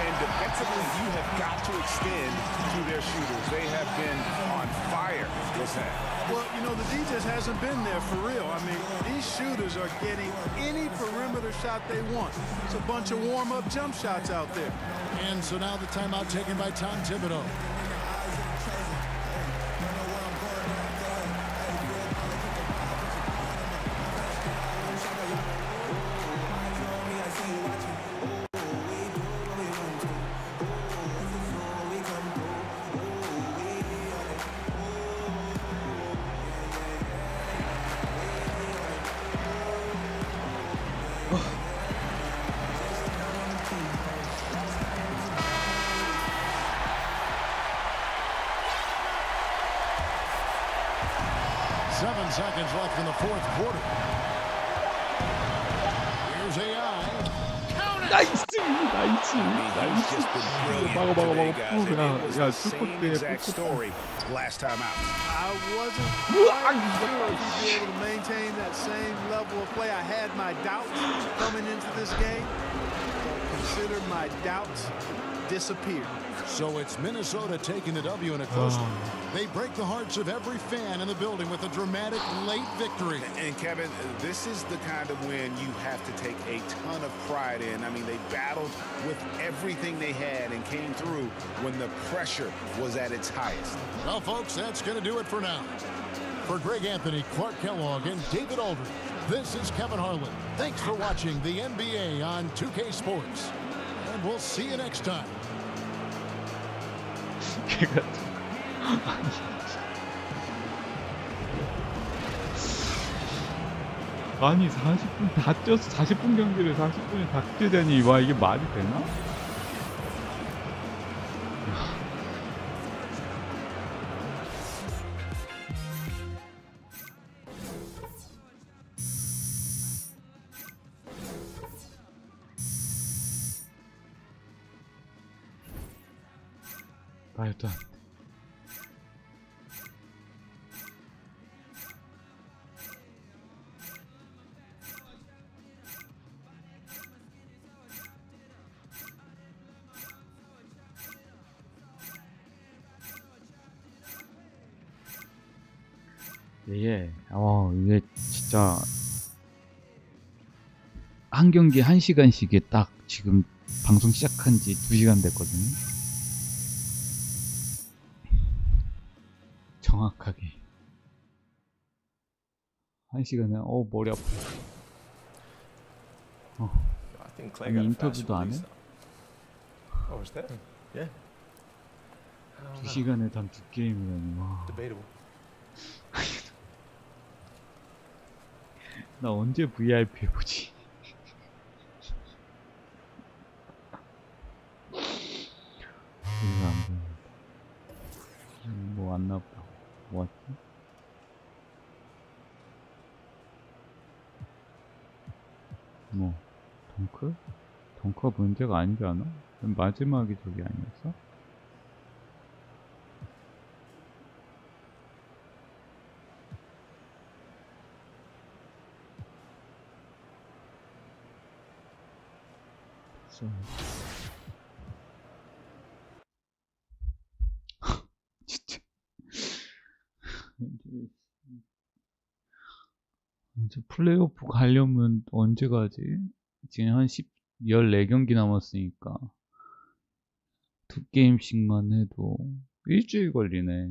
And defensively, you have got to extend to their shooters. They have been on fire this half. Well, you know, the D just hasn't been there for real. I mean, these shooters are getting any perimeter shot they want. It's a bunch of warm-up jump shots out there. And so now the timeout taken by Tom Thibodeau. Seconds left in the 4th quarter. Here's AI. Count 나이스. 야, 슈퍼 때 Last time out. I wasn't quite sure if he'd be able to maintain that same level of play. I had my doubts coming into this game. Consider my doubts disappeared. So it's Minnesota taking the W in a close one. They break the hearts of every fan in the building with a dramatic late victory. And Kevin, this is the kind of win you have to take a ton of pride in. I mean, they battled with everything they had and came through when the pressure was at its highest. Well, folks, that's going to do it for now. For Greg Anthony, Clark Kellogg, and David Aldridge, this is Kevin Harlan. Thanks for watching the NBA on 2K Sports. And we'll see you next time. 아니 40분 다 뛰어서 40분 경기를 40분에 다 뛰다니 와 이게 말이 되나? 말도 안 돼. 이게 진짜 한 경기 1시간씩에 딱 지금 방송 시작한 지 2시간 됐거든요. 정확하게 1시간에 머리 아파. 아니 인터뷰도 안 해? 2시간에 단 2게임이라니. 와. 나 언제 VIP 해보지? 이거 안 보인다. 뭐 왔나 보다. 뭐 왔지? 뭐 덩크? 덩크가 문제가 아니지 않아? 마지막이 저기 아니었어? 진짜 이제 플레이오프 가려면 언제 가지? 지금 한 14경기 남았으니까 2게임씩만 해도 일주일 걸리네.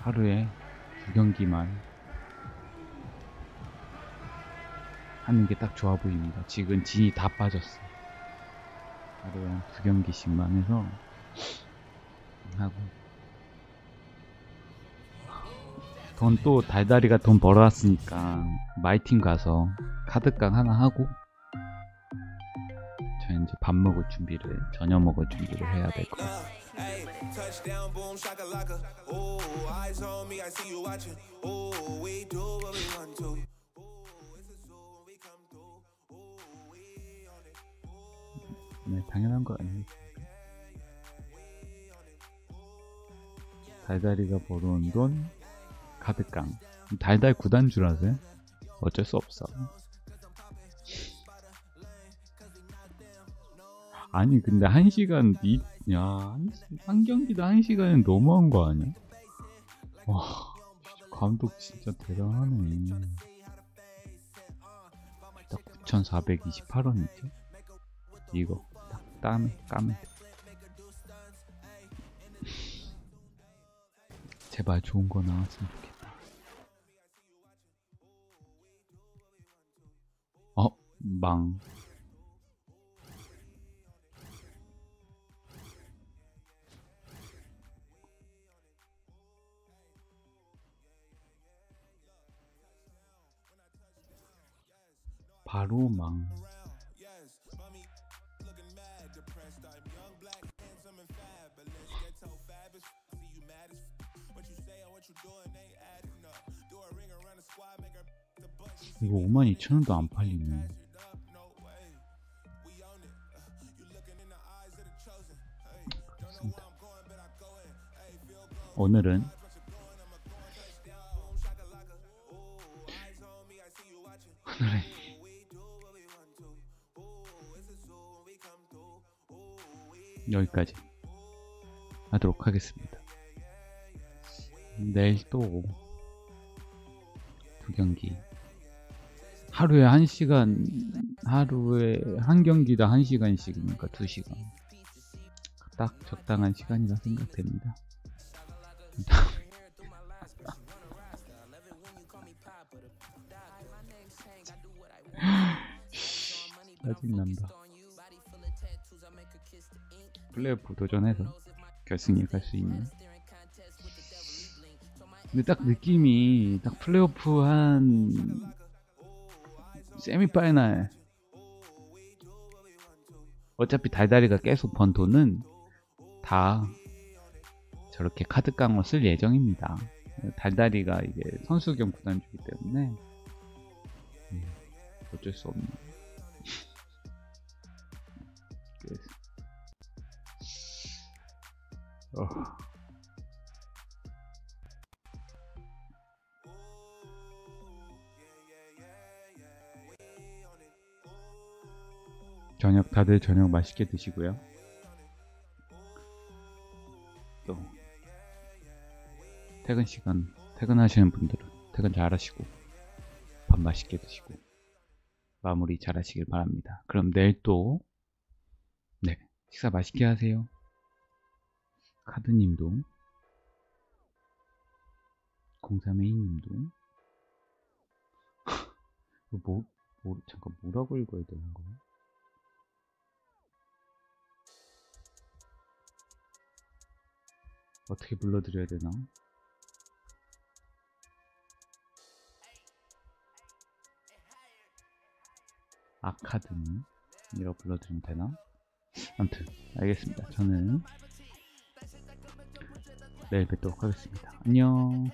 하루에 2경기만 하는 게 딱 좋아 보입니다. 지금 진이 다 빠졌어. 하루에 2경기씩만 해서 하고 돈 또 달달이가 돈 벌어왔으니까 마이팀 가서 카드깡 하나 하고 저 이제 밥 먹을 준비를 저녁 먹을 준비를 해야 될 것 같아요. Touchdown, boom, shakalaka. Oh, eyes on me, I see you watching. Oh, we do what we want to. Oh, it's a zoo, we come through. Oh, we on it. 네, 당연한 거 아니에요. 달달이가 벌어온 돈 카드깡. 달달 구단줄 아세요? 어쩔 수 없어. 아니 근데 1시간 한 경기도 1시간은 너무한 거 아니야? 와 감독 진짜 대단하네. 딱 9,428원이지? 이거 딱 까면 돼. 제발 좋은 거 나왔으면 좋겠다. 망. 바로 망. 이거 52,000원도 안 팔리네. 그렇습니다. 오늘은 여기까지 하도록 하겠습니다. 내일 또 두 경기, 하루에 1시간, 하루에 한 경기당 1시간씩이니까 2시간. 딱 적당한 시간이라 생각됩니다. 짜증난다. 플레이오프 도전해서 결승에 갈 수 있는. 근데 딱 느낌이 딱 플레이오프 한 세미파이널, 어차피 달달이가 계속 번 돈은 다 저렇게 카드 깡으로 쓸 예정입니다. 달달이가 이게 선수 겸 구단주기 때문에 어쩔 수 없네. 저녁, 다들 저녁 맛있게 드시고요. 또 퇴근 시간, 퇴근하시는 분들은 퇴근 잘 하시고 밥 맛있게 드시고 마무리 잘 하시길 바랍니다. 그럼 내일 또 식사 맛있게 하세요. 카드님도, 03A 님도 잠깐 뭐라고 읽어야 되는 거야? 어떻게 불러드려야 되나? 아카드님이라고 불러드리면 되나? 아무튼 알겠습니다. 저는 내일 뵙도록 하겠습니다. 안녕.